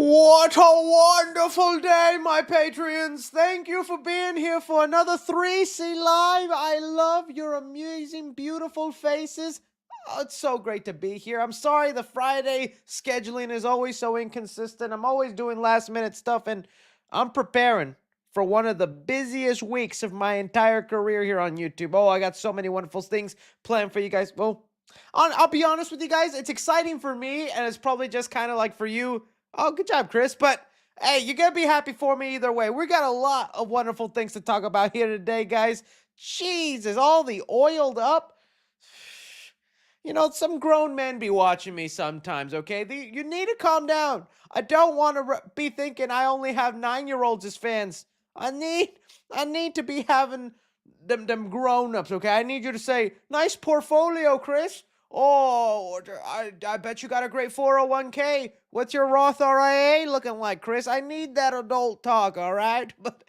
What a wonderful day, my Patreons. Thank you for being here for another 3C Live. I love your amazing, beautiful faces. Oh, it's so great to be here. I'm sorry the Friday scheduling is always so inconsistent. I'm always doing last minute stuff, and I'm preparing for one of the busiest weeks of my entire career here on YouTube. Oh, I got so many wonderful things planned for you guys. Well, I'll be honest with you guys. It's exciting for me, and it's probably just kind of like for you. Oh, good job, Chris. But hey, you're going to be happy for me either way. We got a lot of wonderful things to talk about here today, guys. Jesus, all the oiled up. You know, some grown men be watching me sometimes, okay? You need to calm down. I don't want to be thinking I only have 9-year-olds as fans. I need to be having them grown-ups, okay? I need you to say, nice portfolio, Chris. Oh, I bet you got a great 401k. What's your Roth IRA looking like, Chris? I need that adult talk, all right? But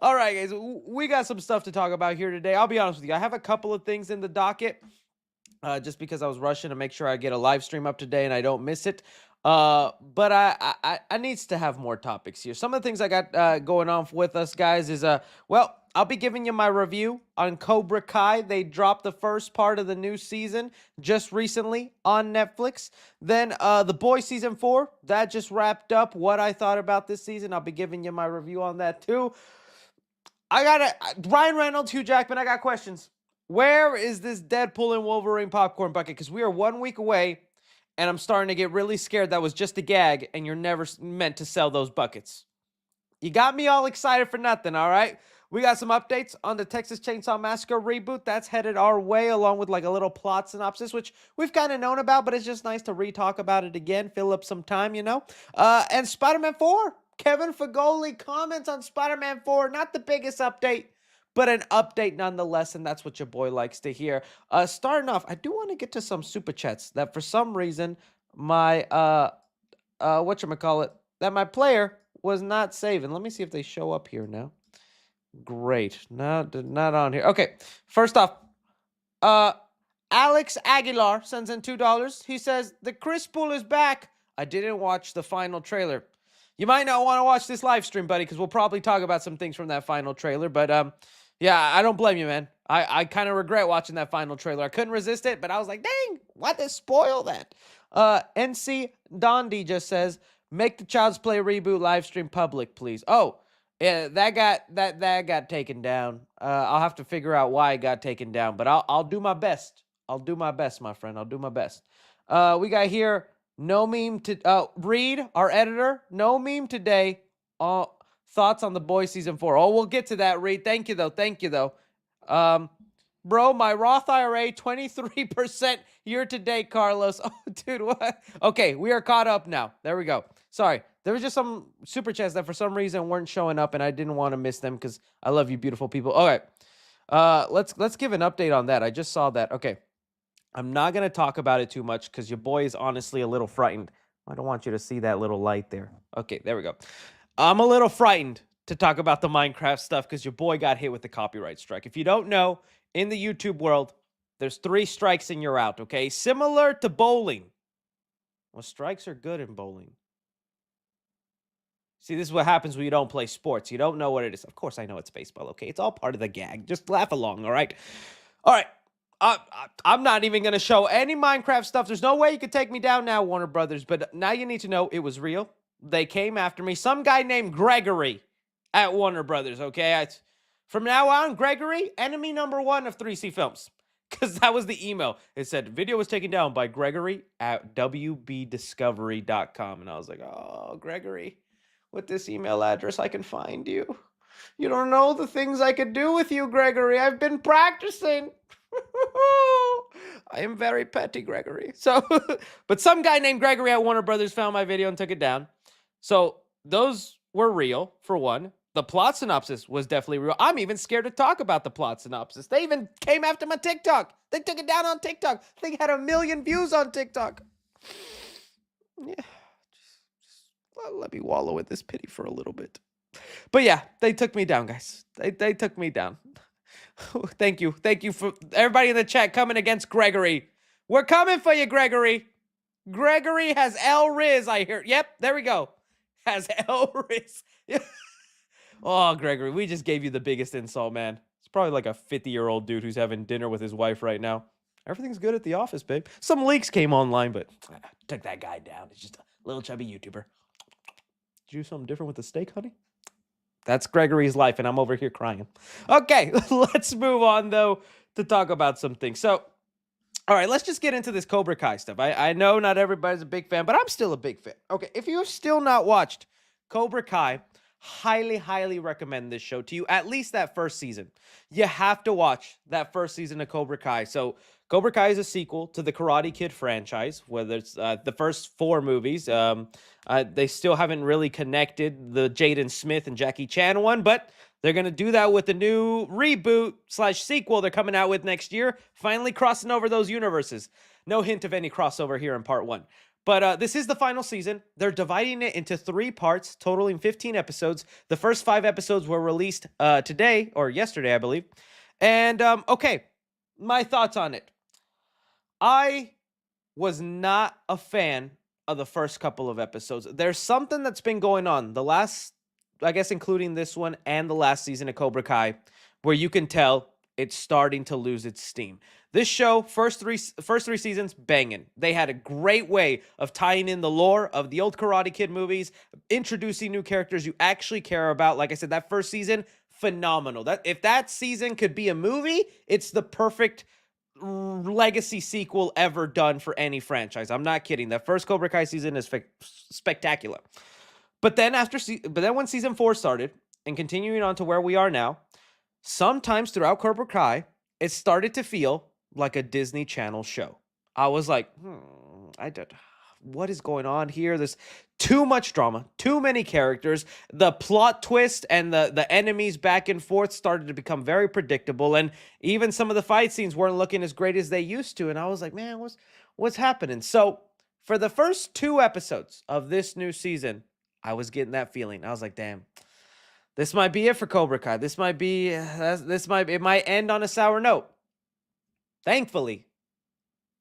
all right, guys, we got some stuff to talk about here today. I'll be honest with you. I have a couple of things in the docket. Just because I was rushing to make sure I get a live stream up today and I don't miss it. But I needs to have more topics here. Some of the things I got going on with us, guys, is, well, I'll be giving you my review on Cobra Kai. They dropped the first part of the new season just recently on Netflix. Then The Boys Season 4, that just wrapped up. What I thought about this season, I'll be giving you my review on that too. I got Ryan Reynolds, Hugh Jackman, I got questions. Where is this Deadpool and Wolverine popcorn bucket? Because we are 1 week away, and I'm starting to get really scared that was just a gag, and you're never meant to sell those buckets. You got me all excited for nothing, all right? We got some updates on the Texas Chainsaw Massacre reboot. That's headed our way, along with like a little plot synopsis, which we've kind of known about, but it's just nice to re-talk about it again, fill up some time, you know? And Spider-Man 4. Kevin Feige comments on Spider-Man 4. Not the biggest update, but an update nonetheless, and that's what your boy likes to hear. Starting off, I do want to get to some super chats that for some reason my whatchamacallit, that my player was not saving. Let me see if they show up here now. Great. No, not on here. Okay. First off, Alex Aguilar sends in $2. He says, the Chris Pool is back. I didn't watch the final trailer. You might not want to watch this live stream, buddy, because we'll probably talk about some things from that final trailer. But yeah, I don't blame you, man. I kind of regret watching that final trailer. I couldn't resist it, but I was like, dang, why they spoil that? NC Dondi just says, make the Child's Play reboot live stream public, please. Oh, yeah, that got taken down. I'll have to figure out why it got taken down, but I'll do my best. I'll do my best, my friend. I'll do my best. We got here no meme to Reed, our editor. No meme today. Thoughts on The Boys Season 4. Oh, we'll get to that, Reed. Thank you, though. Thank you, though. Bro, my Roth IRA, 23% year-to-date, Carlos. Oh, dude, what? Okay, we are caught up now. There we go. Sorry. There was just some super chats that for some reason weren't showing up, and I didn't want to miss them because I love you, beautiful people. Okay. Let's give an update on that. I just saw that. Okay. I'm not going to talk about it too much because your boy is honestly a little frightened. I don't want you to see that little light there. Okay, there we go. I'm a little frightened to talk about the Minecraft stuff because your boy got hit with the copyright strike. If you don't know, in the YouTube world, there's 3 strikes and you're out, okay? Similar to bowling. Well, strikes are good in bowling. See, this is what happens when you don't play sports. You don't know what it is. Of course I know it's baseball, okay? It's all part of the gag. Just laugh along, all right? All right. I'm not even going to show any Minecraft stuff. There's no way you could take me down now, Warner Brothers. But now you need to know it was real. They came after me. Some guy named Gregory at Warner Brothers, okay? From now on, Gregory, enemy number 1 of 3C Films. Because that was the email. It said, video was taken down by Gregory at wbdiscovery.com. And I was like, oh, Gregory, with this email address, I can find you. You don't know the things I could do with you, Gregory. I've been practicing. I am very petty, Gregory. So, but some guy named Gregory at Warner Brothers found my video and took it down. So those were real, for one. The plot synopsis was definitely real. I'm even scared to talk about the plot synopsis. They even came after my TikTok. They took it down on TikTok. They had 1 million views on TikTok. Yeah, just let me wallow in this pity for a little bit. But yeah, they took me down, guys. They took me down. Thank you. Thank you for everybody in the chat coming against Gregory. We're coming for you, Gregory. Gregory has L Riz, I hear. Yep, there we go. has Elris. Oh, Gregory, we just gave you the biggest insult, man. It's probably like a 50-year-old dude who's having dinner with his wife right now. Everything's good at the office, babe. Some leaks came online, but took that guy down. He's just a little chubby YouTuber. Did you do something different with the steak, honey? That's Gregory's life, and I'm over here crying. Okay, let's move on, though, to talk about some things. So, all right, let's just get into this Cobra Kai stuff. I know not everybody's a big fan, but I'm still a big fan. Okay, if you've still not watched Cobra Kai, highly, highly recommend this show to you, at least that first season. You have to watch that first season of Cobra Kai. So, Cobra Kai is a sequel to the Karate Kid franchise, whether it's the first 4 movies. They still haven't really connected the Jaden Smith and Jackie Chan one, but they're going to do that with the new reboot/sequel they're coming out with next year, finally crossing over those universes. No hint of any crossover here in part 1. But this is the final season. They're dividing it into 3 parts, totaling 15 episodes. The first 5 episodes were released today, or yesterday, I believe. And, okay, my thoughts on it. I was not a fan of the first couple of episodes. There's something that's been going on the last, I guess, including this one and the last season of Cobra Kai, where you can tell it's starting to lose its steam. This show, first three seasons, banging. They had a great way of tying in the lore of the old Karate Kid movies, introducing new characters you actually care about. Like I said, that first season, phenomenal. If that season could be a movie, it's the perfect legacy sequel ever done for any franchise. I'm not kidding. That first Cobra Kai season is spectacular. But then when season 4 started and continuing on to where we are now, sometimes throughout Cobra Kai, it started to feel like a Disney Channel show. I was like, what is going on here? There's too much drama, too many characters. The plot twist and the enemies back and forth started to become very predictable, and even some of the fight scenes weren't looking as great as they used to. And I was like, man, what's happening? So for the first 2 episodes of this new season, I was getting that feeling. I was like, damn, this might be it for Cobra Kai. It might end on a sour note. Thankfully,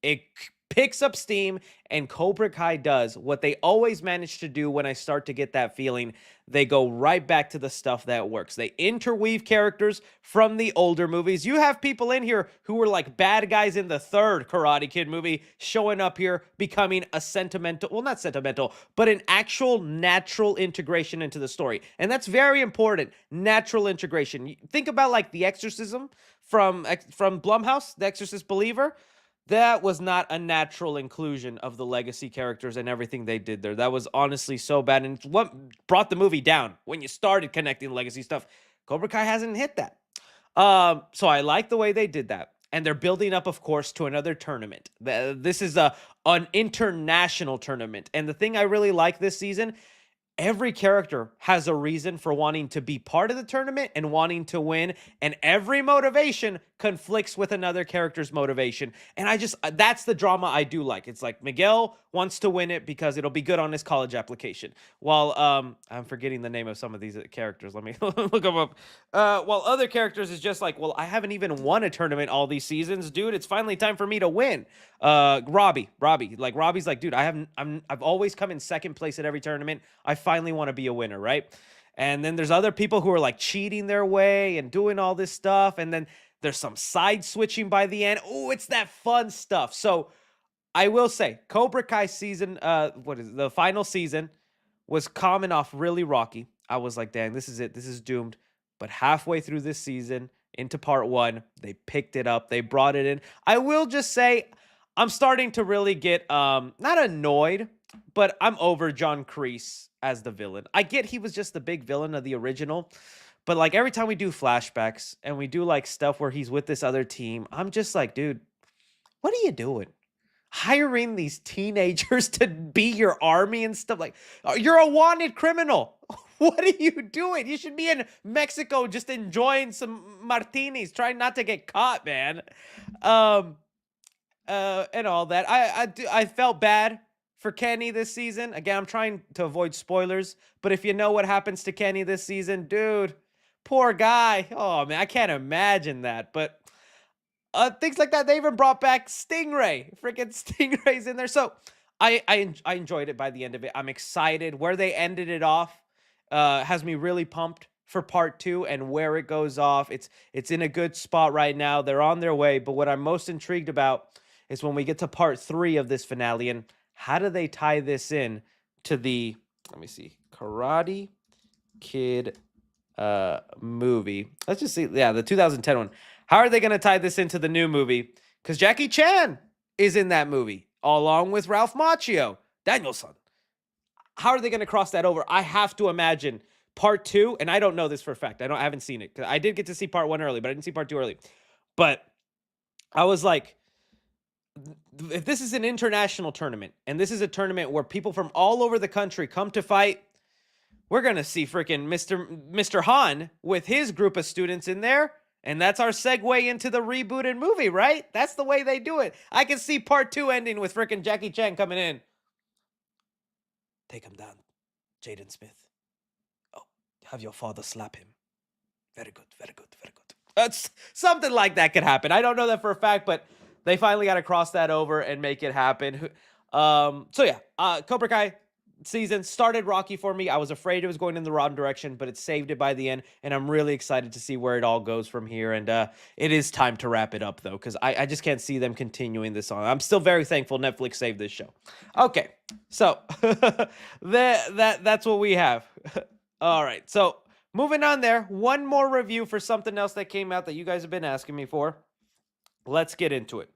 it picks up steam, and Cobra Kai does what they always manage to do when I start to get that feeling. They go right back to the stuff that works. They interweave characters from the older movies. You have people in here who were like bad guys in the 3rd Karate Kid movie showing up here, becoming a not sentimental, but an actual natural integration into the story. And that's very important, natural integration. Think about like The Exorcism from Blumhouse, The Exorcist Believer. That was not a natural inclusion of the legacy characters and everything they did there. That was honestly so bad, and it's what brought the movie down when you started connecting legacy stuff. Cobra Kai hasn't hit that. So I like the way they did that. And they're building up, of course, to another tournament. This is an international tournament. And the thing I really like this season, every character has a reason for wanting to be part of the tournament and wanting to win, and every motivation conflicts with another character's motivation. And that's the drama I do like. It's like Miguel wants to win it because it'll be good on his college application. While I'm forgetting the name of some of these characters. Let me look them up. While other characters is just like, well, I haven't even won a tournament all these seasons, dude. It's finally time for me to win. Robbie, like Robbie's like, dude, I've always come in second place at every tournament. I finally want to be a winner, right? And then there's other people who are like cheating their way and doing all this stuff, and then there's some side switching by the end. Oh, it's that fun stuff. So I will say, Cobra Kai season, the final season was coming off really rocky. I was like, dang, this is it. This is doomed. But halfway through this season, into part 1, they picked it up. They brought it in. I will just say, I'm starting to really get, not annoyed, but I'm over John Kreese as the villain. I get he was just the big villain of the original, but like every time we do flashbacks and we do like stuff where he's with this other team, I'm just like, dude, what are you doing? Hiring these teenagers to be your army and stuff, like, you're a wanted criminal. What are you doing? You should be in Mexico just enjoying some martinis, trying not to get caught, man. And all that. I felt bad for Kenny this season. Again, I'm trying to avoid spoilers, but if you know what happens to Kenny this season, dude, poor guy. Oh, man, I can't imagine that. But things like that. They even brought back Stingray. Freaking Stingray's in there. So I enjoyed it by the end of it. I'm excited. Where they ended it off has me really pumped for part 2 and where it goes off. It's in a good spot right now. They're on their way, but what I'm most intrigued about is when we get to part 3 of this finale and how do they tie this in to the, let me see, Karate Kid movie. Let's just see. Yeah, the 2010 one. How are they going to tie this into the new movie? Because Jackie Chan is in that movie, along with Ralph Macchio, Danielson. How are they going to cross that over? I have to imagine part 2, and I don't know this for a fact. I haven't seen it. I did get to see part 1 early, but I didn't see part 2 early. But I was like, if this is an international tournament, and this is a tournament where people from all over the country come to fight, we're going to see freaking Mr. Han with his group of students in there. And that's our segue into the rebooted movie, right? That's the way they do it. I can see part 2 ending with freaking Jackie Chan coming in. Take him down, Jaden Smith. Oh, have your father slap him. Very good, very good, very good. That's something like that could happen. I don't know that for a fact, but they finally got to cross that over and make it happen. So yeah, Cobra Kai season started rocky for me. I was afraid it was going in the wrong direction, but it saved it by the end, and I'm really excited to see where it all goes from here. And it is time to wrap it up, though, because I just can't see them continuing this on. I'm still very thankful Netflix saved this show. Okay, so that's what we have. All right, so moving on there, one more review for something else that came out that you guys have been asking me for. Let's get into it.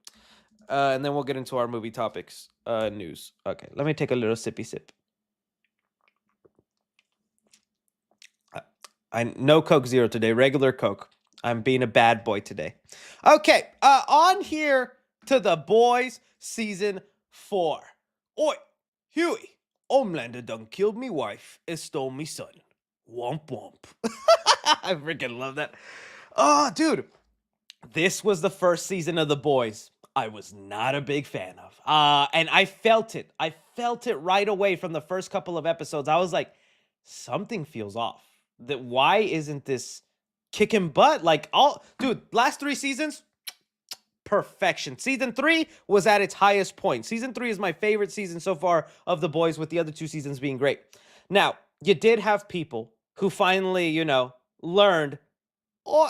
And then we'll get into our movie topics news. Okay, let me take a little sippy sip. No Coke Zero today, regular Coke. I'm being a bad boy today. Okay, on here to The Boys Season 4. Oi, Huey, Homelander done killed me wife and stole me son. Womp womp. I freaking love that. Oh, dude. This was the first season of The Boys I was not a big fan of. And I felt it. I felt it right away from the first couple of episodes. I was like, something feels off. Why isn't this kicking butt? Like, dude, last 3 seasons, perfection. Season 3 was at its highest point. Season 3 is my favorite season so far of The Boys, with the other 2 seasons being great. Now, you did have people who finally, learned, oh,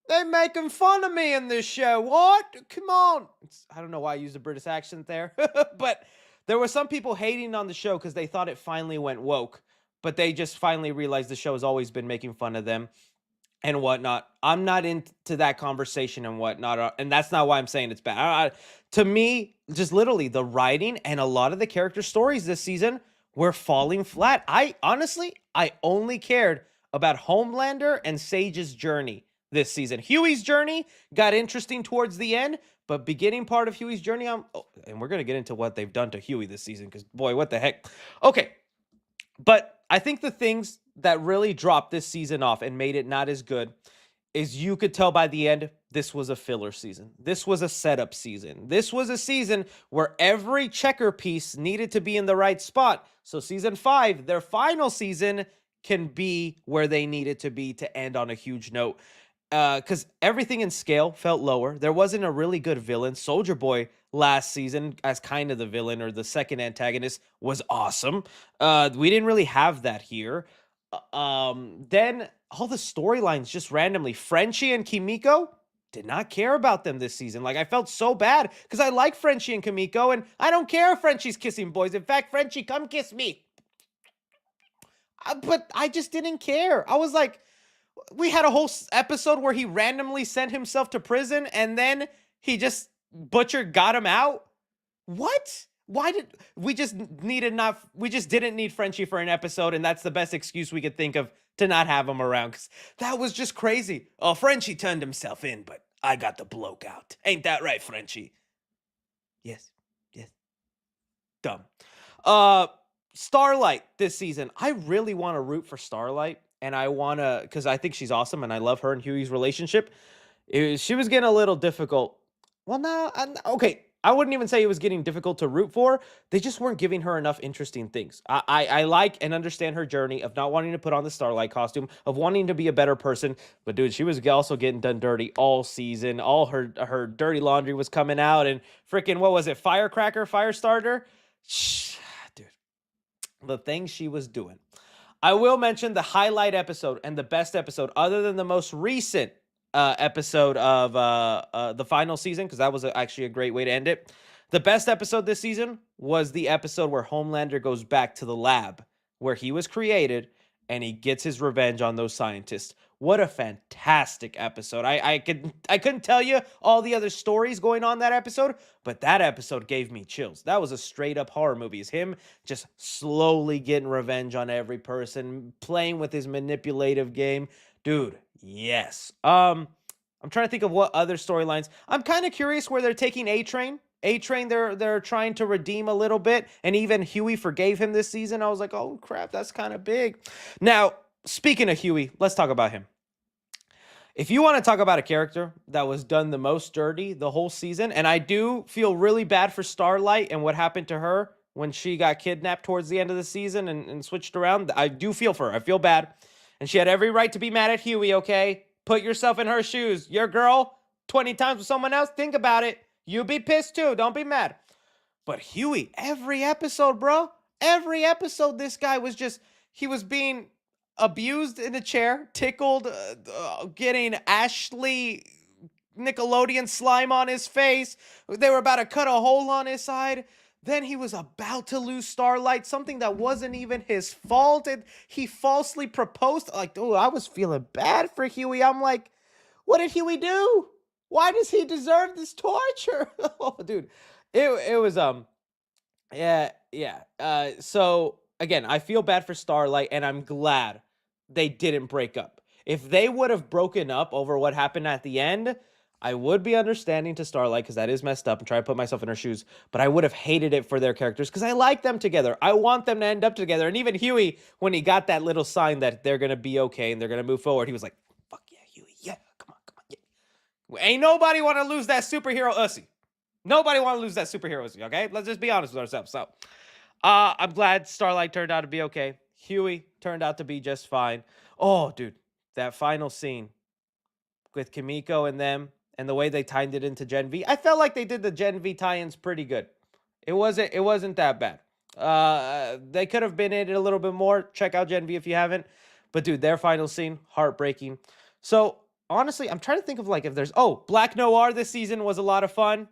they're making fun of me in this show. What? Come on. I don't know why I used a British accent there, but there were some people hating on the show because they thought it finally went woke, but they just finally realized the show has always been making fun of them and whatnot. I'm not into that conversation and whatnot, and that's not why I'm saying it's bad. To me, just literally the writing and a lot of the character stories this season were falling flat. I only cared about Homelander and Sage's journey this season. Huey's journey got interesting towards the end, but beginning part of Huey's journey, and we're going to get into what they've done to Huey this season, because boy, what the heck. Okay, but I think the things that really dropped this season off and made it not as good is you could tell by the end, this was a filler season. This was a setup season. This was a season where every checker piece needed to be in the right spot. So season 5, their final season, can be where they needed to be to end on a huge note. Because everything in scale felt lower. There wasn't a really good villain. Soldier Boy last season as kind of the villain or the second antagonist was awesome. We didn't really have that here. Then all the storylines just randomly. Frenchie and Kimiko, did not care about them this season. Like, I felt so bad because I like Frenchie and Kimiko, and I don't care if Frenchie's kissing boys. In fact, Frenchie, come kiss me. But I just didn't care. I was like, we had a whole episode where he randomly sent himself to prison and then he just got him out. What? Why did we just didn't need Frenchie for an episode, and that's the best excuse we could think of to not have him around, because that was just crazy. Oh, Frenchie turned himself in, but I got the bloke out. Ain't that right, Frenchie? Yes. Dumb. Starlight this season. I really want to root for Starlight. And I want to, because I think she's awesome and I love her and Huey's relationship. She was getting a little difficult. Well, no, okay. I wouldn't even say it was getting difficult to root for. They just weren't giving her enough interesting things. I like and understand her journey of not wanting to put on the Starlight costume, of wanting to be a better person. But dude, she was also getting done dirty all season. All her dirty laundry was coming out, and freaking, what was it? Firestarter? Dude, the things she was doing. I will mention the highlight episode and the best episode, other than the most recent episode of the final season, because that was actually a great way to end it. The best episode this season was the episode where Homelander goes back to the lab where he was created and he gets his revenge on those scientists. What a fantastic episode. I couldn't tell you all the other stories going on that episode, but that episode gave me chills. That was a straight up horror movie. It's him just slowly getting revenge on every person, playing with his manipulative game. Dude, yes. I'm trying to think of what other storylines. I'm kind of curious where they're taking A-Train. A-Train, they're trying to redeem a little bit, and even Huey forgave him this season. I was like, oh crap, that's kind of big. Now, speaking of Huey, let's talk about him. If you want to talk about a character that was done the most dirty the whole season, and I do feel really bad for Starlight and what happened to her when she got kidnapped towards the end of the season and switched around, I do feel for her. I feel bad. And she had every right to be mad at Huey, okay? Put yourself in her shoes. Your girl, 20 times with someone else, think about it. You be pissed too. Don't be mad. But Huey, every episode, bro, every episode, this guy was just, he was being abused in a chair, tickled, getting Ashley Nickelodeon slime on his face. They were about to cut a hole on his side. Then he was about to lose Starlight, something that wasn't even his fault. And he falsely proposed. Like, oh, I was feeling bad for Huey. I'm like, what did Huey do? Why does he deserve this torture? Oh, dude. It was yeah. So again, I feel bad for Starlight, and I'm glad they didn't break up. If they would have broken up over what happened at the end, I would be understanding to Starlight because that is messed up and try to put myself in her shoes. But I would have hated it for their characters because I like them together. I want them to end up together. And even Huey, when he got that little sign that they're gonna be okay and they're gonna move forward, he was like, "Fuck yeah, Huey, yeah, come on, yeah." Ain't nobody want to lose that superhero ussy. Nobody want to lose that superhero ussy. Okay, let's just be honest with ourselves. So, I'm glad Starlight turned out to be okay. Huey turned out to be just fine. Oh, dude, that final scene with Kimiko and them and the way they tied it into Gen V. I felt like they did the Gen V tie-ins pretty good. It wasn't that bad. They could have been in it a little bit more. Check out Gen V if you haven't. But dude, their final scene, heartbreaking. So honestly, I'm trying to think of like if there's Black Noir this season was a lot of fun.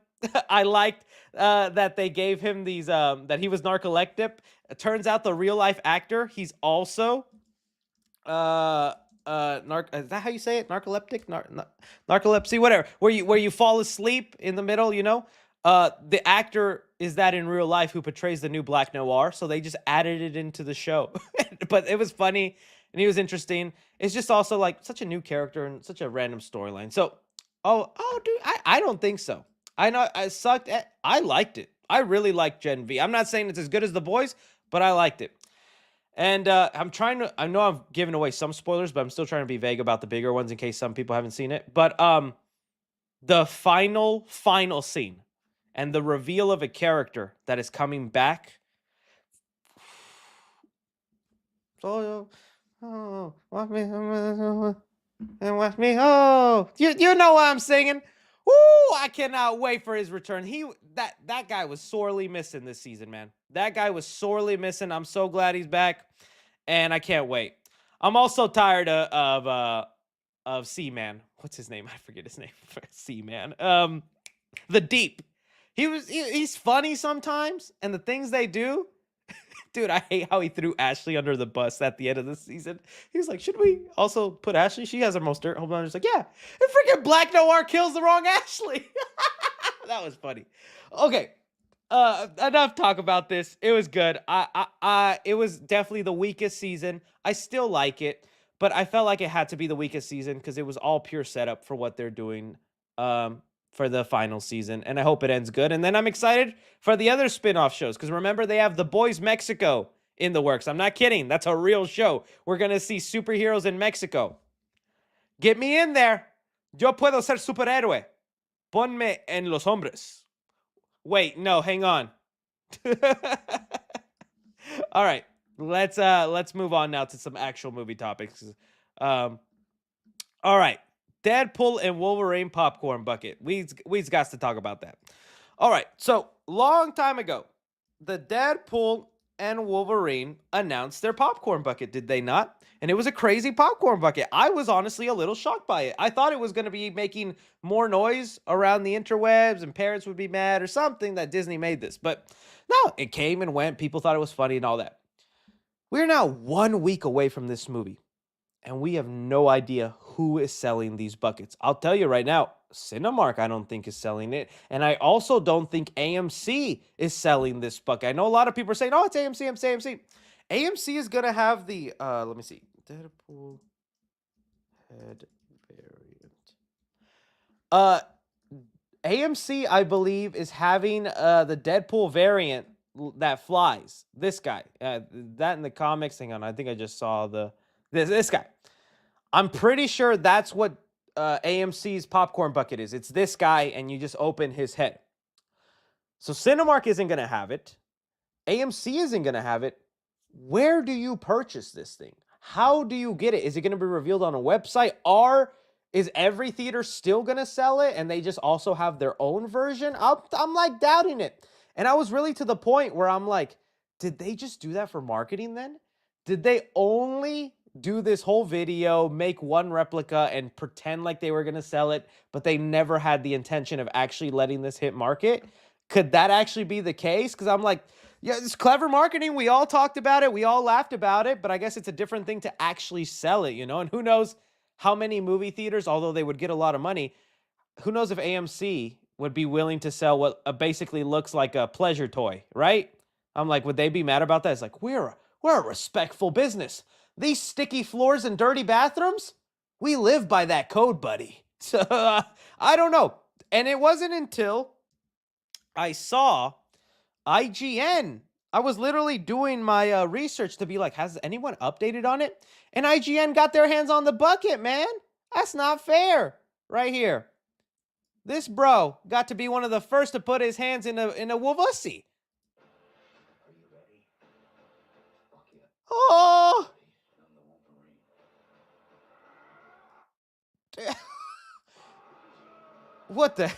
I liked that they gave him these that he was narcoleptic. It turns out the real life actor, he's also is that how you say it? Narcoleptic, narcolepsy, whatever. Where you fall asleep in the middle, the actor is that in real life who portrays the new Black Noir, so they just added it into the show. But it was funny and he was interesting. It's just also like such a new character and such a random storyline. So dude, I don't think so. I know I sucked at, I liked it. I really liked Gen V. I'm not saying it's as good as the boys, but I liked it. And I know I'm giving away some spoilers, but I'm still trying to be vague about the bigger ones in case some people haven't seen it. But the final scene and the reveal of a character that is coming back. Oh, watch me, and watch me. Oh, you know what I'm singing. Ooh, I cannot wait for his return. That guy was sorely missing this season, man. That guy was sorely missing. I'm so glad he's back, and I can't wait. I'm also tired of C-Man. What's his name? I forget his name. C-Man. The Deep. He's funny sometimes, and the things they do. Dude, I hate how he threw Ashley under the bus at the end of the season. He was like, should we also put Ashley? She has her most dirt. Homelander's like, yeah. And freaking Black Noir kills the wrong Ashley. That was funny. Okay. Enough talk about this. It was good. It was definitely the weakest season. I still like it, but I felt like it had to be the weakest season because it was all pure setup for what they're doing. For the final season, and I hope it ends good. And then I'm excited for the other spin-off shows because remember they have The Boys Mexico in the works. I'm not kidding. That's a real show. We're going to see superheroes in Mexico. Get me in there. Yo puedo ser superhéroe. Ponme en los hombres. Wait, no, hang on. All right. Let's move on now to some actual movie topics. All right. Deadpool and Wolverine popcorn bucket. We's got to talk about that. All right. So, long time ago, the Deadpool and Wolverine announced their popcorn bucket, did they not? And it was a crazy popcorn bucket. I was honestly a little shocked by it. I thought it was going to be making more noise around the interwebs and parents would be mad or something that Disney made this. But no, it came and went. People thought it was funny and all that. We're now 1 week away from this movie, and we have no idea who is selling these buckets. I'll tell you right now, Cinemark, I don't think is selling it. And I also don't think AMC is selling this bucket. I know a lot of people are saying, oh, it's AMC, AMC. AMC is going to have the, let me see, Deadpool head variant. AMC, I believe, is having the Deadpool variant that flies. This guy. That in the comics. Hang on, I think I just saw this guy. I'm pretty sure that's what AMC's popcorn bucket is. It's this guy, and you just open his head. So Cinemark isn't going to have it. AMC isn't going to have it. Where do you purchase this thing? How do you get it? Is it going to be revealed on a website? Or is every theater still going to sell it, and they just also have their own version? I'm like doubting it. And I was really to the point where I'm like, did they just do that for marketing then? Did they only do this whole video, make one replica, and pretend like they were going to sell it, but they never had the intention of actually letting this hit market? Could that actually be the case? Because I'm like, yeah, it's clever marketing. We all talked about it. We all laughed about it. But I guess it's a different thing to actually sell it, you know? And who knows how many movie theaters, although they would get a lot of money, who knows if AMC would be willing to sell what basically looks like a pleasure toy, right? I'm like, would they be mad about that? It's like, we're a respectful business. These sticky floors and dirty bathrooms, we live by that code, buddy. So I don't know. And it wasn't until I saw IGN. I was literally doing my research to be like, has anyone updated on it? And IGN got their hands on the bucket, man. That's not fair. Right here. This bro got to be one of the first to put his hands in a Wolvussy. Oh. What the?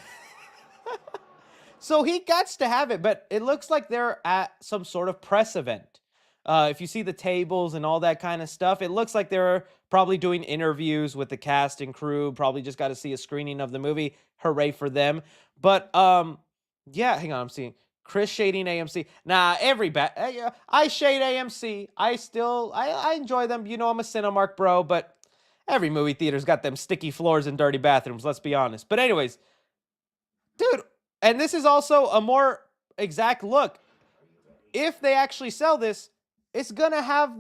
So he gets to have it, but it looks like they're at some sort of press event. If you see the tables and all that kind of stuff, it looks like they're probably doing interviews with the cast and crew. Probably just got to see a screening of the movie. Hooray for them! But yeah, hang on, I'm seeing Chris shading AMC. Nah, I shade AMC. I enjoy them. You know, I'm a Cinemark bro, but every movie theater's got them sticky floors and dirty bathrooms. Let's be honest. But anyways, dude. And this is also a more exact look. If they actually sell this, it's going to have...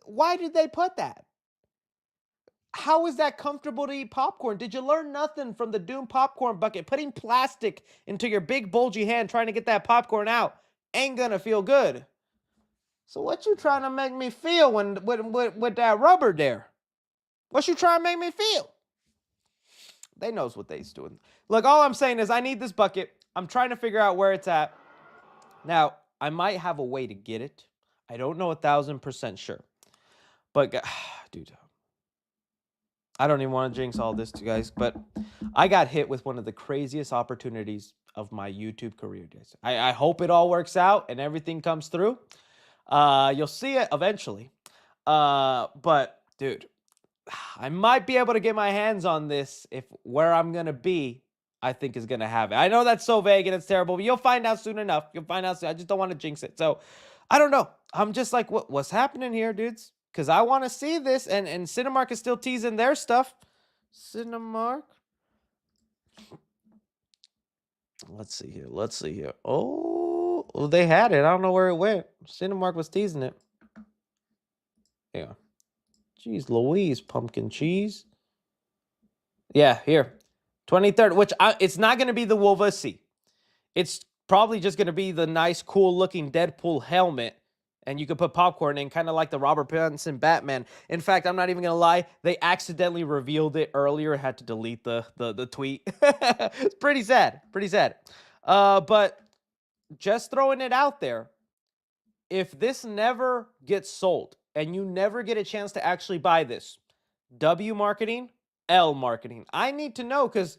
Why did they put that? How is that comfortable to eat popcorn? Did you learn nothing from the Doom popcorn bucket? Putting plastic into your big bulgy hand trying to get that popcorn out ain't going to feel good. So what you trying to make me feel with that rubber there? What you trying to make me feel? They knows what they's doing. Look, all I'm saying is I need this bucket. I'm trying to figure out where it's at. Now, I might have a way to get it. I don't know 1,000% sure. But, dude, I don't even want to jinx all this to you guys, but I got hit with one of the craziest opportunities of my YouTube career, guys. I hope it all works out and everything comes through. You'll see it eventually. But, dude, I might be able to get my hands on this if where I'm going to be, I think is going to have it. I know that's so vague and it's terrible, but you'll find out soon enough. You'll find out soon. I just don't want to jinx it. So I don't know. I'm just like, what's happening here, dudes? Because I want to see this, and Cinemark is still teasing their stuff. Cinemark. Let's see here. Oh, they had it. I don't know where it went. Cinemark was teasing it. Yeah. Jeez Louise, pumpkin cheese. Yeah, here. 23rd, which it's not going to be the Wolvussy. It's probably just going to be the nice, cool-looking Deadpool helmet, and you could put popcorn in, kind of like the Robert Pattinson Batman. In fact, I'm not even going to lie, they accidentally revealed it earlier. I had to delete the tweet. It's pretty sad, but just throwing it out there, if this never gets sold, and you never get a chance to actually buy this, W marketing, L marketing. I need to know because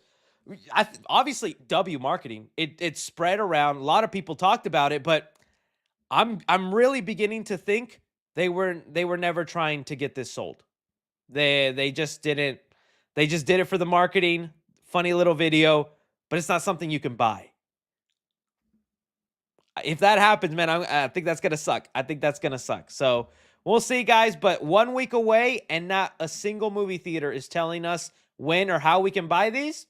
obviously W marketing, it spread around. A lot of people talked about it, but I'm really beginning to think they were never trying to get this sold. They just didn't. They just did it for the marketing, funny little video, but it's not something you can buy. If that happens, man, I think that's gonna suck. I think that's gonna suck. So we'll see, guys. But 1 week away, and not a single movie theater is telling us when or how we can buy these.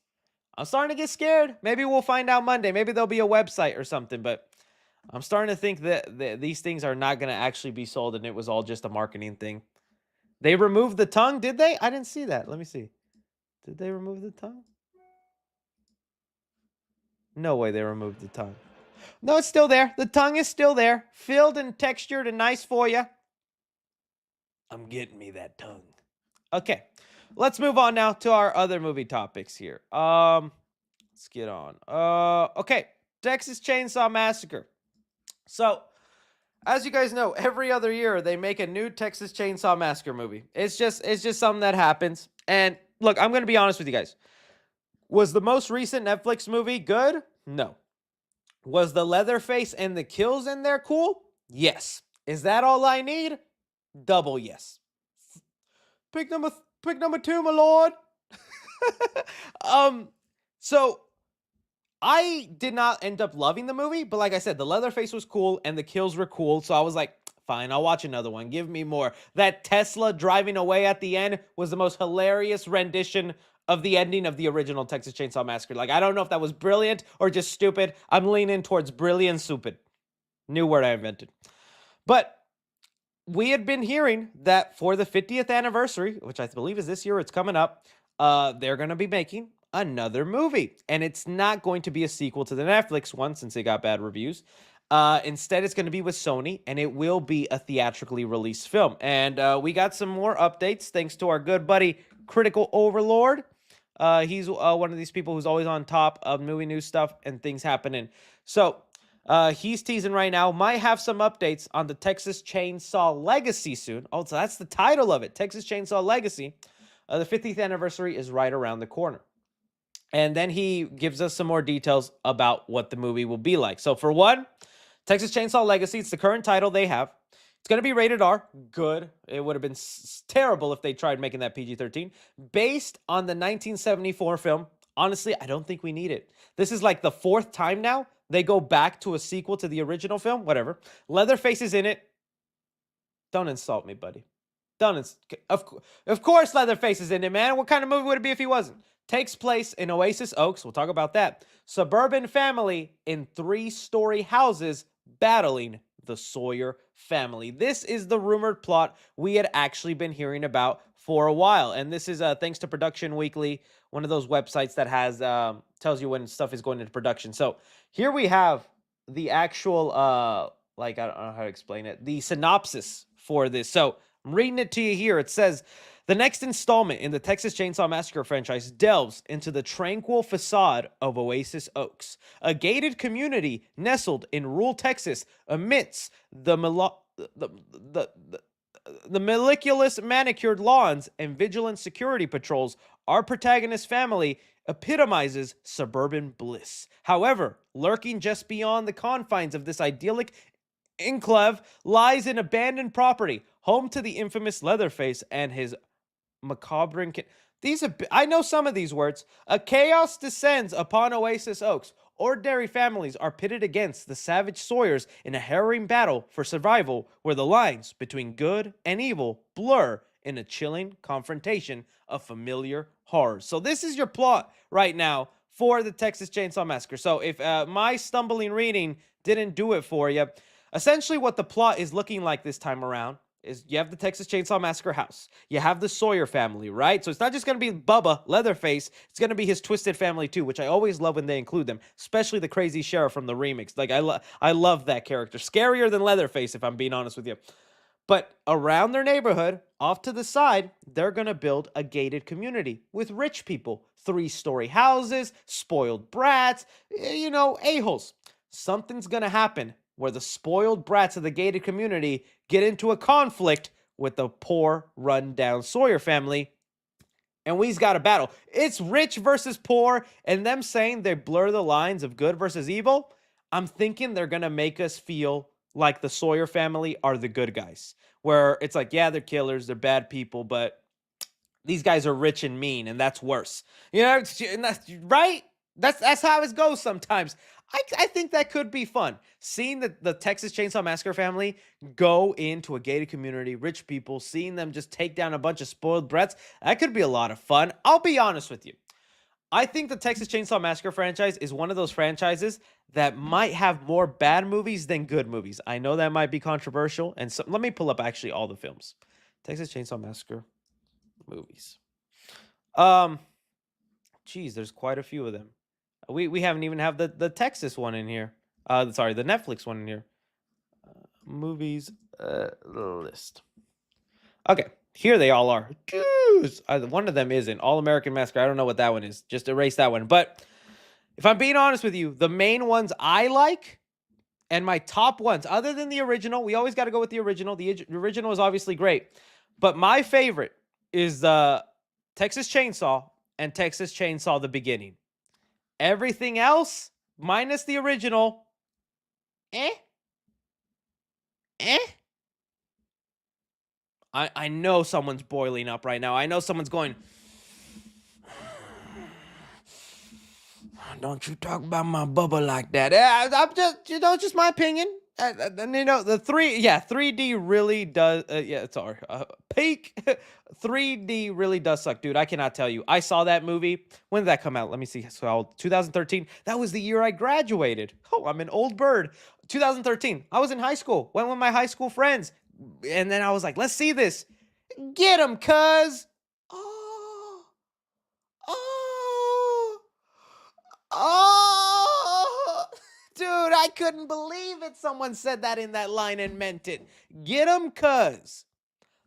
I'm starting to get scared. Maybe we'll find out Monday. Maybe there'll be a website or something. But I'm starting to think that these things are not going to actually be sold, and it was all just a marketing thing. They removed the tongue, did they? I didn't see that. Let me see. Did they remove the tongue? No way they removed the tongue. No, it's still there. The tongue is still there. Filled and textured and nice for you. I'm getting me that tongue. Okay. Let's move on now to our other movie topics here. Let's get on. Okay. Texas Chainsaw Massacre. So, as you guys know, every other year they make a new Texas Chainsaw Massacre movie. It's just something that happens. And look, I'm going to be honest with you guys. Was the most recent Netflix movie good? No. Was the Leatherface and the kills in there cool? Yes. Is that all I need? Double yes. Pick number 2, my lord. So I did not end up loving the movie, but like I said, the Leatherface was cool and the kills were cool. So I was like, fine, I'll watch another one. Give me more. That Tesla driving away at the end was the most hilarious rendition of the ending of the original Texas Chainsaw Massacre. Like, I don't know if that was brilliant or just stupid. I'm leaning towards brilliant stupid. New word I invented. But we had been hearing that for the 50th anniversary, which I believe is this year, it's coming up, they're going to be making another movie. And it's not going to be a sequel to the Netflix one, since it got bad reviews. Instead, it's going to be with Sony, and it will be a theatrically released film. And we got some more updates thanks to our good buddy, Critical Overlord. He's one of these people who's always on top of movie news stuff and things happening. So he's teasing right now, might have some updates on the Texas Chainsaw Legacy soon. Oh, so that's the title of it, Texas Chainsaw Legacy. The 50th anniversary is right around the corner. And then he gives us some more details about what the movie will be like. So for one, Texas Chainsaw Legacy, it's the current title they have. It's going to be rated R. Good. It would have been terrible if they tried making that PG-13. Based on the 1974 film, honestly, I don't think we need it. This is like the 4th time now they go back to a sequel to the original film. Whatever. Leatherface is in it. Don't insult me, buddy. Of course Leatherface is in it, man. What kind of movie would it be if he wasn't? Takes place in Oasis Oaks. We'll talk about that. Suburban family in 3-story houses battling the Sawyer family. This is the rumored plot we had actually been hearing about for a while. And this is thanks to Production Weekly, one of those websites that has tells you when stuff is going into production. So here we have the actual, I don't know how to explain it, the synopsis for this. So I'm reading it to you here. It says, the next installment in the Texas Chainsaw Massacre franchise delves into the tranquil facade of Oasis Oaks, a gated community nestled in rural Texas amidst the meticulous manicured lawns and vigilant security patrols. Our protagonist family epitomizes suburban bliss. However, lurking just beyond the confines of this idyllic enclave lies an abandoned property, home to the infamous Leatherface and his macabre I know some of these words. A chaos descends upon Oasis Oaks. Ordinary families are pitted against the savage Sawyers in a harrowing battle for survival, where the lines between good and evil blur in a chilling confrontation of familiar horrors. So this is your plot right now for the Texas Chainsaw Massacre. So if my stumbling reading didn't do it for you, essentially what the plot is looking like this time around is you have the Texas Chainsaw Massacre house. You have the Sawyer family, right? So it's not just going to be Bubba, Leatherface. It's going to be his twisted family too, which I always love when they include them, especially the crazy sheriff from the remix. Like, I love that character. Scarier than Leatherface, if I'm being honest with you. But around their neighborhood, off to the side, they're going to build a gated community with rich people. 3-story houses, spoiled brats, a-holes. Something's going to happen where the spoiled brats of the gated community get into a conflict with the poor, run-down Sawyer family, and we's got a battle. It's rich versus poor, and them saying they blur the lines of good versus evil. I'm thinking they're going to make us feel like the Sawyer family are the good guys, where it's like, yeah, they're killers, they're bad people, but these guys are rich and mean, and that's worse. You know, and that's right. That's how it goes sometimes. I think that could be fun. Seeing the Texas Chainsaw Massacre family go into a gated community, rich people, seeing them just take down a bunch of spoiled brats, that could be a lot of fun. I'll be honest with you. I think the Texas Chainsaw Massacre franchise is one of those franchises that might have more bad movies than good movies. I know that might be controversial, and so let me pull up actually all the films. Texas Chainsaw Massacre movies. Um, Geez, there's quite a few of them. We haven't even have the Texas one in here. Sorry, the Netflix one in here. Movies list. Okay, here they all are. Jeez. One of them isn't All American Massacre. I don't know what that one is. Just erase that one. But if I'm being honest with you, the main ones I like and my top ones, other than the original, we always got to go with the original. The original is obviously great, but my favorite is the Texas Chainsaw and Texas Chainsaw the beginning. Everything else, minus the original, eh? I know someone's boiling up right now. I know someone's going, don't you talk about my Bubba like that. I'm just, just my opinion. And the 3D really does. Sorry. Peak 3D really does suck, dude. I cannot tell you. I saw that movie. When did that come out? Let me see. So 2013. That was the year I graduated. Oh, I'm an old bird. 2013. I was in high school. Went with my high school friends. And then I was like, let's see this. Get him, cuz. Oh. Oh. Oh. Dude, I couldn't believe it. Someone said that in that line and meant it. Get him, cuz.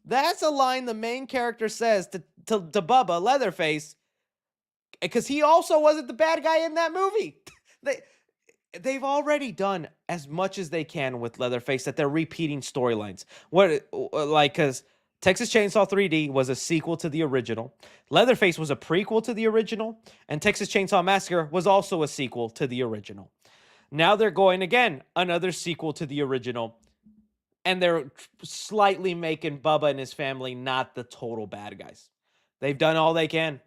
That's a line the main character says to Bubba, Leatherface, because he also wasn't the bad guy in that movie. They've already done as much as they can with Leatherface that they're repeating storylines. Because Texas Chainsaw 3D was a sequel to the original. Leatherface was a prequel to the original. And Texas Chainsaw Massacre was also a sequel to the original. Now they're going again, another sequel to the original. And they're slightly making Bubba and his family not the total bad guys. They've done all they can.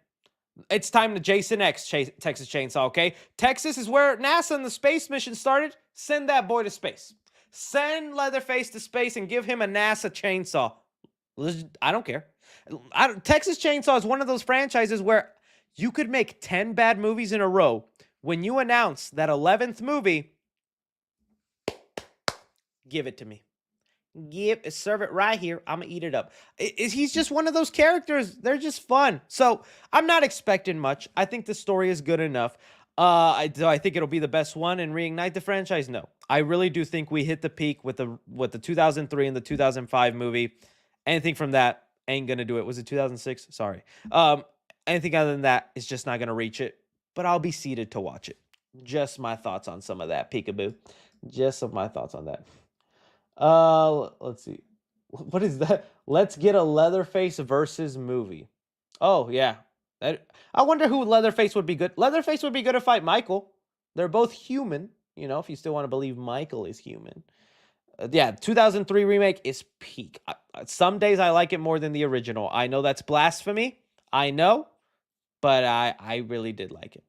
It's time to Jason X Texas Chainsaw, okay? Texas is where NASA and the space mission started. Send that boy to space. Send Leatherface to space and give him a NASA chainsaw. I don't care. Texas Chainsaw is one of those franchises where you could make 10 bad movies in a row. When you announce that 11th movie, give it to me. Serve it right here. I'm gonna eat it up. He's just one of those characters. They're just fun. So I'm not expecting much. I think the story is good enough. Do I think it'll be the best one and reignite the franchise? No. I really do think we hit the peak with the 2003 and the 2005 movie. Anything from that ain't gonna do it. Was it 2006? Sorry. Anything other than that is just not gonna reach it. But I'll be seated to watch it. Just my thoughts on some of that, peekaboo. Just some of my thoughts on that. Let's see. What is that? Let's get a Leatherface versus movie. Oh, yeah. I wonder who Leatherface would be good. Leatherface would be good to fight Michael. They're both human, if you still want to believe Michael is human. 2003 remake is peak. Some days I like it more than the original. I know that's blasphemy. I know, but I really did like it.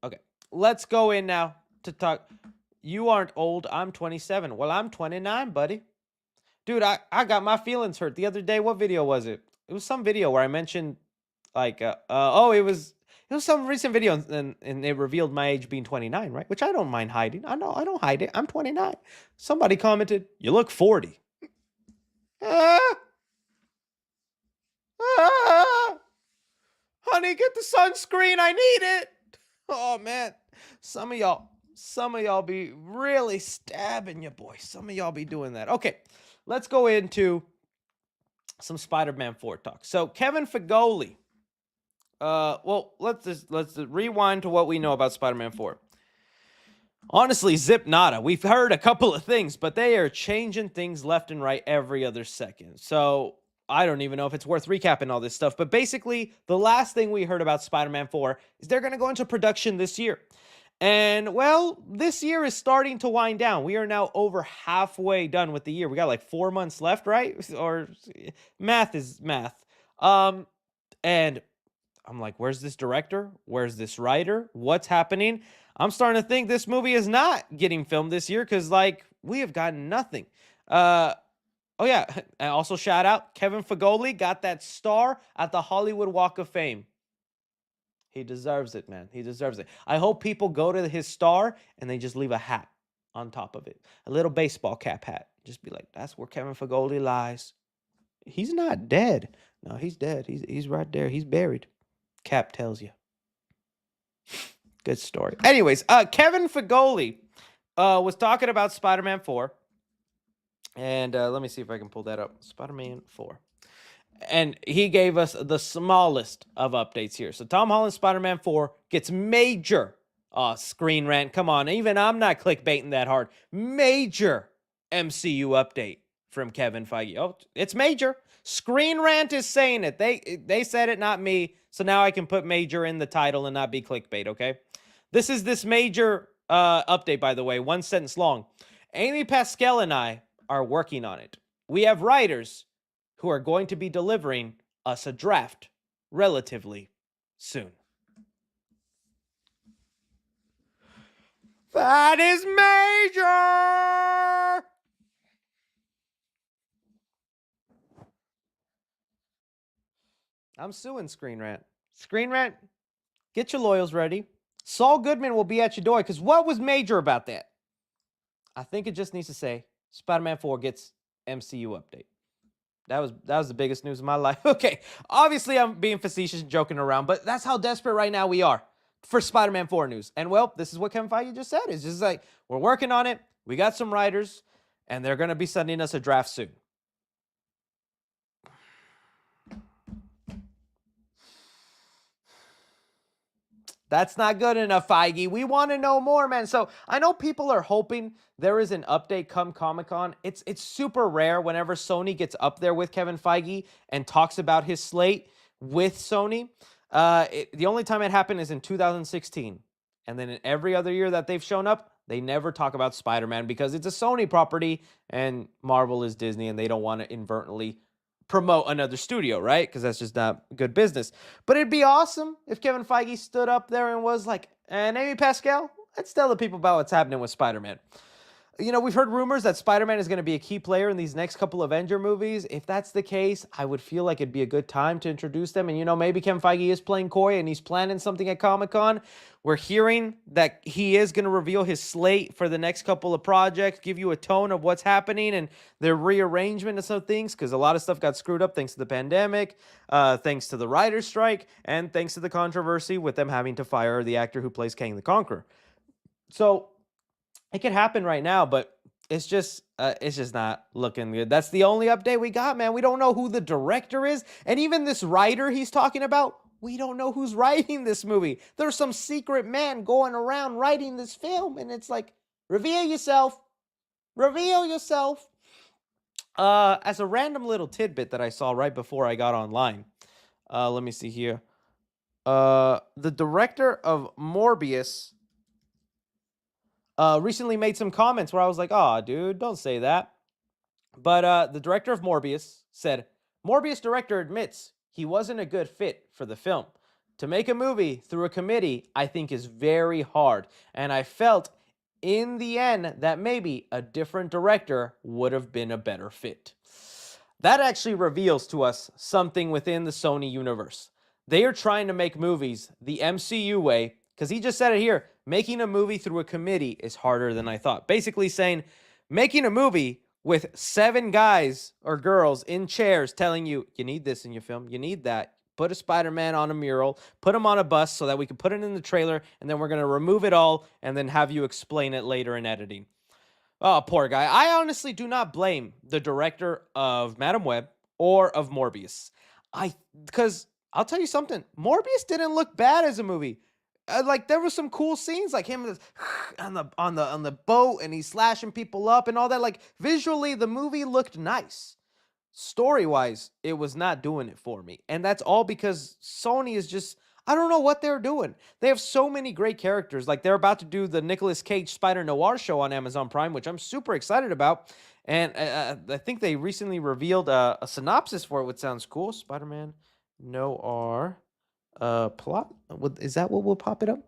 Okay. Let's go in now to talk. You aren't old. I'm 27. Well, I'm 29, buddy. Dude, I got my feelings hurt the other day. What video was it? It was some video where I mentioned, it was some recent video, and it revealed my age being 29, right? Which I don't mind hiding. I know, I don't hide it. I'm 29. Somebody commented, you look 40. Honey, get the sunscreen. I need it. Oh, man. Some of y'all be really stabbing your boy. Some of y'all be doing that. Okay, let's go into some Spider-Man 4 talk. So Kevin Feige. Let's rewind to what we know about Spider-Man 4. Honestly, zip nada. We've heard a couple of things, but they are changing things left and right every other second. So I don't even know if it's worth recapping all this stuff. But basically, the last thing we heard about Spider-Man 4 is they're going to go into production this year. And well, this year is starting to wind down. We are now over halfway done with the year. We got like 4 months left, right? Or math is math. And I'm like, where's this director? Where's this writer? What's happening? I'm starting to think this movie is not getting filmed this year because, like, we have gotten nothing. Oh, yeah. And also, shout out Kevin Feige got that star at the Hollywood Walk of Fame. He deserves it, man. He deserves it. I hope people go to his star and they just leave a hat on top of it, a little baseball cap hat. Just be like, that's where Kevin Feige lies. He's not dead. No, he's dead. He's right there. He's buried. Cap tells you. Good story. Anyways, Kevin Feige was talking about Spider-Man 4. And let me see if I can pull that up. Spider-Man 4. And he gave us the smallest of updates here. So Tom Holland's Spider-Man 4 gets major Screen Rant. Come on, even I'm not clickbaiting that hard. Major MCU update from Kevin Feige. Oh, it's major. Screen Rant is saying it. They said it, not me. So now I can put major in the title and not be clickbait, okay? This is this major update, by the way, 1 sentence long. Amy Pascal and I are working on it. We have writers who are going to be delivering us a draft relatively soon. That is major! I'm suing Screen Rant. Screen Rant, get your lawyers ready. Saul Goodman will be at your door, because what was major about that? I think it just needs to say, Spider-Man 4 gets MCU update. That was the biggest news of my life. Okay, obviously I'm being facetious and joking around, but that's how desperate right now we are for Spider-Man 4 news. And well, this is what Kevin Feige just said. It's just like, we're working on it. We got some writers, and they're going to be sending us a draft soon. That's not good enough, Feige. We want to know more, man. So I know people are hoping there is an update come Comic-Con. It's super rare whenever Sony gets up there with Kevin Feige and talks about his slate with Sony. The only time it happened is in 2016. And then in every other year that they've shown up, they never talk about Spider-Man because it's a Sony property and Marvel is Disney and they don't want to inadvertently promote another studio, right? Because that's just not good business. But it'd be awesome if Kevin Feige stood up there and was like, and Amy Pascal, let's tell the people about what's happening with Spider-Man. You know, we've heard rumors that Spider-Man is going to be a key player in these next couple Avenger movies. If that's the case, I would feel like it'd be a good time to introduce them. And, you know, maybe Kevin Feige is playing coy and he's planning something at Comic-Con. We're hearing that he is going to reveal his slate for the next couple of projects, give you a tone of what's happening and their rearrangement of some things, because a lot of stuff got screwed up thanks to the pandemic, thanks to the writer's strike, and thanks to the controversy with them having to fire the actor who plays Kang the Conqueror. So it could happen right now, but it's just not looking good. That's the only update we got, man. We don't know who the director is, and even this writer he's talking about, we don't know who's writing this movie. There's some secret man going around writing this film, and it's like, reveal yourself. Reveal yourself. As a random little tidbit that I saw right before I got online, let me see here. The director of Morbius recently made some comments where I was like, oh, dude, don't say that. But the director of Morbius said, Morbius director admits he wasn't a good fit for the film. To make a movie through a committee, I think is very hard. And I felt in the end that maybe a different director would have been a better fit. That actually reveals to us something within the Sony universe. They are trying to make movies the MCU way, because he just said it here, making a movie through a committee is harder than I thought. Basically saying, making a movie with 7 guys or girls in chairs telling you, you need this in your film, you need that. Put a Spider-Man on a mural, put him on a bus so that we can put it in the trailer, and then we're going to remove it all and then have you explain it later in editing. Oh, poor guy. I honestly do not blame the director of Madam Web or of Morbius. Because I'll tell you something, Morbius didn't look bad as a movie. Like there were some cool scenes, like him on the boat, and he's slashing people up and all that. Like visually, the movie looked nice. Story-wise, it was not doing it for me, and that's all because Sony is just. I don't know what they're doing. They have so many great characters. Like they're about to do the Nicolas Cage Spider Noir show on Amazon Prime, which I'm super excited about. And I think they recently revealed a synopsis for it, which sounds cool. Spider-Man Noir plot. Is that what will pop it up?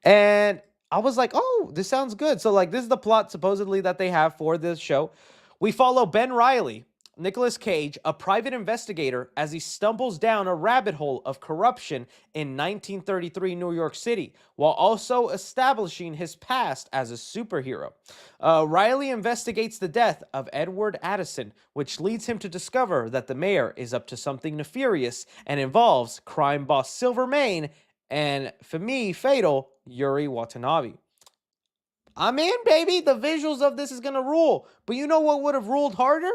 And I was like, oh, this sounds good. So like this is the plot supposedly that they have for this show. We follow Ben Riley, Nicolas Cage, a private investigator, as he stumbles down a rabbit hole of corruption in 1933 New York City, while also establishing his past as a superhero. Riley investigates the death of Edward Addison, which leads him to discover that the mayor is up to something nefarious and involves crime boss Silvermane and, for me, fatal Yuri Watanabe. I'm in, baby. The visuals of this is going to rule. But you know what would have ruled harder?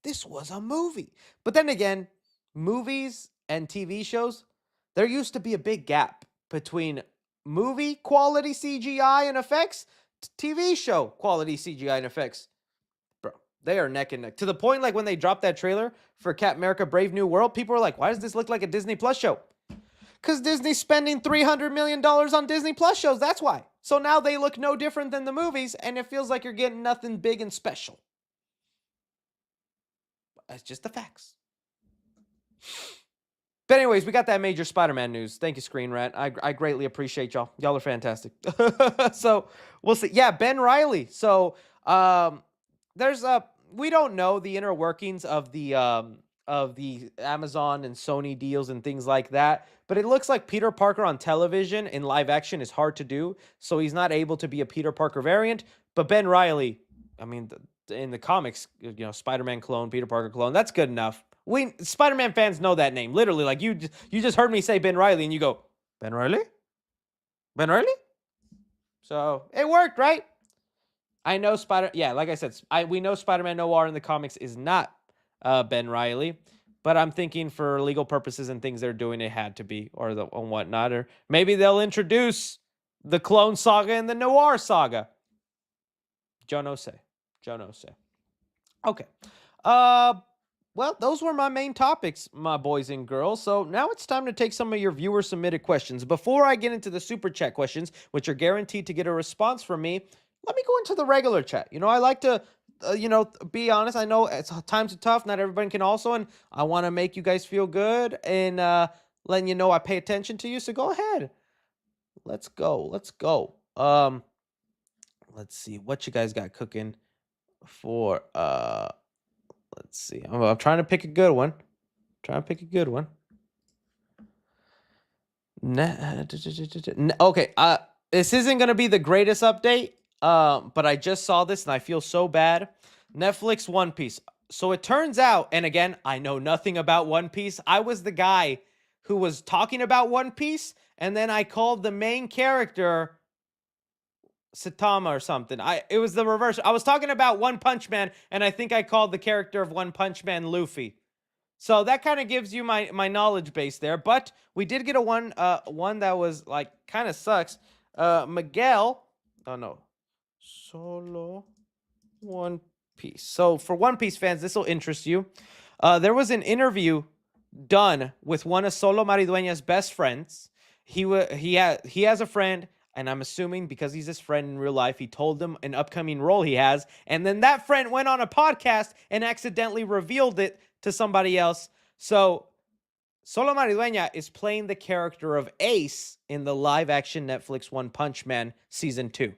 This was a movie. But then again, movies and TV shows, there used to be a big gap between movie quality CGI and effects to TV show quality CGI and effects. Bro, they are neck and neck. To the point, like when they dropped that trailer for Captain America Brave New World, people were like, why does this look like a Disney Plus show? Because Disney's spending $300 million on Disney Plus shows. That's why. So now they look no different than the movies, and it feels like you're getting nothing big and special. That's just the facts. But anyways, we got that major Spider-Man news. Thank you, Screen Rant. I greatly appreciate y'all. Y'all are fantastic. So we'll see. Yeah, Ben Riley. So there's we don't know the inner workings of the Amazon and Sony deals and things like that. But it looks like Peter Parker on television in live action is hard to do, so he's not able to be a Peter Parker variant. But Ben Riley, I mean, in the comics, Spider-Man clone, Peter Parker clone, that's good enough. We Spider-Man fans know that name. Literally, like you just heard me say Ben Riley, and you go, Ben Riley, Ben Riley. So it worked, right? I know Yeah, like I said, we know Spider-Man Noir in the comics is not Ben Riley, but I'm thinking for legal purposes and things they're doing, it had to be, or whatnot, or maybe they'll introduce the Clone Saga and the Noir Saga. Joe no say. Okay. Well, those were my main topics, my boys and girls. So now it's time to take some of your viewer submitted questions. Before I get into the super chat questions, which are guaranteed to get a response from me, let me go into the regular chat. I like to, be honest. I know times are tough. Not everybody can also, and I want to make you guys feel good and letting you know I pay attention to you. So go ahead. Let's go. Let's see what you guys got cooking for let's see. I'm trying to pick a good one. Okay. This isn't gonna be the greatest update. But I just saw this and I feel so bad. Netflix One Piece. So it turns out, and again, I know nothing about One Piece. I was the guy who was talking about One Piece, and then I called the main character Saitama or something. It was the reverse. I was talking about One Punch Man, and I think I called the character of One Punch Man Luffy. So that kind of gives you my knowledge base there. But we did get a one that was like kind of sucks. Miguel. Oh no. Solo One Piece. So for One Piece fans, this will interest you. There was an interview done with one of Solo Maridueña's best friends. He has a friend, and I'm assuming because he's his friend in real life, he told him an upcoming role he has, and then that friend went on a podcast and accidentally revealed it to somebody else. So Solo Maridueña is playing the character of Ace in the live-action Netflix One Punch Man Season 2.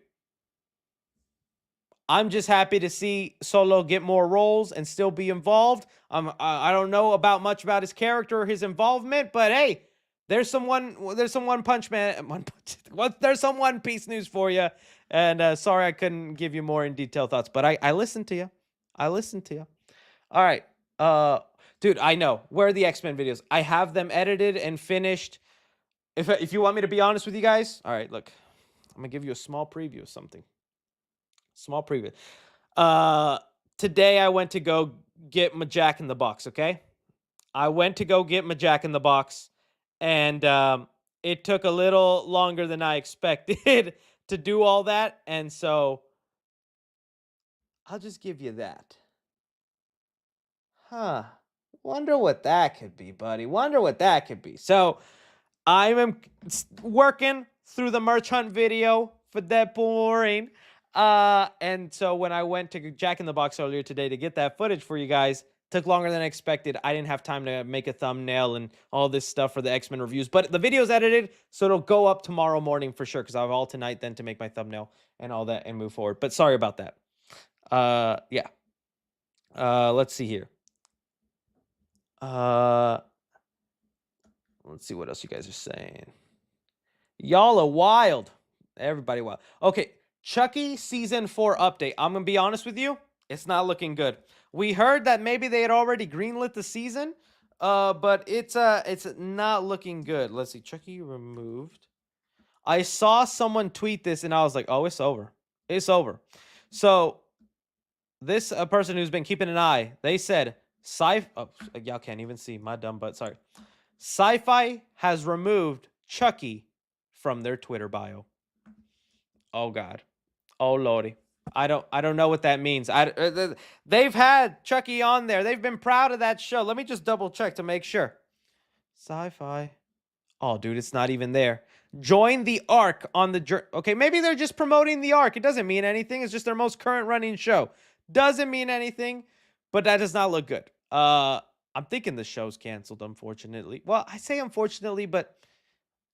I'm just happy to see Solo get more roles and still be involved. I don't know much about his character or his involvement, but hey, there's some One Punch Man, there's some One Piece news for you. And sorry I couldn't give you more in detail thoughts, but I listened to you. All right, dude, I know where are the X-Men videos. I have them edited and finished. If you want me to be honest with you guys, all right, look, I'm gonna give you a small preview of something. Today I went to go get my Jack in the Box, okay? I went to go get my Jack in the Box, and it took a little longer than I expected to do all that, and so I'll just give you that. Huh. Wonder what that could be, buddy. So I am working through the merch hunt video for Deadpool Wolverine. And so when I went to Jack in the Box earlier today to get that footage for you guys, took longer than expected. I didn't have time to make a thumbnail and all this stuff for the X-Men reviews, but the video's edited, so it'll go up tomorrow morning for sure, because I have all tonight then to make my thumbnail and all that and move forward. But sorry about that. Yeah. Let's see here. Let's see what else you guys are saying. Y'all are wild. Everybody wild. Okay, Chucky season 4 update. I'm gonna be honest with you, it's not looking good. We heard that maybe they had already greenlit the season, but it's not looking good. Let's see, Chucky removed. I saw someone tweet this and I was like, oh, it's over. It's over. So this person who's been keeping an eye, they said y'all can't even see my dumb butt. Sorry. Sci-Fi has removed Chucky from their Twitter bio. Oh God. Oh Lordy. I don't know what that means. They've had Chucky on there. They've been proud of that show. Let me just double check to make sure. Sci-Fi. Oh, dude, it's not even there. Join the Arc on the okay, maybe they're just promoting the Arc. It doesn't mean anything. It's just their most current running show. Doesn't mean anything, but that does not look good. I'm thinking the show's canceled, unfortunately. Well, I say unfortunately, but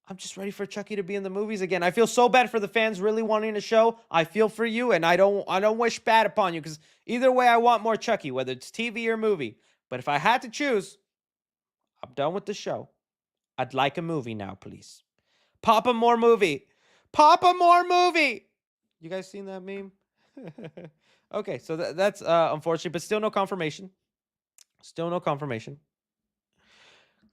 I'm just ready for Chucky to be in the movies again. I feel so bad for the fans really wanting a show. I feel for you, and I don't wish bad upon you, because either way, I want more Chucky, whether it's TV or movie. But if I had to choose, I'm done with the show. I'd like a movie now, please. Papa more movie. Papa more movie. You guys seen that meme? Okay, so that's unfortunate, but still no confirmation. Still no confirmation.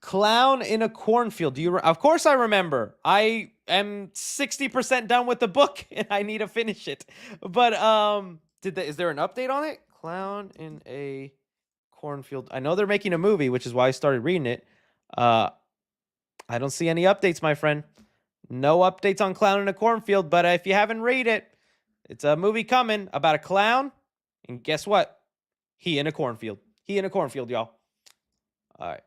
Clown in a cornfield. Do you? Of course I remember. I am 60% done with the book and I need to finish it. But is there an update on it? Clown in a cornfield. I know they're making a movie, which is why I started reading it. I don't see any updates, my friend. No updates on Clown in a Cornfield, but if you haven't read it, it's a movie coming about a clown, and guess what? He in a cornfield. He in a cornfield, y'all. All right.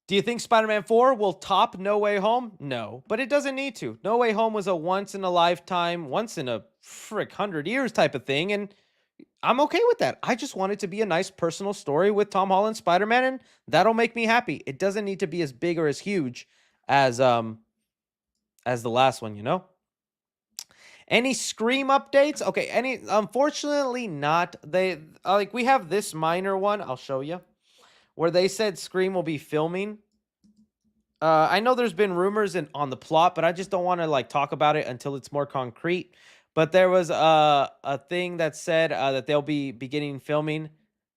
Do you think Spider-Man 4 will top No Way Home? No, but it doesn't need to. No Way Home was a once-in-a-lifetime, once-in-a-frick 100 years type of thing, and I'm okay with that. I just want it to be a nice personal story with Tom Holland Spider-Man, and that'll make me happy. It doesn't need to be as big or as huge as the last one, you know? Any Scream updates? Okay, unfortunately not. They we have this minor one, I'll show you, where they said Scream will be filming. I know there's been rumors on the plot, but I just don't want to talk about it until it's more concrete. But there was a thing that said that they'll be beginning filming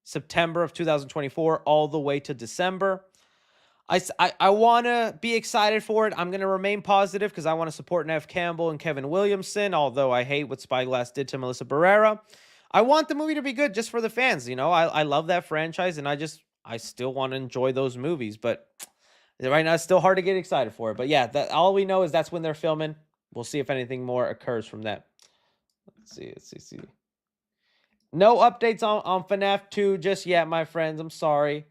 September of 2024 all the way to December. I want to be excited for it. I'm going to remain positive because I want to support Nev Campbell and Kevin Williamson, although I hate what Spyglass did to Melissa Barrera. I want the movie to be good just for the fans. You know, I love that franchise, and I still want to enjoy those movies. But right now, it's still hard to get excited for it. But yeah, all we know is that's when they're filming. We'll see if anything more occurs from that. Let's see. No updates on FNAF 2 just yet, my friends. I'm sorry.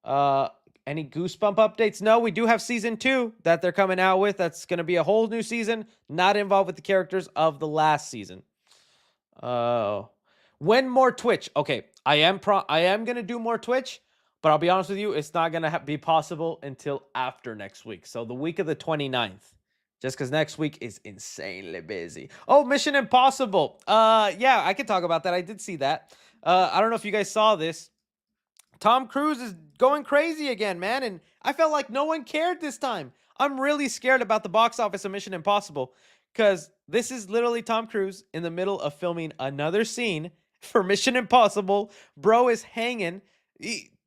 Any Goosebump updates? No, we do have season 2 that they're coming out with. That's going to be a whole new season, not involved with the characters of the last season. When more Twitch? Okay, I am going to do more Twitch, but I'll be honest with you, it's not going to be possible until after next week. So the week of the 29th. Just because next week is insanely busy. Oh, Mission Impossible. Yeah, I could talk about that. I did see that. I don't know if you guys saw this. Tom Cruise is going crazy again, man, and I felt like no one cared this time. I'm really scared about the box office of Mission Impossible because this is literally Tom Cruise in the middle of filming another scene for Mission Impossible. Bro is hanging.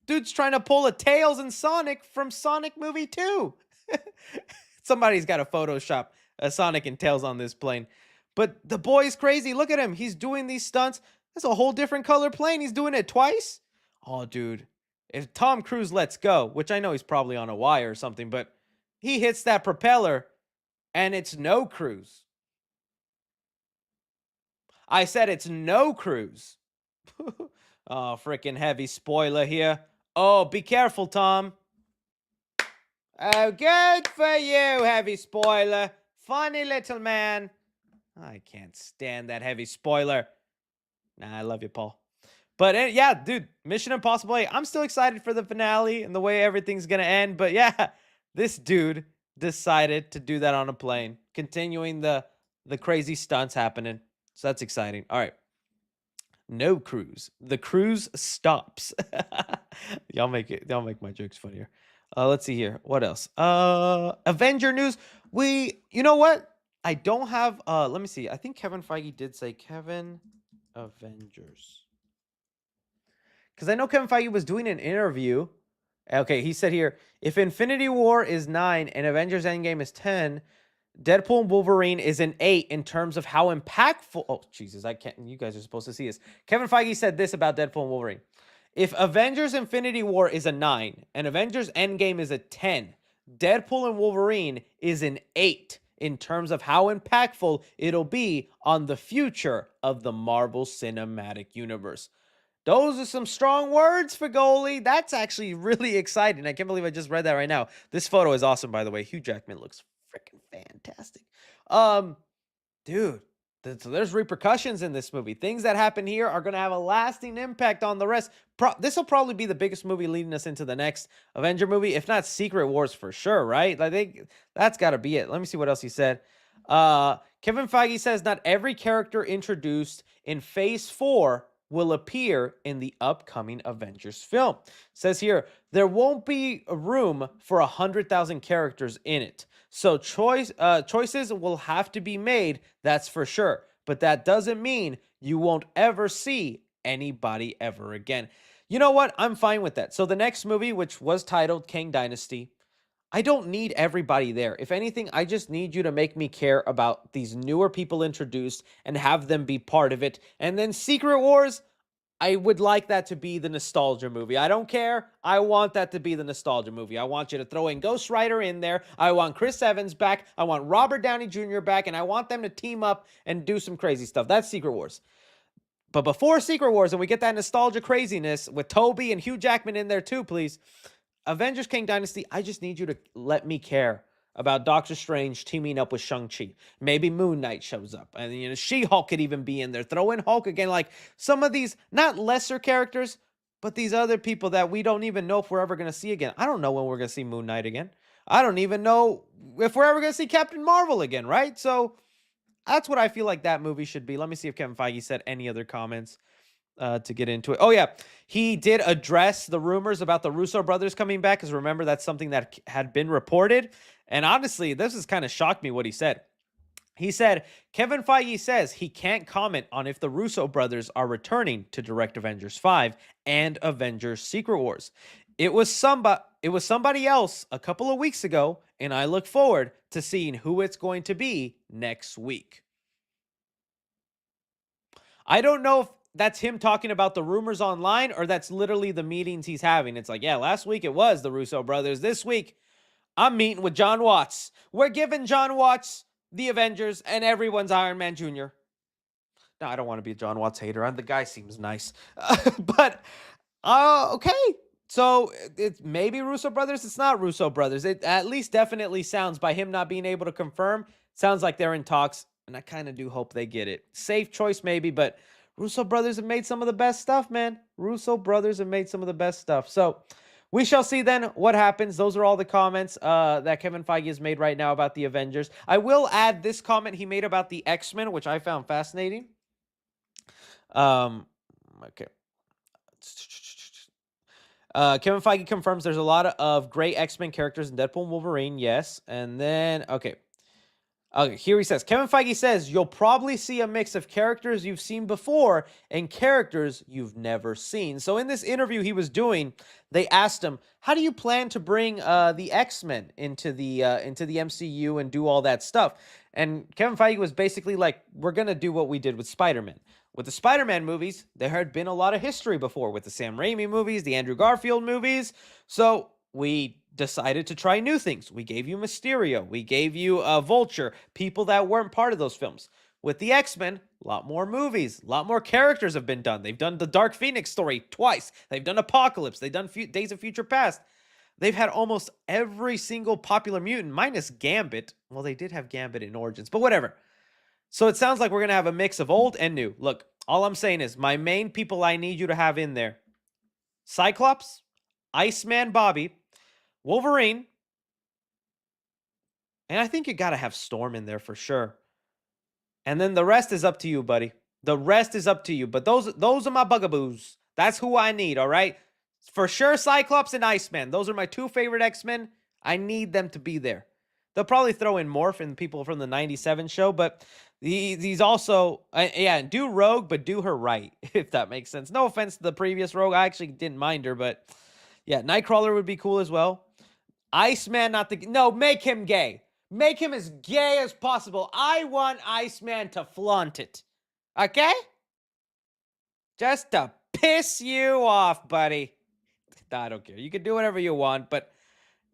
Dude's trying to pull a Tails and Sonic from Sonic Movie 2. Somebody's got to Photoshop a Sonic and Tails on this plane. But the boy's crazy. Look at him. He's doing these stunts. That's a whole different color plane. He's doing it twice. Oh, dude. If Tom Cruise lets go, which I know he's probably on a wire or something, but he hits that propeller and it's no cruise. I said it's no cruise. Oh, freaking heavy spoiler here. Oh, be careful, Tom. Oh, good for you, heavy spoiler. Funny little man. I can't stand that heavy spoiler. Nah, I love you, Paul. But yeah, dude, Mission Impossible 8. I'm still excited for the finale and the way everything's gonna end. But yeah, this dude decided to do that on a plane, continuing the crazy stunts happening. So that's exciting. All right. No cruise. The cruise stops. Y'all make my jokes funnier. Let's see here. What else? Avenger news. You know what? I don't have let me see. I think Kevin Feige did say Kevin Avengers. Because I know Kevin Feige was doing an interview. Okay, he said here, if Infinity War is 9 and Avengers Endgame is 10, Deadpool and Wolverine is an 8 in terms of how impactful. Oh, Jesus, I can't. You guys are supposed to see this. Kevin Feige said this about Deadpool and Wolverine. If Avengers Infinity War is a 9 and Avengers Endgame is a 10, Deadpool and Wolverine is an 8 in terms of how impactful it'll be on the future of the Marvel Cinematic Universe. Those are some strong words for goalie. That's actually really exciting. I can't believe I just read that right now. This photo is awesome, by the way. Hugh Jackman looks freaking fantastic. Dude, so there's repercussions in this movie. Things that happen here are going to have a lasting impact on the rest. This will probably be the biggest movie leading us into the next Avenger movie, if not Secret Wars for sure, right? I think that's got to be it. Let me see what else he said. Kevin Feige says not every character introduced in Phase 4 will appear in the upcoming Avengers film. Says here, there won't be a room for 100,000 characters in it. So choices will have to be made, that's for sure. But that doesn't mean you won't ever see anybody ever again. You know what? I'm fine with that. So the next movie, which was titled Kang Dynasty, I don't need everybody there. If anything, I just need you to make me care about these newer people introduced and have them be part of it. And then Secret Wars, I would like that to be the nostalgia movie. I don't care. I want that to be the nostalgia movie. I want you to throw in Ghost Rider in there. I want Chris Evans back. I want Robert Downey Jr. back. And I want them to team up and do some crazy stuff. That's Secret Wars. But before Secret Wars, and we get that nostalgia craziness with Toby and Hugh Jackman in there too, please. Avengers Kang Dynasty, I just need you to let me care about Doctor Strange teaming up with Shang-Chi. Maybe Moon Knight shows up. And, She-Hulk could even be in there. Throw in Hulk again. Like, some of these, not lesser characters, but these other people that we don't even know if we're ever going to see again. I don't know when we're going to see Moon Knight again. I don't even know if we're ever going to see Captain Marvel again, right? So, that's what I feel like that movie should be. Let me see if Kevin Feige said any other comments to get into it. Oh, yeah. He did address the rumors about the Russo brothers coming back, because remember, that's something that had been reported. And honestly, this has kind of shocked me what he said. He said, Kevin Feige says he can't comment on if the Russo brothers are returning to direct Avengers 5 and Avengers Secret Wars. It was somebody else a couple of weeks ago, and I look forward to seeing who it's going to be next week. I don't know if that's him talking about the rumors online or that's literally the meetings he's having. It's like, yeah, last week it was the Russo brothers. This week, I'm meeting with John Watts. We're giving John Watts the Avengers and everyone's Iron Man Jr. No, I don't want to be a John Watts hater. The guy seems nice. But, okay. So, it's maybe Russo brothers. It's not Russo brothers. It at least definitely sounds, by him not being able to confirm, sounds like they're in talks. And I kind of do hope they get it. Safe choice maybe, but Russo brothers have made some of the best stuff, man. Russo brothers have made some of the best stuff. So, we shall see then what happens. Those are all the comments that Kevin Feige has made right now about the Avengers. I will add this comment he made about the X-Men, which I found fascinating. Okay. Kevin Feige confirms there's a lot of great X-Men characters in Deadpool and Wolverine. Yes. And then, okay, here he says, Kevin Feige says, you'll probably see a mix of characters you've seen before and characters you've never seen. So in this interview he was doing, they asked him, how do you plan to bring the X-Men into the MCU and do all that stuff? And Kevin Feige was basically like, we're going to do what we did with Spider-Man. With the Spider-Man movies, there had been a lot of history before with the Sam Raimi movies, the Andrew Garfield movies. So we decided to try new things. We gave you Mysterio. We gave you Vulture, people that weren't part of those films. With the X-Men, a lot more movies, a lot more characters have been done. They've done the Dark Phoenix story twice. They've done Apocalypse. They've done Days of Future Past. They've had almost every single popular mutant, minus Gambit. Well, they did have Gambit in Origins, but whatever. So it sounds like we're going to have a mix of old and new. Look, all I'm saying is my main people I need you to have in there: Cyclops, Iceman Bobby, Wolverine, and I think you got to have Storm in there for sure. And then the rest is up to you, buddy. The rest is up to you. But those are my bugaboos. That's who I need, all right? For sure, Cyclops and Iceman. Those are my two favorite X-Men. I need them to be there. They'll probably throw in Morph and people from the 97 show, but these also, yeah, do Rogue, but do her right, if that makes sense. No offense to the previous Rogue. I actually didn't mind her, but yeah, Nightcrawler would be cool as well. Iceman, no, make him gay. Make him as gay as possible. I want Iceman to flaunt it. Okay? Just to piss you off, buddy. I don't care. You can do whatever you want, but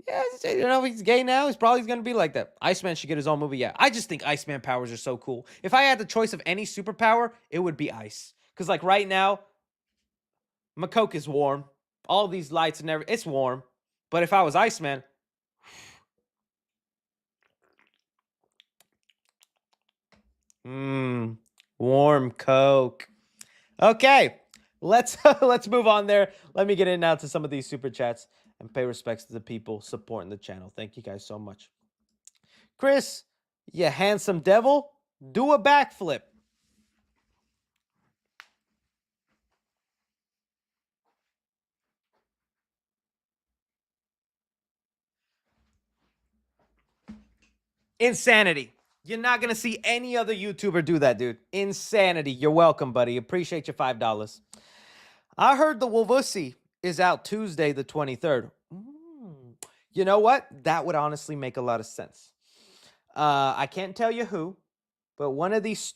yeah, you know, he's gay now. He's probably going to be like that. Iceman should get his own movie. Yeah, I just think Iceman powers are so cool. If I had the choice of any superpower, it would be ice. Because like right now, my Coke is warm. All these lights and everything, it's warm. But if I was Iceman, warm Coke. Okay, let's move on there. Let me get in now to some of these super chats and pay respects to the people supporting the channel. Thank you guys so much. Chris, you handsome devil, do a backflip. Insanity. You're not going to see any other YouTuber do that, dude. Insanity. You're welcome, buddy. Appreciate your $5. I heard the Wolvussy is out Tuesday the 23rd. You know what? That would honestly make a lot of sense. I can't tell you who, but one of these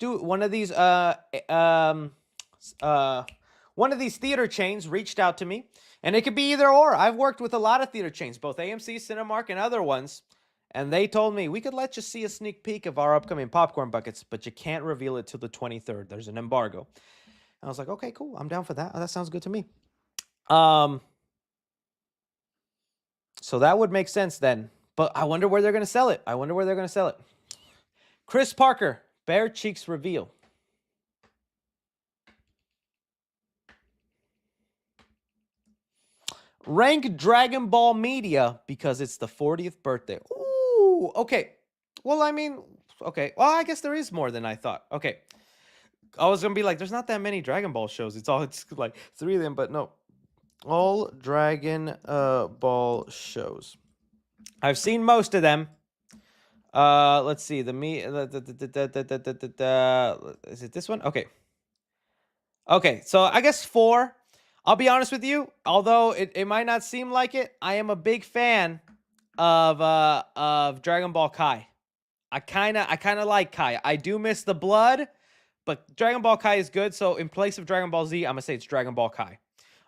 theater chains reached out to me, and it could be either or. I've worked with a lot of theater chains, both AMC, Cinemark, and other ones. And they told me, we could let you see a sneak peek of our upcoming popcorn buckets, but you can't reveal it till the 23rd. There's an embargo. I was like, okay, cool. I'm down for that. That sounds good to me. So that would make sense then. But I wonder where they're going to sell it. Chris Parker, Bare Cheeks reveal. Rank Dragon Ball Media because it's the 40th birthday. Ooh, okay. Well, I mean, okay. Well, I guess there is more than I thought. Okay. I was going to be like, there's not that many Dragon Ball shows. It's like 3 of them, but no. All Dragon Ball shows. I've seen most of them. Let's see. Is it this one? Okay. Okay, so I guess 4. I'll be honest with you, although it might not seem like it, I am a big fan of Dragon Ball Kai. I kind of like Kai. I do miss the blood, but Dragon Ball Kai is good. So in place of Dragon Ball Z, I'm gonna say it's Dragon Ball Kai.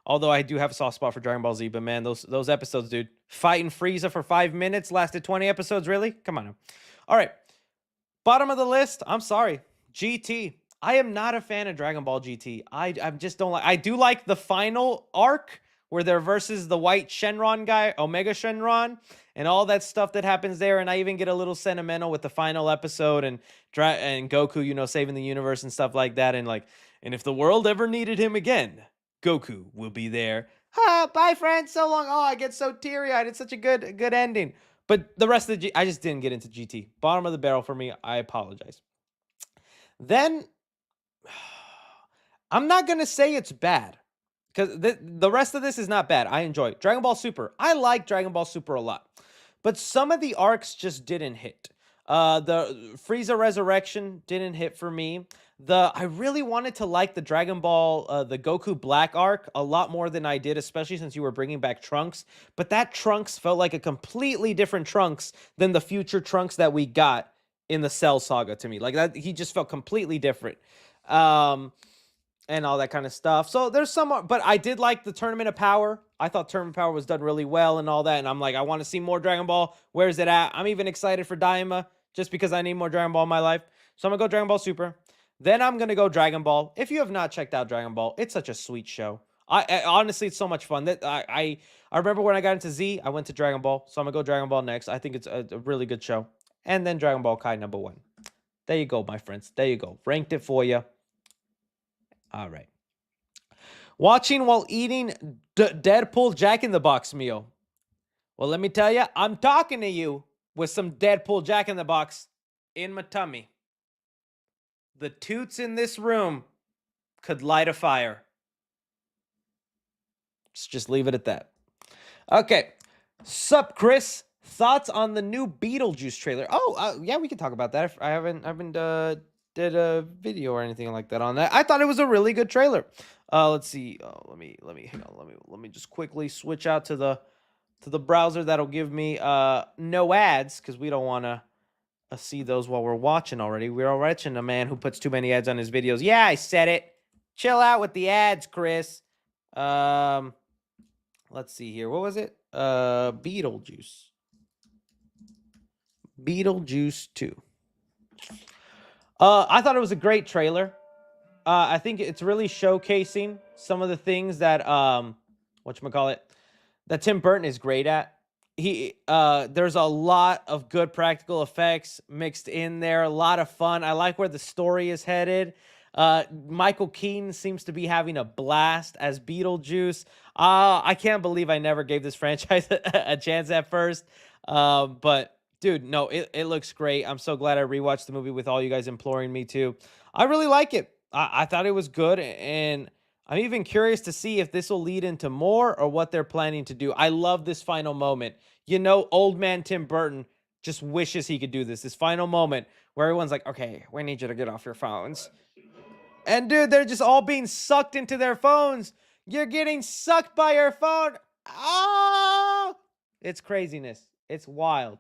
Although I do have a soft spot for Dragon Ball Z, but man, those episodes, dude, fighting Frieza for 5 minutes lasted 20 episodes. Really? Come on now. All right, bottom of the list. I'm sorry, GT. I am not a fan of Dragon Ball GT. I just don't like. I do like the final arc where they're versus the white Shenron guy, Omega Shenron, and all that stuff that happens there. And I even get a little sentimental with the final episode and Goku, you know, saving the universe and stuff like that. And like, and if the world ever needed him again, Goku will be there. Ha! Bye, friends. So long. Oh, I get so teary-eyed. It's such a good ending. But the rest of the I just didn't get into GT. Bottom of the barrel for me. I apologize. Then I'm not going to say it's bad because the rest of this is not bad. I enjoy it. Dragon Ball Super. I like Dragon Ball Super a lot, but some of the arcs just didn't hit. The Frieza Resurrection didn't hit for me. I really wanted to like the Dragon Ball, the Goku Black arc a lot more than I did, especially since you were bringing back Trunks. But that Trunks felt like a completely different Trunks than the future Trunks that we got in the Cell Saga to me. Like that, he just felt completely different. And all that kind of stuff. So there's some, but I did like the Tournament of Power. I thought Tournament of Power was done really well and all that. And I'm like, I want to see more Dragon Ball. Where's it at? I'm even excited for Daima just because I need more Dragon Ball in my life. So I'm going to go Dragon Ball Super. Then I'm going to go Dragon Ball. If you have not checked out Dragon Ball, it's such a sweet show. Honestly, it's so much fun. That I remember when I got into Z, I went to Dragon Ball, so I'm gonna go Dragon Ball next. I think it's a really good show, and then Dragon Ball Kai #1. There you go, my friends. There you go. Ranked it for you. All right. Watching while eating Deadpool Jack in the Box meal. Well, let me tell you, I'm talking to you with some Deadpool Jack in the Box in my tummy. The toots in this room could light a fire. Let's just leave it at that. Okay. Sup, Chris? Thoughts on the new Beetlejuice trailer? Oh, yeah, we can talk about that. I haven't did a video or anything like that on that. I thought it was a really good trailer. Let's see. Let me hang on. Let me just quickly switch out to the browser that'll give me no ads, because we don't want to see those while we're watching already. We're all watching a man who puts too many ads on his videos. Yeah, I said it. Chill out with the ads, Chris. Let's see here. What was it? Beetlejuice. Beetlejuice 2. I thought it was a great trailer. I think it's really showcasing some of the things that whatchamacallit, that Tim Burton is great at. There's a lot of good practical effects mixed in there, a lot of fun. I like where the story is headed. Michael Keaton seems to be having a blast as Beetlejuice. I can't believe I never gave this franchise a chance at first. But dude, no, it looks great. I'm so glad I rewatched the movie with all you guys imploring me to. I really like it. I thought it was good, and I'm even curious to see if this will lead into more or what they're planning to do. I love this final moment. You know, old man Tim Burton just wishes he could do this. This final moment where everyone's like, okay, we need you to get off your phones. And dude, they're just all being sucked into their phones. You're getting sucked by your phone. Oh, it's craziness. It's wild.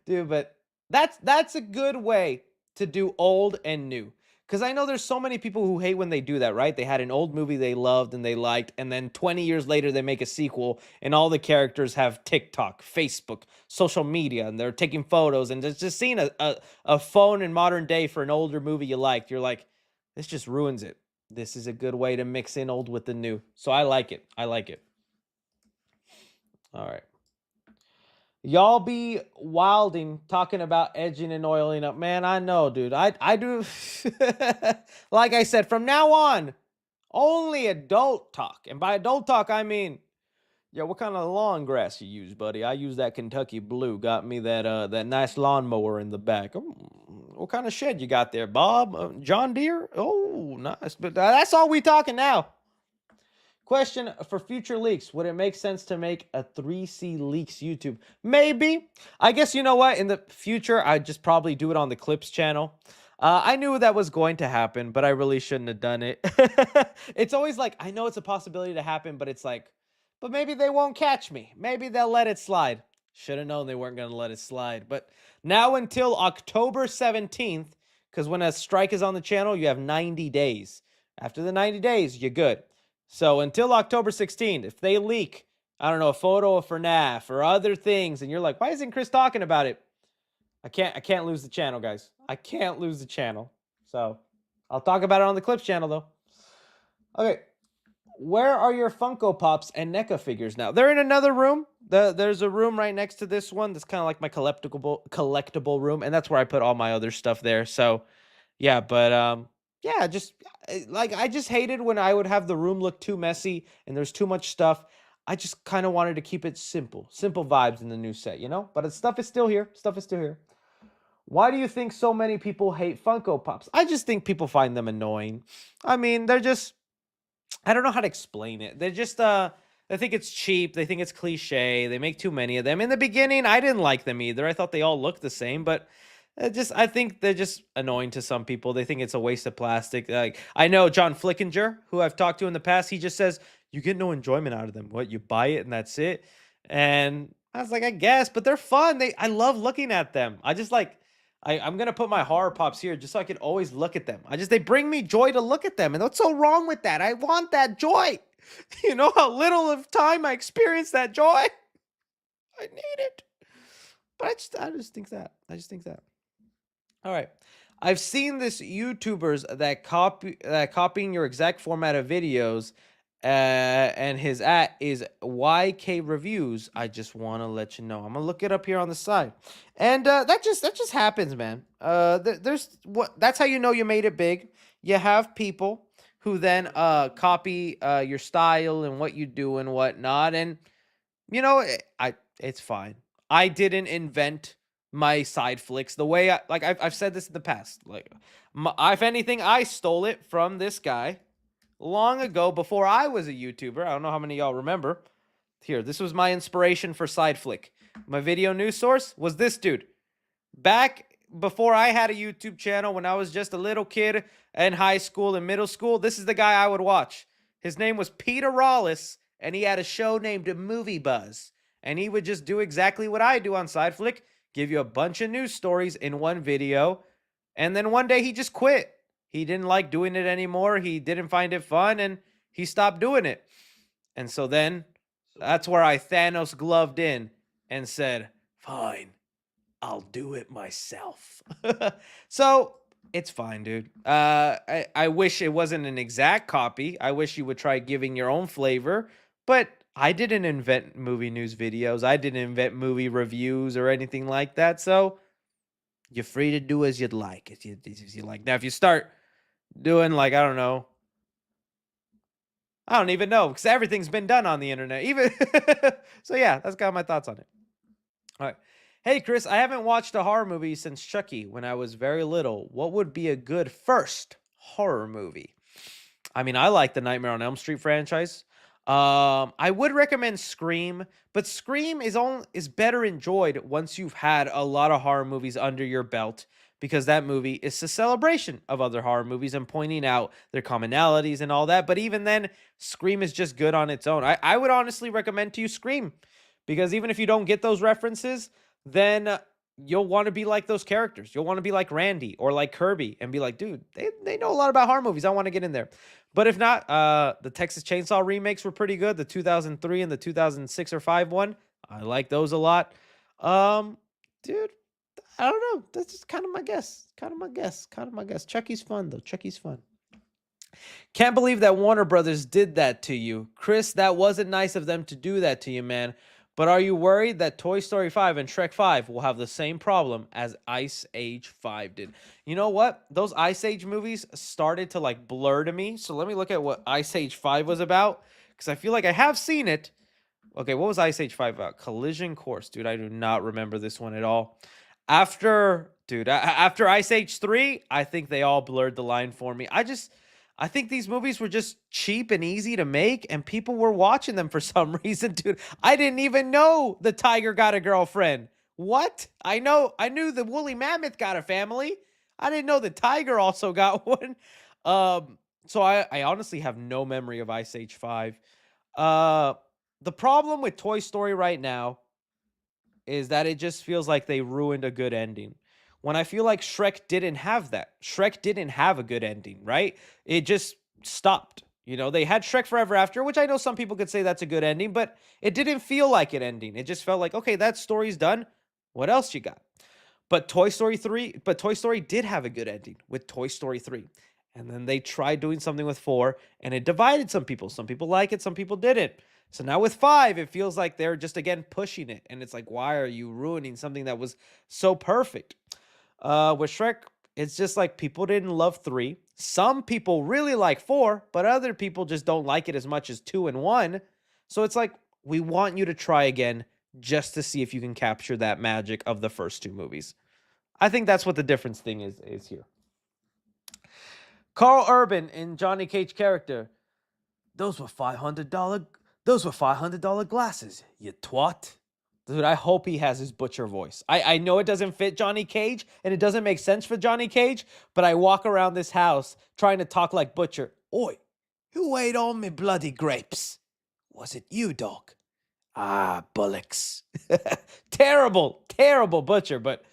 Dude, but that's a good way to do old and new. Because I know there's so many people who hate when they do that, right? They had an old movie they loved and they liked, and then 20 years later they make a sequel, and all the characters have TikTok, Facebook, social media, and they're taking photos, and just seeing a phone in modern day for an older movie you liked, you're like, this just ruins it. This is a good way to mix in old with the new. So I like it. I like it. All right. Y'all be wilding talking about edging and oiling up. Man, I know, dude. I do. Like I said, from now on, only adult talk. And by adult talk, I mean, yeah, what kind of lawn grass you use, buddy? I use that Kentucky Blue. Got me that nice lawnmower in the back. What kind of shed you got there, Bob? John Deere? Oh, nice. But that's all we talking now. Question for future leaks. Would it make sense to make a 3C Leaks YouTube? Maybe. I guess, you know what? In the future, I'd just probably do it on the Clips channel. I knew that was going to happen, but I really shouldn't have done it. It's always like, I know it's a possibility to happen, but it's like, but maybe they won't catch me. Maybe they'll let it slide. Should have known they weren't going to let it slide. But now until October 17th, because when a strike is on the channel, you have 90 days. After the 90 days, you're good. So until October 16th, if they leak, I don't know, a photo of FNAF or other things, and you're like, why isn't Chris talking about it? I can't lose the channel, guys. I can't lose the channel. So I'll talk about it on the Clips channel, though. Okay. Where are your Funko Pops and NECA figures now? They're in another room. There's a room right next to this one that's kind of like my collectible room, and that's where I put all my other stuff there. So, yeah, but yeah, just like I just hated when I would have the room look too messy and there's too much stuff. I just kind of wanted to keep it simple vibes in the new set, you know? But stuff is still here. Stuff is still here. Why do you think so many people hate Funko Pops? I just think people find them annoying. I mean, they're just, I don't know how to explain it. They're just, they think it's cheap. They think it's cliche. They make too many of them. In the beginning, I didn't like them either. I thought they all looked the same, but I think they're just annoying to some people. They think it's a waste of plastic. Like, I know John Flickinger, who I've talked to in the past, he just says, you get no enjoyment out of them. What, you buy it and that's it? And I was like, I guess, but they're fun. I love looking at them. I just like, I'm going to put my horror pops here just so I can always look at them. They bring me joy to look at them. And what's so wrong with that? I want that joy. You know how little of time I experience that joy? I need it. But I just think that. All right. I've seen this YouTubers that copying your exact format of videos And his at is YK Reviews. I just want to let you know. I'm gonna look it up here on the side, and that just happens, man. There's what that's how you know you made it big. You have people who then copy your style and what you do and whatnot, and it's fine. I didn't invent my side flicks the way I've said this in the past. Like, if anything, I stole it from this guy long ago before I was a YouTuber. I don't know how many of y'all remember. Here, this was my inspiration for side flick. My video news source was this dude. Back before I had a YouTube channel, when I was just a little kid in high school and middle school, this is the guy I would watch. His name was Peter Rawlis, and he had a show named Movie Buzz. And he would just do exactly what I do on SideFlick, give you a bunch of news stories in one video. And then one day he just quit. He didn't like doing it anymore. He didn't find it fun, and he stopped doing it. And so then that's where I Thanos gloved in and said, fine, I'll do it myself. So it's fine, dude. I wish it wasn't an exact copy. I wish you would try giving your own flavor, but I didn't invent movie news videos. I didn't invent movie reviews or anything like that. So you're free to do as you'd like. If you like. Now, if you start doing I don't know. I don't even know because everything's been done on the internet. Even so, yeah, that's kind of my thoughts on it. All right. Hey, Chris, I haven't watched a horror movie since Chucky when I was very little. What would be a good first horror movie? I mean, I like the Nightmare on Elm Street franchise. I would recommend Scream, but Scream is better enjoyed once you've had a lot of horror movies under your belt, because that movie is a celebration of other horror movies and pointing out their commonalities and all that. But even then, Scream is just good on its own. I would honestly recommend to you Scream, because even if you don't get those references, then you'll want to be like those characters. You'll want to be like Randy or like Kirby and be like, dude, they know a lot about horror movies. I want to get in there. But if not, the Texas Chainsaw remakes were pretty good. The 2003 and the 2006 or 5 one. I like those a lot. Dude, I don't know. That's just kind of my guess. Chucky's fun, though. Chucky's fun. Can't believe that Warner Brothers did that to you. Chris, that wasn't nice of them to do that to you, man. But are you worried that Toy Story 5 and Shrek 5 will have the same problem as Ice Age 5 did? You know what? Those Ice Age movies started to blur to me. So let me look at what Ice Age 5 was about, because I feel like I have seen it. Okay, what was Ice Age 5 about? Collision Course. Dude, I do not remember this one at all. After Ice Age 3, I think they all blurred the line for me. I think these movies were just cheap and easy to make, and people were watching them for some reason, dude. I didn't even know the tiger got a girlfriend. What? I knew the woolly mammoth got a family. I didn't know the tiger also got one. So I honestly have no memory of Ice Age 5. The problem with Toy Story right now is that it just feels like they ruined a good ending, when I feel like Shrek didn't have that. Shrek didn't have a good ending, right? It just stopped. They had Shrek Forever After, which I know some people could say that's a good ending, but it didn't feel like an ending. It just felt like, okay, that story's done. What else you got? But Toy Story did have a good ending with Toy Story 3. And then they tried doing something with 4, and it divided some people. Some people like it, some people didn't. So now with 5, it feels like they're just, again, pushing it. And it's like, why are you ruining something that was so perfect? With Shrek, it's just like people didn't love 3. Some people really like 4, but other people just don't like it as much as 2 and 1. So it's like, we want you to try again just to see if you can capture that magic of the first 2 movies. I think that's what the difference thing is here. Carl Urban in Johnny Cage character. Those were $500 glasses, you twat. Dude, I hope he has his Butcher voice. I know it doesn't fit Johnny Cage, and it doesn't make sense for Johnny Cage, but I walk around this house trying to talk like Butcher. Oi, who ate all me bloody grapes? Was it you, dog? Ah, bullocks. Terrible Butcher, but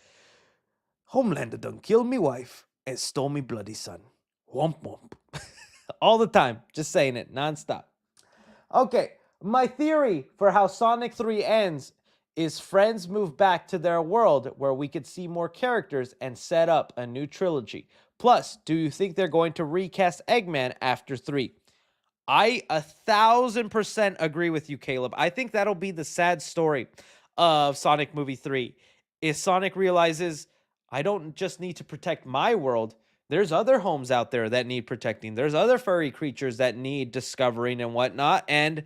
Homelander done killed me wife and stole me bloody son. Womp womp. All the time, just saying it, nonstop. Okay, my theory for how Sonic 3 ends is friends move back to their world where we could see more characters and set up a new trilogy. Plus, do you think they're going to recast Eggman after 3? I 1,000% agree with you, Caleb. I think that'll be the sad story of Sonic Movie 3. Is Sonic realizes I don't just need to protect my world. There's other homes out there that need protecting. There's other furry creatures that need discovering and whatnot. And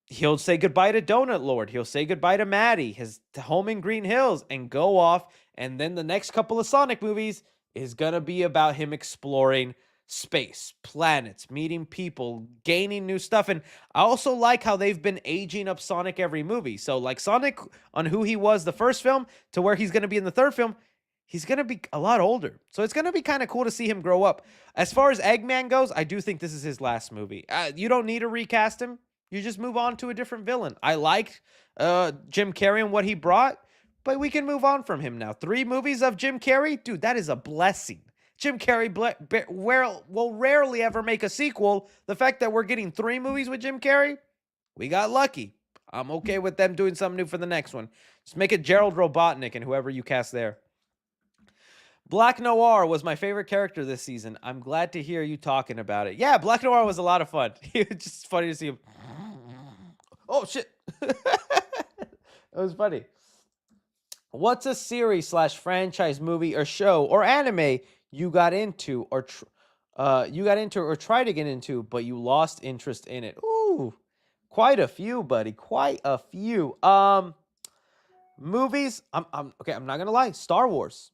he'll say goodbye to Donut Lord. He'll say goodbye to Maddie, his home in Green Hills, and go off. And then the next couple of Sonic movies is going to be about him exploring space, planets, meeting people, gaining new stuff. And I also like how they've been aging up Sonic every movie. So, like Sonic on who he was the first film to where he's going to be in the third film, he's going to be a lot older. So, it's going to be kind of cool to see him grow up. As far as Eggman goes, I do think this is his last movie. You don't need to recast him. You just move on to a different villain. I liked Jim Carrey and what he brought, but we can move on from him now. 3 movies of Jim Carrey? Dude, that is a blessing. Jim Carrey will rarely ever make a sequel. The fact that we're getting 3 movies with Jim Carrey, we got lucky. I'm okay with them doing something new for the next one. Just make it Gerald Robotnik and whoever you cast there. Black Noir was my favorite character this season. I'm glad to hear you talking about it. Yeah, Black Noir was a lot of fun. It's just funny to see him. Oh, shit. It was funny. What's a series / franchise movie or show or anime you got into or tried to get into, but you lost interest in it? Ooh, quite a few, buddy. Quite a few. Movies. I'm okay. I'm not gonna lie. Star Wars.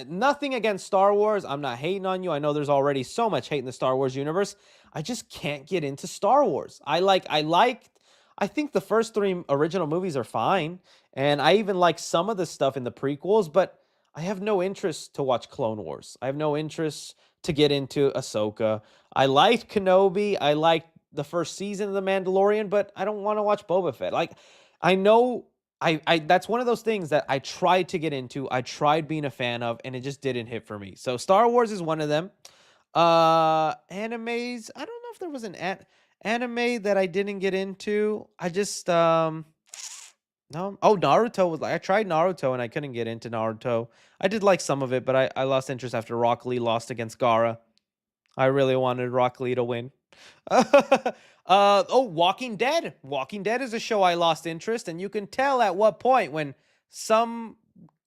Nothing against Star Wars. I'm not hating on you. I know there's already so much hate in the Star Wars universe. I just can't get into Star Wars. I think the first 3 original movies are fine, and I even like some of the stuff in the prequels, but I have no interest to watch Clone Wars. I have no interest to get into Ahsoka. I liked Kenobi. I liked the first season of The Mandalorian, but I don't want to watch Boba Fett. Like, I know I that's one of those things that I tried to get into. I tried being a fan of, and it just didn't hit for me. So Star Wars is one of them. Animes. I don't know if there was an anime that I didn't get into. I just no. Oh, Naruto was like I tried Naruto and I couldn't get into Naruto. I did like some of it, but I lost interest after Rock Lee lost against Gaara. I really wanted Rock Lee to win. Walking Dead. Walking Dead is a show I lost interest, and you can tell at what point when some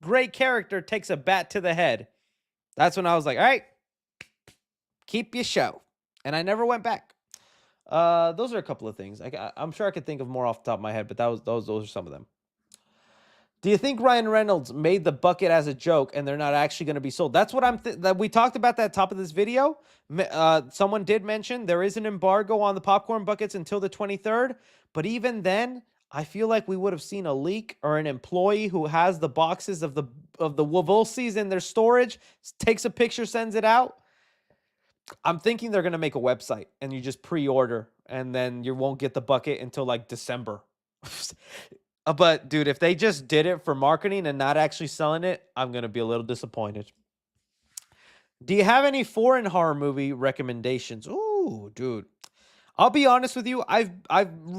great character takes a bat to the head. That's when I was like, all right, keep your show. And I never went back. Those are a couple of things. I'm sure I could think of more off the top of my head, but those are some of them. Do you think Ryan Reynolds made the bucket as a joke and they're not actually going to be sold? That's what that we talked about that top of this video. Someone did mention there is an embargo on the popcorn buckets until the 23rd, but even then, I feel like we would have seen a leak or an employee who has the boxes of the Wavulsis in their storage, takes a picture, sends it out. I'm thinking they're going to make a website and you just pre-order and then you won't get the bucket until like December. But dude, if they just did it for marketing and not actually selling it, I'm going to be a little disappointed. Do you have any foreign horror movie recommendations? Ooh, dude. I'll be honest with you, I've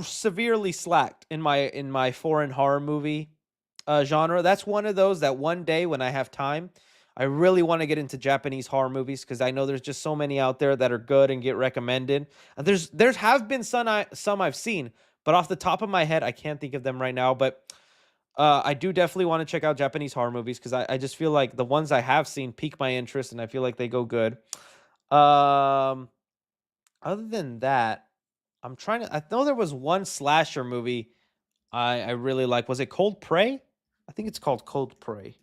severely slacked in my foreign horror movie genre. That's one of those that one day when I have time, I really want to get into Japanese horror movies because I know there's just so many out there that are good and get recommended. There have been some I've seen, but off the top of my head, I can't think of them right now. But I do definitely want to check out Japanese horror movies because I just feel like the ones I have seen pique my interest and I feel like they go good. Other than that, I know there was one slasher movie I really like. Was it Cold Prey? I think it's called Cold Prey.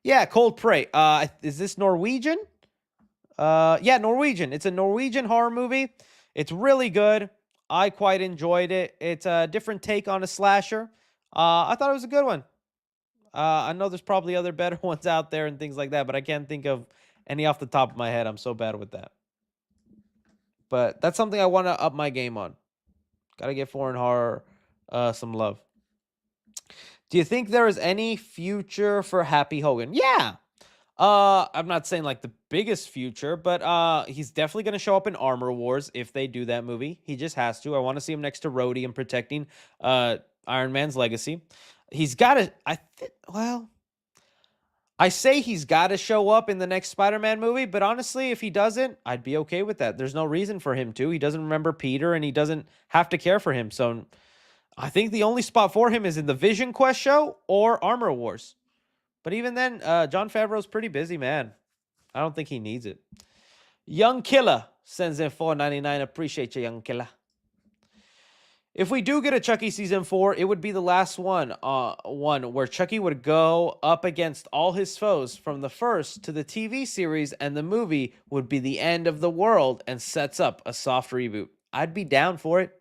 Yeah, Cold Prey. Is this Norwegian? Yeah, Norwegian. It's a Norwegian horror movie. It's really good. I quite enjoyed it. It's a different take on a slasher. I thought it was a good one. I know there's probably other better ones out there and things like that, but I can't think of any off the top of my head. I'm so bad with that. But that's something I want to up my game on. Gotta get foreign horror some love. Do you think there is any future for Happy Hogan? Yeah. I'm not saying like the biggest future, but he's definitely going to show up in Armor Wars if they do that movie. He just has to. I want to see him next to Rhodey and protecting Iron Man's legacy. He's got to. I say he's got to show up in the next Spider-Man movie, but honestly, if he doesn't, I'd be okay with that. There's no reason for him to. He doesn't remember Peter, and he doesn't have to care for him. So I think the only spot for him is in the Vision Quest show or Armor Wars. But even then, Jon Favreau's pretty busy, man. I don't think he needs it. Young Killer sends in $4.99. Appreciate you, Young Killer. If we do get a Chucky season 4, it would be the last one where Chucky would go up against all his foes from the first to the TV series, and the movie would be the end of the world and sets up a soft reboot. I'd be down for it.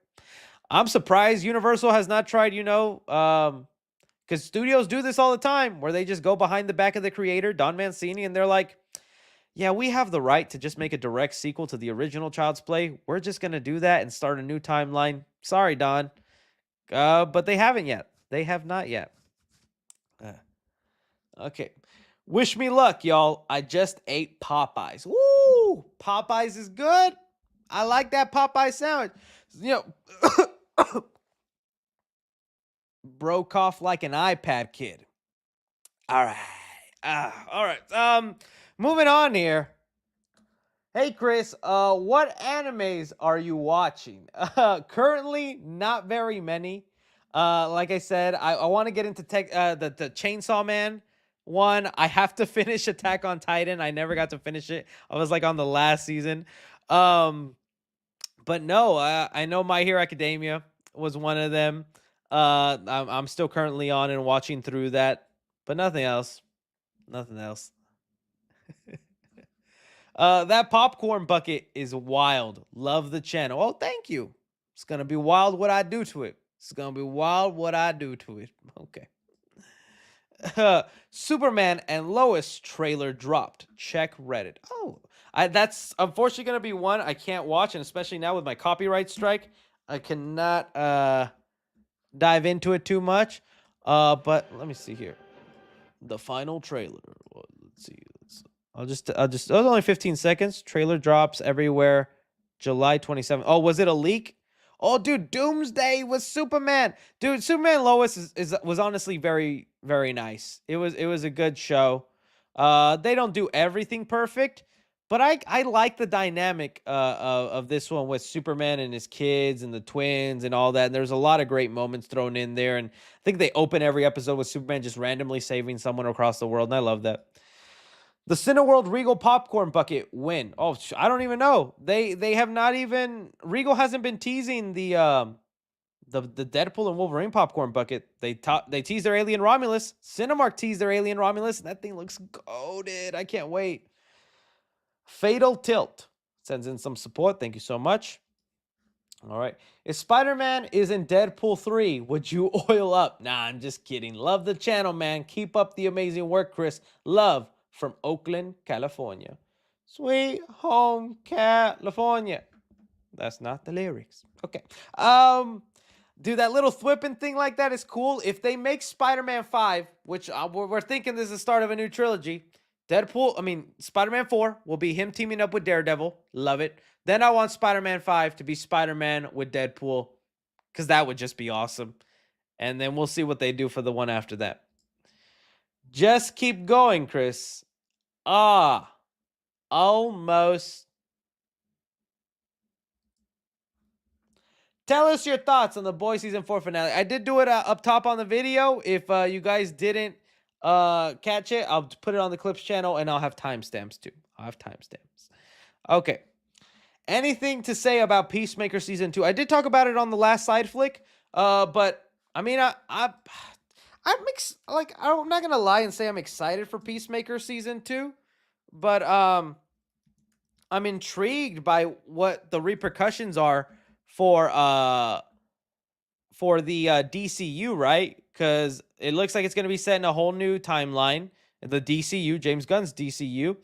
I'm surprised Universal has not tried, because studios do this all the time, where they just go behind the back of the creator, Don Mancini, and they're like, yeah, we have the right to just make a direct sequel to the original Child's Play. We're just going to do that and start a new timeline. Sorry, Don. But they haven't yet. They have not yet. Okay. Wish me luck, y'all. I just ate Popeyes. Woo! Popeyes is good. I like that Popeye sandwich. Broke off like an iPad kid. All right. All right. Moving on here. Hey, Chris, what animes are you watching? Currently, not very many. Like I said, I want to get into the Chainsaw Man one. I have to finish Attack on Titan. I never got to finish it. I was like on the last season. But no, I know My Hero Academia was one of them. I'm still currently on and watching through that, but nothing else. Nothing else. That popcorn bucket is wild. Love the channel. Oh, thank you. It's gonna be wild what I do to it. It's gonna be wild what I do to it. Okay. Superman and Lois trailer dropped. Check Reddit. Oh, that's unfortunately gonna be one I can't watch, and especially now with my copyright strike, I cannot dive into it too much. But let me see here. The final trailer. Well, let's see. I'll just. It was only 15 seconds. Trailer drops everywhere. July 27th. Oh, was it a leak? Oh, dude, Doomsday was Superman. Dude, Superman Lois was honestly very, very nice. It was a good show. They don't do everything perfect, but I like the dynamic of this one with Superman and his kids and the twins and all that. And there's a lot of great moments thrown in there. And I think they open every episode with Superman just randomly saving someone across the world, and I love that. The Cineworld Regal popcorn bucket win. Oh, I don't even know. They have not even. Regal hasn't been teasing the Deadpool and Wolverine popcorn bucket. They teased their Alien Romulus. Cinemark teased their Alien Romulus. And that thing looks goated. I can't wait. Fatal Tilt sends in some support. Thank you so much. All right. If Spider-Man is in Deadpool 3, would you oil up? Nah, I'm just kidding. Love the channel, man. Keep up the amazing work, Chris. Love from Oakland, California. Sweet home California. That's not the lyrics. Okay. Dude, that little thwipping thing like that is cool. If they make Spider-Man 5, which we're thinking this is the start of a new trilogy, Spider-Man 4 will be him teaming up with Daredevil. Love it. Then I want Spider-Man 5 to be Spider-Man with Deadpool, because that would just be awesome. And then we'll see what they do for the one after that. Just keep going, Chris. Almost. Tell us your thoughts on The Boys Season 4 finale. I did do it up top on the video. If you guys didn't catch it, I'll put it on the Clips channel, and I'll have timestamps too. I'll have timestamps. Okay. Anything to say about Peacemaker Season 2? I did talk about it on the last side flick, but I mean, I'm not gonna lie and say I'm excited for Peacemaker Season 2, but I'm intrigued by what the repercussions are for the DCU, right? Because it looks like it's gonna be set in a whole new timeline, the DCU, James Gunn's DCU,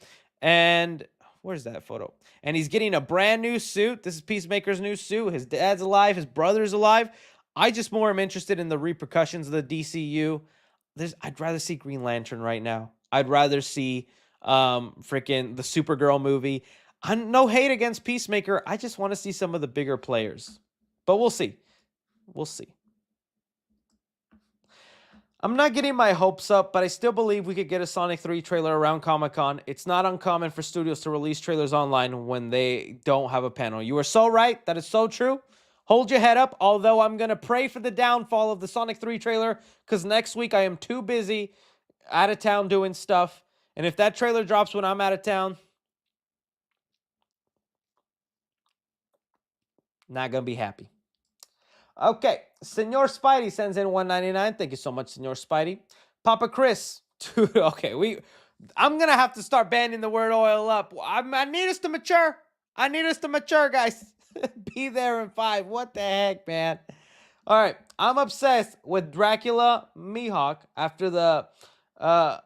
and where's that photo? And he's getting a brand new suit. This is Peacemaker's new suit. His dad's alive. His brother's alive. I just more am interested in the repercussions of the DCU. I'd rather see Green Lantern right now. I'd rather see freaking the Supergirl movie. No hate against Peacemaker. I just want to see some of the bigger players. But we'll see. We'll see. I'm not getting my hopes up, but I still believe we could get a Sonic 3 trailer around Comic-Con. It's not uncommon for studios to release trailers online when they don't have a panel. You are so right. That is so true. Hold your head up, although I'm going to pray for the downfall of the Sonic 3 trailer because next week I am too busy out of town doing stuff. And if that trailer drops when I'm out of town, not going to be happy. Okay, Senor Spidey sends in $1.99. Thank you so much, Senor Spidey. Papa Chris, dude. Okay, I'm gonna have to start banning the word oil up. I need us to mature. I need us to mature, guys. Be there in 5. What the heck, man? All right, I'm obsessed with Dracula Mihawk after the I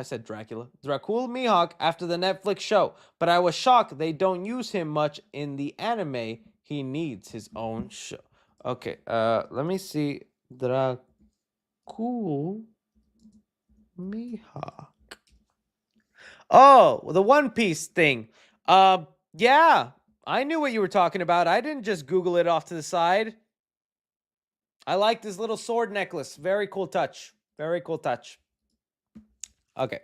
said Dracula. Dracula Mihawk after the Netflix show, but I was shocked they don't use him much in the anime. He needs his own show. Okay, let me see. Dracula Mihawk. Oh, the One Piece thing. Yeah, I knew what you were talking about. I didn't just Google it off to the side. I like this little sword necklace. Very cool touch. Very cool touch. Okay.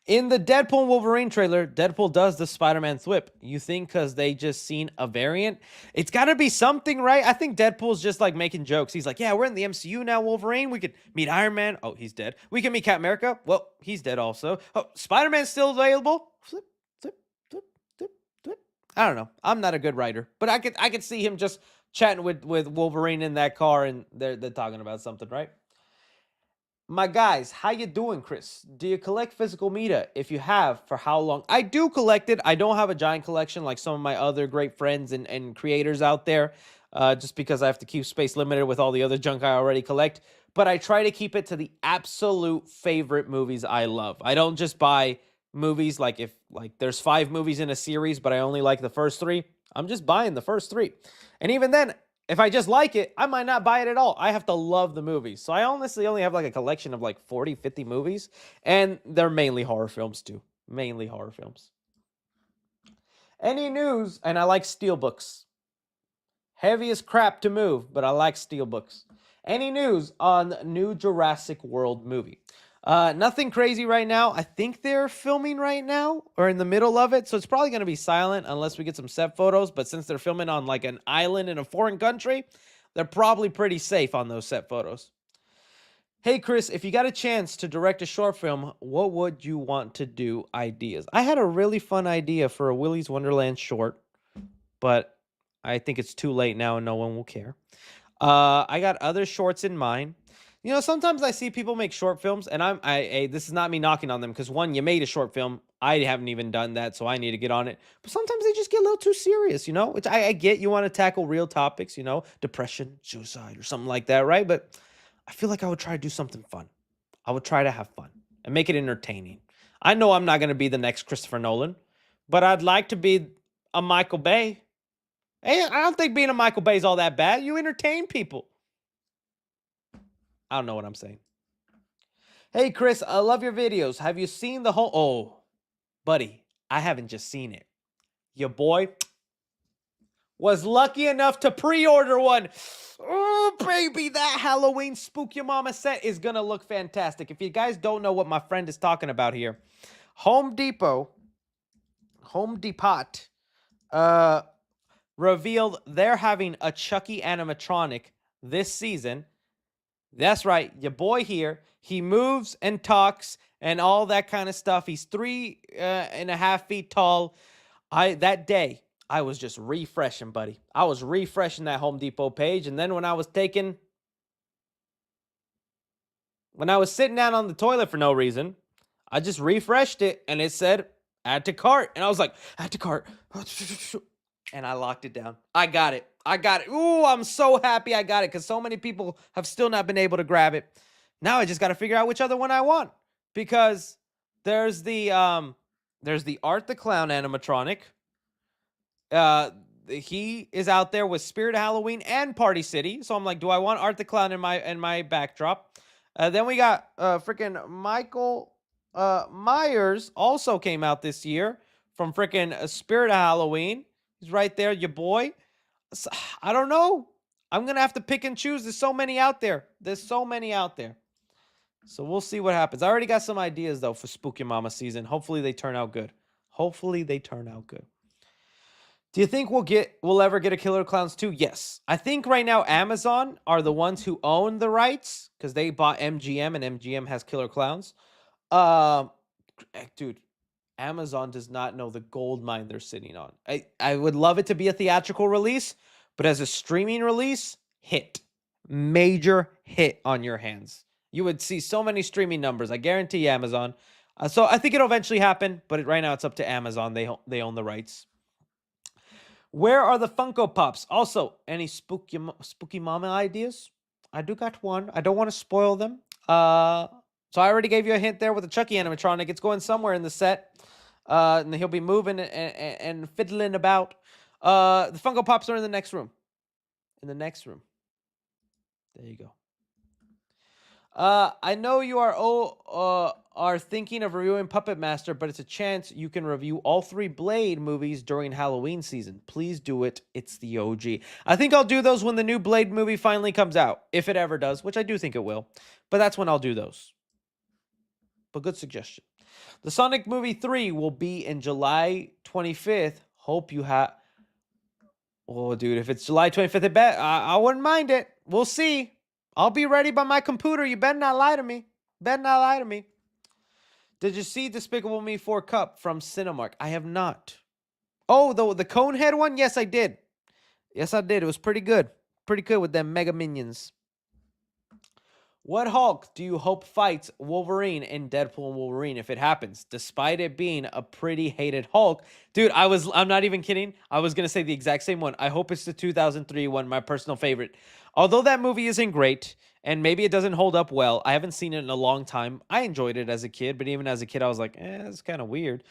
In the Deadpool Wolverine trailer, Deadpool does the Spider-Man thwip. You think because they just seen a variant? It's got to be something, right? I think Deadpool's just like making jokes. He's like, yeah, we're in the MCU now, Wolverine. We could meet Iron Man. Oh, he's dead. We can meet Captain America. Well, he's dead also. Oh, Spider-Man's still available. Flip, flip, flip, flip, flip. I don't know. I'm not a good writer, but I could see him just chatting with Wolverine in that car, and they're talking about something, right? My guys, how you doing, Chris? Do you collect physical media? If you have, for how long? I do collect it. I don't have a giant collection like some of my other great friends and creators out there, just because I have to keep space limited with all the other junk I already collect. But I try to keep it to the absolute favorite movies I love. I don't just buy movies like if like there's 5 movies in a series, but I only like the first 3. I'm just buying the first 3. And even then, if I just like it, I might not buy it at all. I have to love the movies. So I honestly only have like a collection of like 40, 50 movies. And they're mainly horror films too. Mainly horror films. Any news? And I like steelbooks. Heavy as crap to move, but I like steelbooks. Any news on new Jurassic World movie? Nothing crazy right now. I think they're filming right now or in the middle of it. So it's probably going to be silent unless we get some set photos. But since they're filming on like an island in a foreign country, they're probably pretty safe on those set photos. Hey, Chris, if you got a chance to direct a short film, what would you want to do? Ideas. I had a really fun idea for a Willy's Wonderland short, but I think it's too late now and no one will care. I got other shorts in mind. You know, sometimes I see people make short films, and this is not me knocking on them because one, you made a short film. I haven't even done that, so I need to get on it. But sometimes they just get a little too serious, you know? Which I get you want to tackle real topics, you know, depression, suicide, or something like that, right? But I feel like I would try to do something fun. I would try to have fun and make it entertaining. I know I'm not going to be the next Christopher Nolan, but I'd like to be a Michael Bay. Hey, I don't think being a Michael Bay is all that bad. You entertain people. I don't know what I'm saying. Hey, Chris, I love your videos. Have you seen the whole... Oh, buddy, I haven't just seen it. Your boy was lucky enough to pre-order one. Oh, baby, that Halloween Spook Your Mama set is going to look fantastic. If you guys don't know what my friend is talking about here, Home Depot, revealed they're having a Chucky animatronic this season. That's right, your boy here. He moves and talks and all that kind of stuff. He's 3.5 feet tall. That day, I was just refreshing, buddy. I was refreshing that Home Depot page, and then when I was sitting down on the toilet for no reason, I just refreshed it, and it said, add to cart. And I was like, add to cart. And I locked it down. I got it. Ooh, I'm so happy I got it because so many people have still not been able to grab it. Now I just got to figure out which other one I want because there's the Art the Clown animatronic. He is out there with Spirit of Halloween and Party City. So I'm like, do I want Art the Clown in my backdrop? Then we got freaking Michael Myers also came out this year from freaking Spirit of Halloween. He's right there, your boy. I don't know. I'm going to have to pick and choose. There's so many out there. So we'll see what happens. I already got some ideas, though, for Spooky Mama season. Hopefully they turn out good. Do you think we'll ever get a Killer Clowns 2? Yes. I think right now Amazon are the ones who own the rights because they bought MGM and MGM has Killer Clowns. Dude, Amazon does not know the gold mine they're sitting on. I would love it to be a theatrical release, but as a streaming release, major hit on your hands. You would see so many streaming numbers. I guarantee Amazon. So I think it'll eventually happen, but right now it's up to Amazon. They own the rights. Where are the Funko Pops? Also, any spooky mama ideas? I do got one. I don't want to spoil them. So I already gave you a hint there with the Chucky animatronic. It's going somewhere in the set. And he'll be moving and fiddling about. The Funko Pops are in the next room. There you go. I know you are thinking of reviewing Puppet Master, but it's a chance you can review all 3 Blade movies during Halloween season. Please do it. It's the OG. I think I'll do those when the new Blade movie finally comes out, if it ever does, which I do think it will. But that's when I'll do those. But good suggestion. The Sonic movie 3 will be in July 25th. Hope you have... Oh, dude, if it's July 25th, I wouldn't mind it. We'll see. I'll be ready by my computer. You better not lie to me. Did you see Despicable Me 4 Cup from Cinemark? I have not. Oh, the Conehead one? Yes, I did. It was pretty good. With them mega minions. What Hulk do you hope fights Wolverine in Deadpool Wolverine if it happens, despite it being a pretty hated Hulk? Dude, I'm not even kidding. I was going to say the exact same one. I hope it's the 2003 one, my personal favorite. Although that movie isn't great, and maybe it doesn't hold up well, I haven't seen it in a long time. I enjoyed it as a kid, but even as a kid, I was like, that's kind of weird.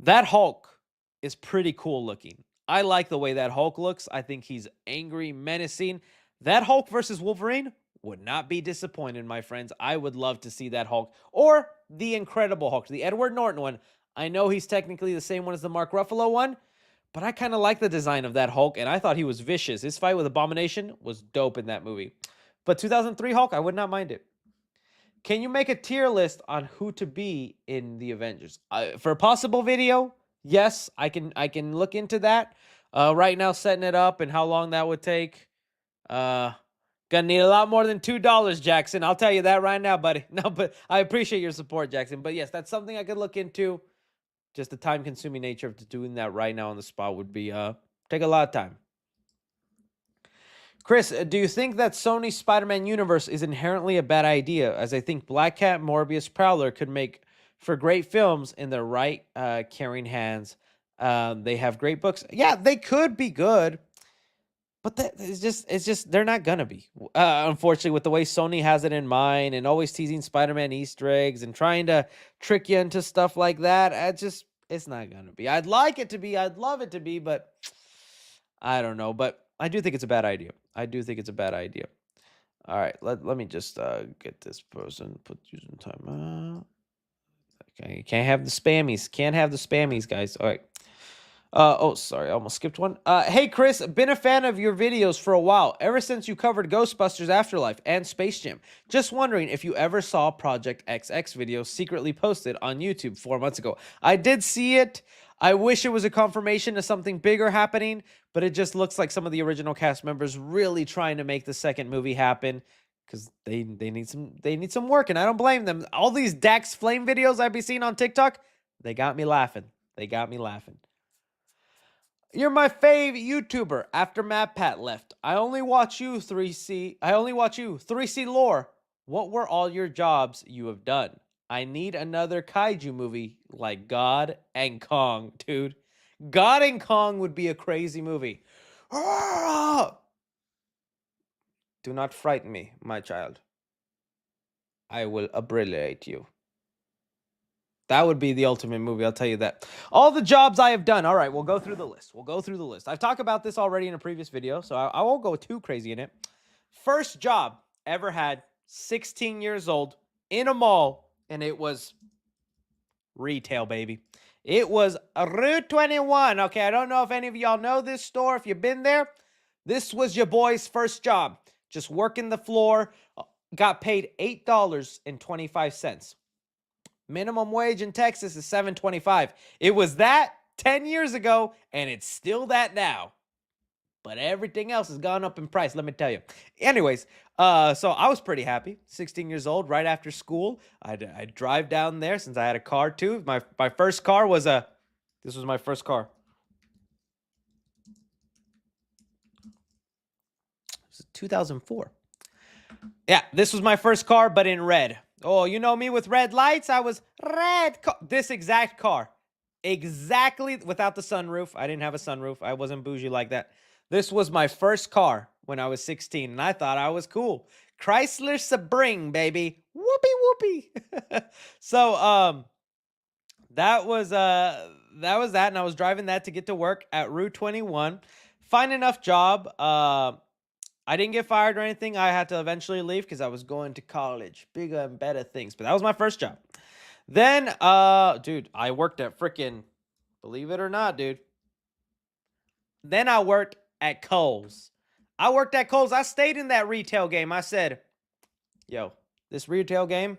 That Hulk is pretty cool looking. I like the way that Hulk looks. I think he's angry, menacing. That Hulk versus Wolverine would not be disappointed, my friends. I would love to see that Hulk. Or the Incredible Hulk, the Edward Norton one. I know he's technically the same one as the Mark Ruffalo one, but I kind of like the design of that Hulk, and I thought he was vicious. His fight with Abomination was dope in that movie. But 2003 Hulk, I would not mind it. Can you make a tier list on who to be in the Avengers? For a possible video, yes, I can look into that. Right now, setting it up and how long that would take. Gonna need a lot more than $2, Jackson. I'll tell you that right now, buddy. No, but I appreciate your support, Jackson. But yes, that's something I could look into. Just the time-consuming nature of doing that right now on the spot would be take a lot of time. Chris, do you think that Sony's Spider-Man universe is inherently a bad idea? As I think Black Cat, Morbius, Prowler could make for great films in their right caring hands. They have great books. Yeah, they could be good. But it's just they're not gonna be. Unfortunately, with the way Sony has it in mind and always teasing Spider-Man Easter eggs and trying to trick you into stuff like that, it's not gonna be. I'd like it to be. I'd love it to be, but I don't know. But I do think it's a bad idea. All right, let me just get this person put using time out. Okay, can't have the spammies, guys. All right. Oh, sorry, I almost skipped one. Hey, Chris, been a fan of your videos for a while, ever since you covered Ghostbusters Afterlife and Space Jam. Just wondering if you ever saw Project XX video secretly posted on YouTube 4 months ago. I did see it. I wish it was a confirmation of something bigger happening, but it just looks like some of the original cast members really trying to make the second movie happen because they need some work, and I don't blame them. All these Dax Flame videos I've been seeing on TikTok, they got me laughing. You're my fave YouTuber after Matt Pat left. I only watch you 3C lore. What were all your jobs you have done? I need another kaiju movie like God and Kong, dude. God and Kong would be a crazy movie. Do not frighten me, my child. I will obliterate you. That would be the ultimate movie, I'll tell you that. All the jobs I have done. All right, we'll go through the list. I've talked about this already in a previous video, so I won't go too crazy in it. First job ever had, 16 years old, in a mall, and it was retail, baby. It was Route 21. Okay, I don't know if any of y'all know this store, if you've been there, This was your boy's first job. Just working the floor. Got paid $8.25. Minimum wage in Texas is $7.25. It was that 10 years ago, and it's still that now. But everything else has gone up in price, let me tell you. Anyways, so I was pretty happy. 16 years old, right after school. I'd drive down there since I had a car too. My first car was this was my first car. It was 2004. Yeah, this was my first car, but in red. Oh, you know me with red lights? I was red. This exact car. Exactly without the sunroof. I didn't have a sunroof. I wasn't bougie like that. This was my first car when I was 16, and I thought I was cool. Chrysler Sebring, baby. Whoopee, whoopee. So, that was that, and I was driving that to get to work at Route 21. Fine enough job. I didn't get fired or anything. I had to eventually leave because I was going to college. Bigger and better things. But that was my first job. Then, dude, I worked at freaking, believe it or not, dude. Then I worked at Kohl's. I stayed in that retail game. I said, yo, this retail game,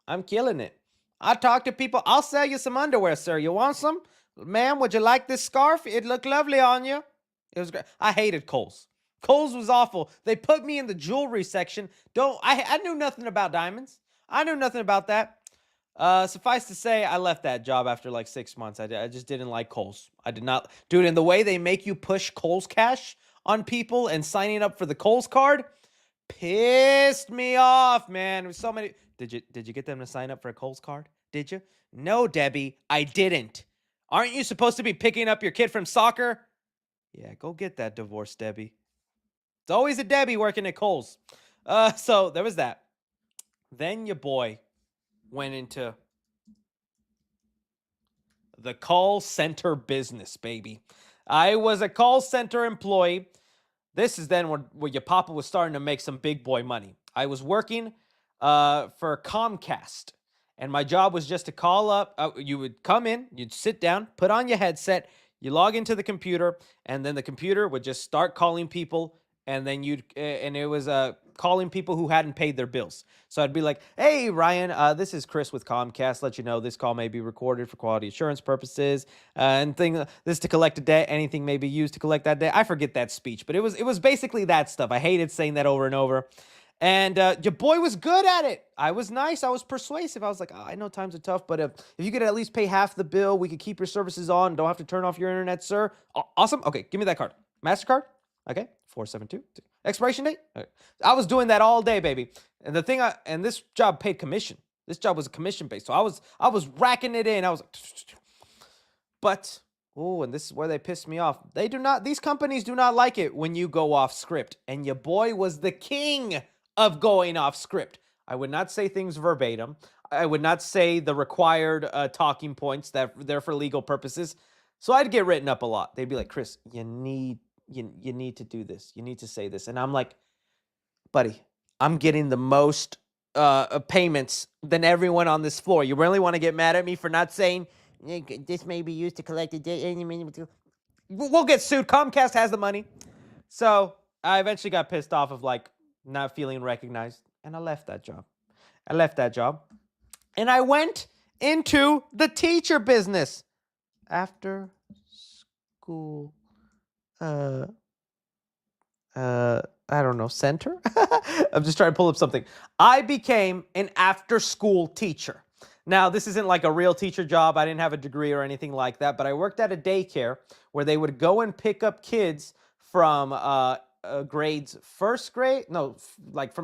I'm killing it. I talk to people. I'll sell you some underwear, sir. You want some? Ma'am, would you like this scarf? It looked lovely on you. It was great. I hated Kohl's. Kohl's was awful. They put me in the jewelry section. I knew nothing about diamonds. I knew nothing about that. Suffice to say, I left that job after like 6 months. I just didn't like Kohl's. I did not. Dude, and the way they make you push Kohl's cash on people and signing up for the Kohl's card pissed me off, man. There was so many. Did you get them to sign up for a Kohl's card? Did you? No, Debbie, I didn't. Aren't you supposed to be picking up your kid from soccer? Yeah, go get that divorce, Debbie. It's always a Debbie working at Kohl's. So there was that. Then your boy went into the call center business, baby. I was a call center employee. This is then where your papa was starting to make some big boy money. I was working for Comcast, and my job was just to call up. You would come in, you'd sit down, put on your headset, you log into the computer, and then the computer would just start calling people. And then and it was calling people who hadn't paid their bills. So I'd be like, hey, Ryan, this is Chris with Comcast. Let you know this call may be recorded for quality assurance purposes. This to collect a debt. Anything may be used to collect that debt. I forget that speech, but it was basically that stuff. I hated saying that over and over. And your boy was good at it. I was nice. I was persuasive. I was like, I know times are tough, but if you could at least pay half the bill, we could keep your services on. Don't have to turn off your internet, sir. Awesome. Okay, give me that card. MasterCard? Okay, 472. Expiration date? Okay. I was doing that all day, baby. And this job paid commission. This job was commission based. So I was racking it in. I was like, but and this is where they pissed me off. These companies do not like it when you go off script. And your boy was the king of going off script. I would not say things verbatim. I would not say the required talking points that they're for legal purposes. So I'd get written up a lot. They'd be like, Chris, you need to do this. You need to say this. And I'm like, buddy, I'm getting the most payments than everyone on this floor. You really want to get mad at me for not saying this may be used to collect a debt? We'll get sued. Comcast has the money. So I eventually got pissed off of like not feeling recognized. And I left that job. And I went into the teacher business after school. I don't know, center? I'm just trying to pull up something. I became an after-school teacher. Now, this isn't like a real teacher job. I didn't have a degree or anything like that, but I worked at a daycare where they would go and pick up kids from grades from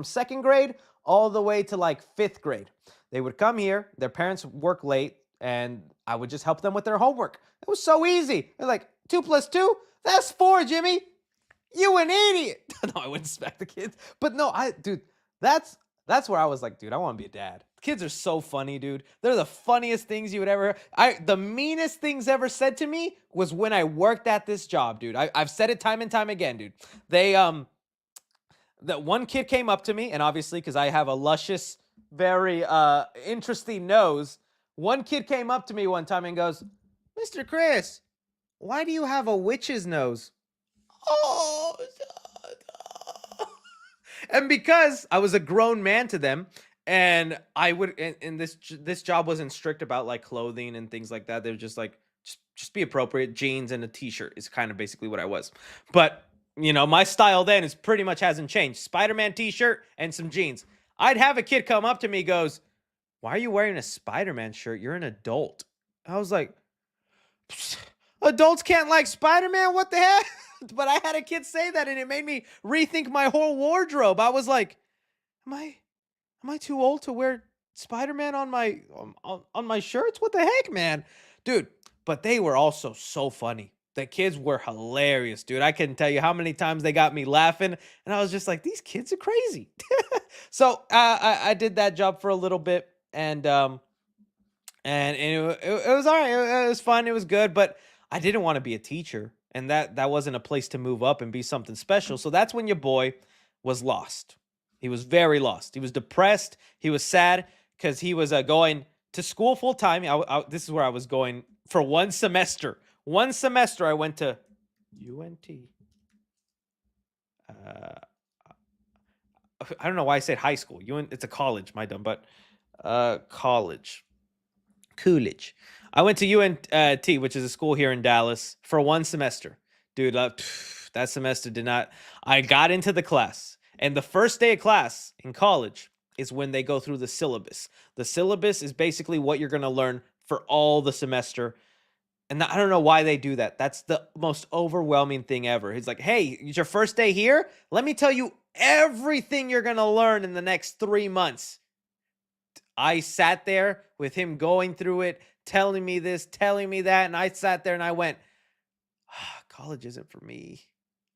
second grade all the way to like fifth grade. They would come here, their parents work late, and I would just help them with their homework. It was so easy. They're like, 2 + 2? That's 4, Jimmy. You an idiot. No, I wouldn't smack the kids. But no, dude, that's where I was like, dude, I want to be a dad. Kids are so funny, dude. They're the funniest things you would ever. The meanest things ever said to me was when I worked at this job, dude. I've said it time and time again, dude. That one kid came up to me, and obviously, because I have a luscious, very interesting nose, one kid came up to me one time and goes, Mr. Chris, why do you have a witch's nose? Oh, And because I was a grown man to them, and I would, and this job wasn't strict about like clothing and things like that. They're just like, just be appropriate. Jeans and a t-shirt is kind of basically what I was. But my style then is pretty much hasn't changed. Spider-Man t-shirt and some jeans. I'd have a kid come up to me, goes, "Why are you wearing a Spider-Man shirt? You're an adult." I was like, adults can't like Spider-Man? What the heck? But I had a kid say that, and it made me rethink my whole wardrobe. I was like, am I too old to wear Spider-Man on my shirts? What the heck, man? Dude, but they were also so funny. The kids were hilarious, dude. I couldn't tell you how many times they got me laughing, and I was just like, these kids are crazy. So I did that job for a little bit, and it was all right. It was fun. It was good, but I didn't want to be a teacher, and that wasn't a place to move up and be something special. So that's when your boy was lost. He was very lost. He was depressed. He was sad because he was going to school full time. This is where I was going for 1 semester. 1 semester, I went to UNT. I don't know why I said high school. It's a college, my dumb, but college. Coolidge. I went to UNT, which is a school here in Dallas, for 1 semester. Dude, that semester did not. I got into the class, and the first day of class in college is when they go through the syllabus. The syllabus is basically what you're going to learn for all the semester. And I don't know why they do that. That's the most overwhelming thing ever. He's like, "Hey, it's your first day here. Let me tell you everything you're going to learn in the next 3 months." I sat there with him going through it, telling me this, telling me that, and I sat there and I went, college isn't for me.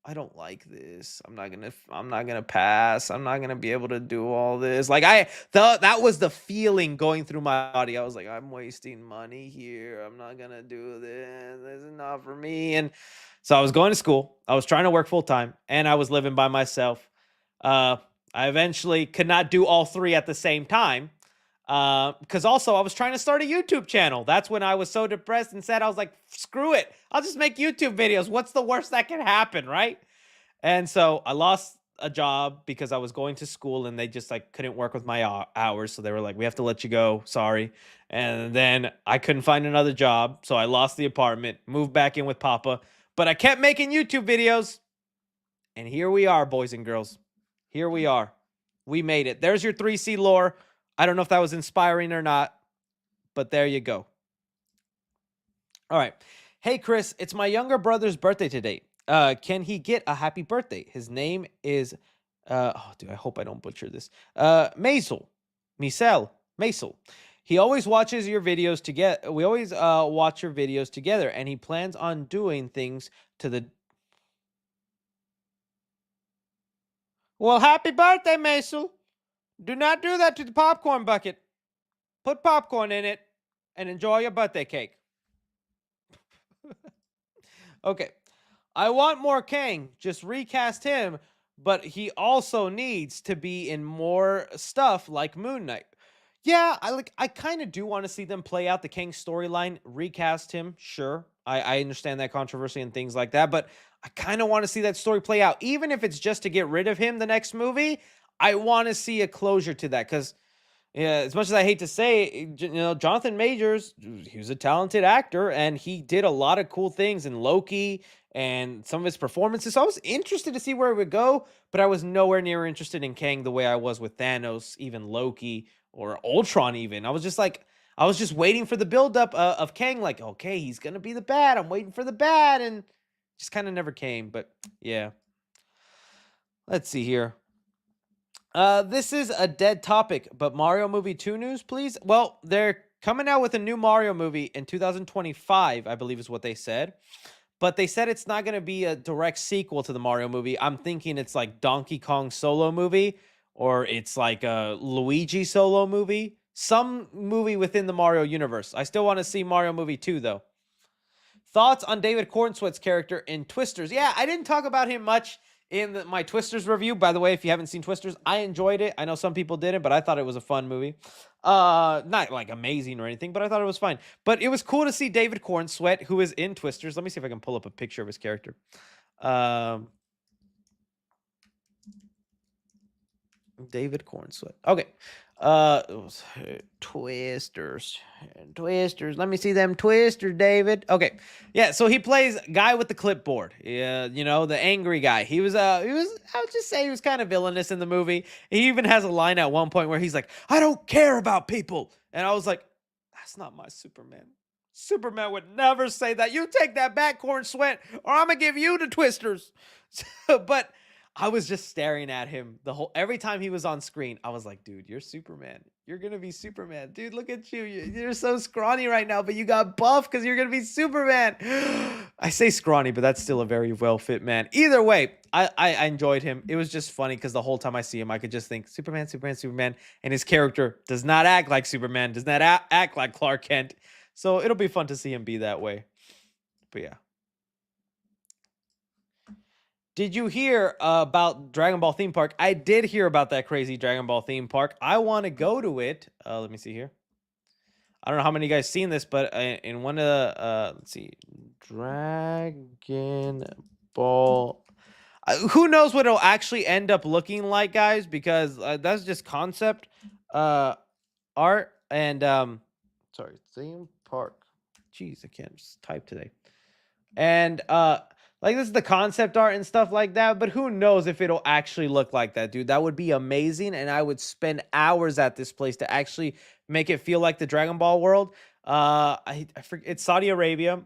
I don't like this. I'm not gonna pass. I'm not gonna be able to do all this. Like I thought that was the feeling going through my body. I was like, I'm wasting money here. I'm not gonna do this. This is not for me. And so I was going to school. I was trying to work full time, and I was living by myself. I eventually could not do all three at the same time. Because also I was trying to start a YouTube channel. That's when I was so depressed and sad. I was like, screw it. I'll just make YouTube videos. What's the worst that can happen, right? And so I lost a job because I was going to school and they just like couldn't work with my hours. So they were like, we have to let you go. Sorry. And then I couldn't find another job. So I lost the apartment, moved back in with Papa. But I kept making YouTube videos. And here we are, boys and girls. Here we are. We made it. There's your 3C lore. I don't know if that was inspiring or not, but there you go. All right. Hey, Chris, it's my younger brother's birthday today. Can he get a happy birthday? His name is, dude, I hope I don't butcher this. Maisel. He always watches your videos together. We always watch your videos together, and he plans on doing things to the. Well, happy birthday, Maisel. Do not do that to the popcorn bucket. Put popcorn in it and enjoy your birthday cake. Okay. I want more Kang. Just recast him, but he also needs to be in more stuff like Moon Knight. Yeah, I kind of do want to see them play out the Kang storyline, recast him, sure. I understand that controversy and things like that, but I kind of want to see that story play out. Even if it's just to get rid of him the next movie, I want to see a closure to that because yeah, as much as I hate to say, Jonathan Majors, he was a talented actor and he did a lot of cool things in Loki and some of his performances. So I was interested to see where it would go, but I was nowhere near interested in Kang the way I was with Thanos, even Loki or Ultron even. I was just waiting for the buildup of Kang, like, okay, he's going to be the bad. I'm waiting for the bad, and just kind of never came. But yeah. Let's see here. This is a dead topic, but Mario movie 2 news, please. Well, they're coming out with a new Mario movie in 2025, I believe is what they said. But they said it's not going to be a direct sequel to the Mario movie. I'm thinking it's like Donkey Kong solo movie, or it's like a Luigi solo movie. Some movie within the Mario universe. I still want to see Mario movie 2, though. Thoughts on David Cornsweet's character in Twisters? Yeah, I didn't talk about him much in my Twisters review. By the way, if you haven't seen Twisters, I enjoyed it. I know some people didn't, but I thought it was a fun movie. Not like amazing or anything, but I thought it was fine. But it was cool to see David Cornsweet, who is in Twisters. Let me see if I can pull up a picture of his character. David Corn Sweat. Okay. It was, Twisters. Twisters. Let me see them twisters, David. Okay. Yeah, so he plays guy with the clipboard. Yeah, you know, the angry guy. He was I would just say he was kind of villainous in the movie. He even has a line at one point where he's like, "I don't care about people." And I was like, "That's not my Superman." Superman would never say that. You take that back, Corn Sweat, or I'm gonna give you the twisters. But I was just staring at him the whole every time he was on screen. I was like, dude, you're Superman. You're gonna be Superman, dude. Look at you. You're so scrawny right now, but you got buff because you're gonna be Superman. I say scrawny, but that's still a very well fit man. Either way, I enjoyed him. It was just funny because the whole time I see him, I could just think Superman, Superman, Superman, and his character does not act like Superman, does not act like Clark Kent. So it'll be fun to see him be that way. But yeah. Did you hear about Dragon Ball theme park? I did hear about that crazy Dragon Ball theme park. I want to go to it. Let me see here. I don't know how many of you guys seen this, but in one of the let's see, Dragon Ball. Who knows what it'll actually end up looking like, guys? Because that's just concept art and sorry, theme park. Jeez, I can't just type today. And like this is the concept art and stuff like that, but who knows if it'll actually look like that, dude. That would be amazing, and I would spend hours at this place to actually make it feel like the Dragon Ball world. I forget, it's Saudi Arabia.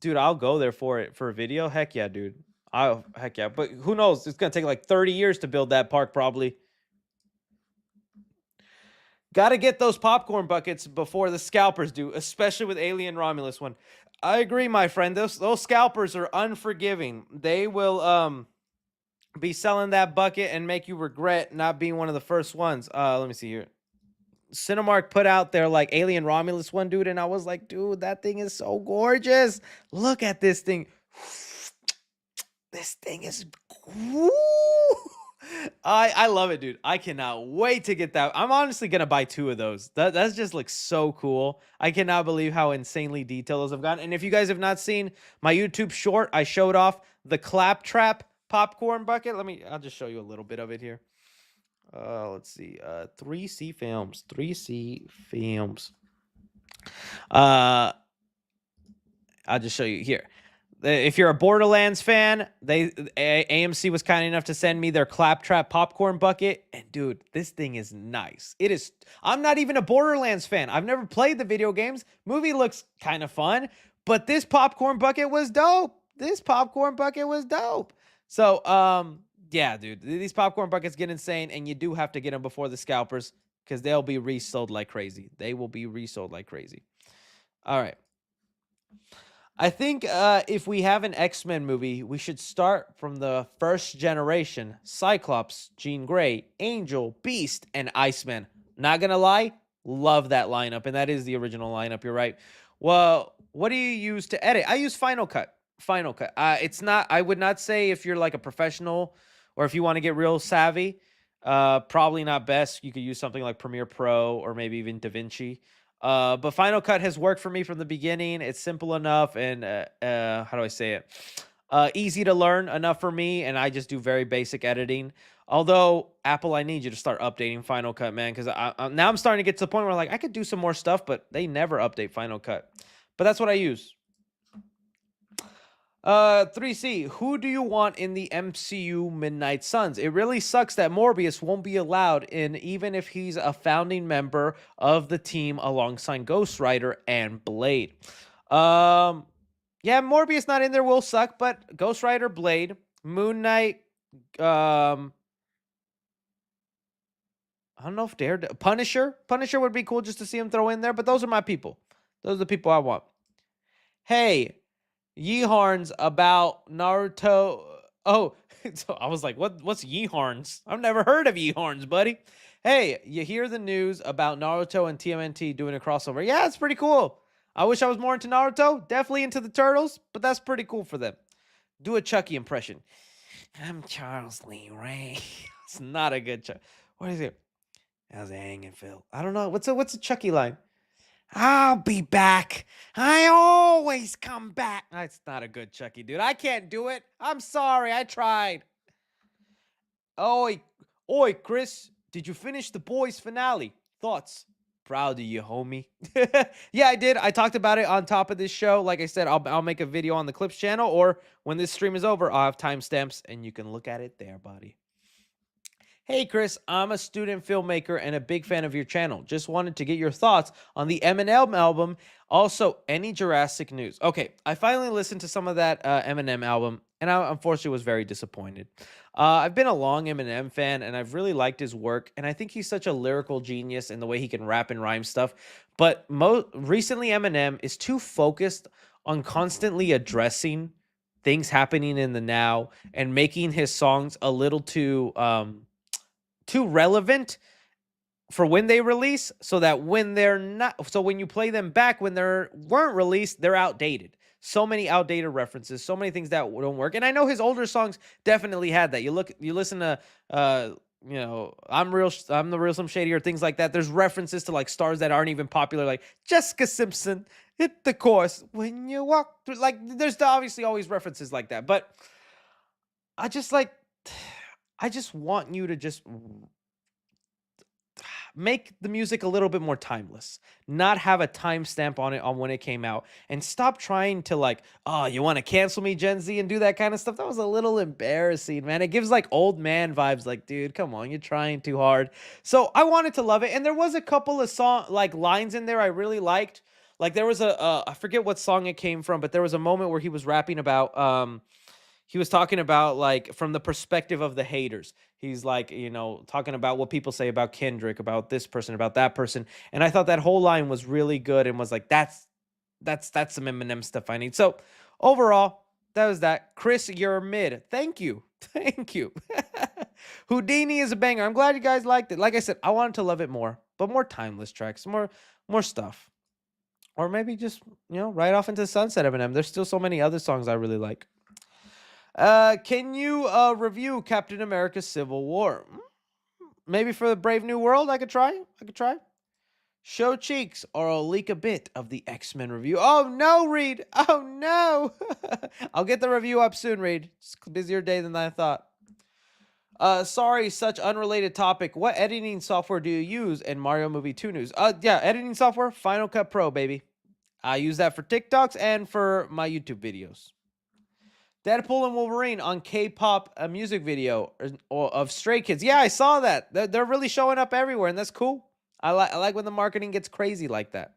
Dude, I'll go there for it for a video. Heck yeah, dude. Heck yeah. But who knows? It's gonna take like 30 years to build that park, probably. Got to get those popcorn buckets before the scalpers do, especially with Alien Romulus one. I agree, my friend. Those scalpers are unforgiving. They will be selling that bucket and make you regret not being one of the first ones. Let me see here. Cinemark put out their like Alien Romulus one, dude, and I was like, dude, that thing is so gorgeous. Look at this thing. This thing is. Woo! I love it, dude. I cannot wait to get that. I'm honestly gonna buy 2 of those. That's just looks so cool. I cannot believe how insanely detailed those have gotten. And if you guys have not seen my YouTube short, I showed off the claptrap popcorn bucket. I'll just show you a little bit of it here. Let's see. 3C Films. 3C Films. I'll just show you here. If you're a Borderlands fan, AMC was kind enough to send me their claptrap popcorn bucket, and dude, this thing is nice. It is. I'm not even a Borderlands fan. I've never played the video games. Movie looks kind of fun, but this popcorn bucket was dope. So, yeah, dude, these popcorn buckets get insane, and you do have to get them before the scalpers because they'll be resold like crazy. They will be resold like crazy. All right. I think if we have an X-Men movie, we should start from the first generation. Cyclops, Jean Grey, Angel, Beast, and Iceman. Not gonna lie, love that lineup. And that is the original lineup, you're right. Well, what do you use to edit? I use Final Cut. Final Cut. I would not say if you're like a professional or if you want to get real savvy, probably not best. You could use something like Premiere Pro or maybe even DaVinci. But Final Cut has worked for me from the beginning. It's simple enough and how do I say it? Easy to learn enough for me, and I just do very basic editing. Although Apple, I need you to start updating Final Cut, man, because now I'm starting to get to the point where like I could do some more stuff, but they never update Final Cut. But that's what I use. 3C, who do you want in the MCU Midnight Suns? It really sucks that Morbius won't be allowed in, even if he's a founding member of the team alongside Ghost Rider and Blade. Yeah, Morbius not in there will suck, but Ghost Rider, Blade, Moon Knight, I don't know if Punisher would be cool just to see him throw in there, but those are my people. Those are the people I want. Hey, Yeehorns about Naruto. Oh, so I was like, what's Yeehorns? I've never heard of Yeehorns, buddy. Hey, you hear the news about Naruto and TMNT doing a crossover? Yeah, it's pretty cool. I wish I was more into Naruto. Definitely into the Turtles, but that's pretty cool for them. Do a Chucky impression. I'm Charles Lee Ray. It's not a good Chucky. What is it? How's it hanging, Phil? I don't know. What's a Chucky line? I'll be back. I always come back. That's not a good Chucky, dude. I can't do it. I'm sorry. I tried. Oi, Chris. Did you finish The Boys finale? Thoughts? Proud of you, homie. Yeah, I did. I talked about it on top of this show. Like I said, I'll make a video on the Clips channel, or when this stream is over, I'll have timestamps and you can look at it there, buddy. Hey, Chris, I'm a student filmmaker and a big fan of your channel. Just wanted to get your thoughts on the Eminem album. Also, any Jurassic news? Okay, I finally listened to some of that Eminem album, and I unfortunately was very disappointed. I've been a long Eminem fan, and I've really liked his work, and I think he's such a lyrical genius in the way he can rap and rhyme stuff. But recently, Eminem is too focused on constantly addressing things happening in the now and making his songs a little too relevant for when they release, so that when they're not, so when you play them back when they weren't released, they're outdated. So many outdated references, so many things that don't work. And I know his older songs definitely had that. You listen to I'm the real Slim Shady or things like that. There's references to like stars that aren't even popular, like Jessica Simpson hit the course when you walk through. Like there's obviously always references like that, but I just want you to just make the music a little bit more timeless, not have a timestamp on it on when it came out, and stop trying to like, oh, you want to cancel me, Gen Z, and do that kind of stuff. That was a little embarrassing, man. It gives like old man vibes. Like, dude, come on, you're trying too hard. So I wanted to love it, and there was a couple of lines in there I really liked. Like there was I forget what song it came from, but there was a moment where he was rapping about he was talking about like from the perspective of the haters. He's like, talking about what people say about Kendrick, about this person, about that person. And I thought that whole line was really good and was like, that's some Eminem stuff I need. So overall, that was that. Chris, you're mid. Thank you. Thank you. Houdini is a banger. I'm glad you guys liked it. Like I said, I wanted to love it more, but more timeless tracks, more stuff. Or maybe just, right off into the sunset, Eminem. There's still so many other songs I really like. Can you review Captain America Civil War? Maybe for the Brave New World, I could try. Show cheeks, or I'll leak a bit of the X-Men review. Oh no, Reed! Oh no! I'll get the review up soon, Reed. It's a busier day than I thought. Sorry, such unrelated topic. What editing software do you use in Mario Movie 2 news? Yeah, editing software, Final Cut Pro, baby. I use that for TikToks and for my YouTube videos. Deadpool and Wolverine on K-pop music video of Stray Kids. Yeah, I saw that. They're really showing up everywhere, and that's cool. I like when the marketing gets crazy like that.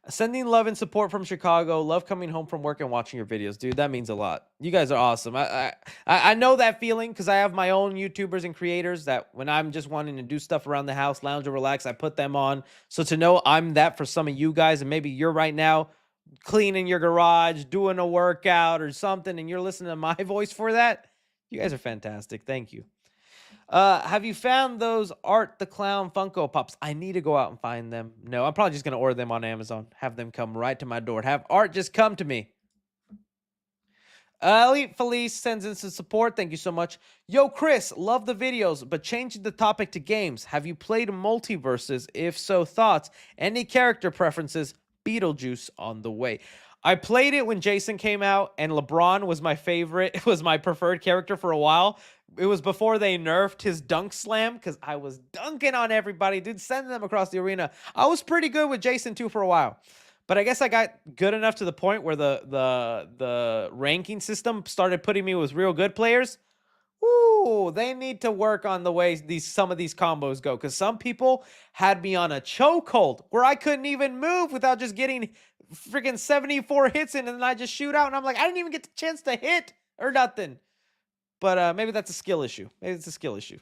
Sending love and support from Chicago. Love coming home from work and watching your videos, dude. That means a lot. You guys are awesome. I know that feeling because I have my own YouTubers and creators that when I'm just wanting to do stuff around the house, lounge or relax, I put them on. So to know I'm that for some of you guys, and maybe you're right now cleaning your garage, doing a workout or something, and you're listening to my voice for that, you guys are fantastic. Thank you. Have you found those Art the Clown Funko Pops? I need to go out and find them. No, I'm probably just going to order them on Amazon. Have them come right to my door. Have Art just come to me. Elite Felice sends in some support. Thank you so much. Yo, Chris, love the videos, but changing the topic to games. Have you played Multiverses? If so, thoughts? Any character preferences? Beetlejuice on the way. I played it when Jason came out, and LeBron was my favorite. It was my preferred character for a while. It was before they nerfed his dunk slam, because I was dunking on everybody, dude, sending them across the arena. I was pretty good with Jason, too, for a while. But I guess I got good enough to the point where the ranking system started putting me with real good players. Ooh, they need to work on the way some of these combos go, because some people had me on a chokehold where I couldn't even move without just getting freaking 74 hits in, and then I just shoot out, and I'm like, I didn't even get the chance to hit or nothing. But maybe that's a skill issue. Maybe it's a skill issue.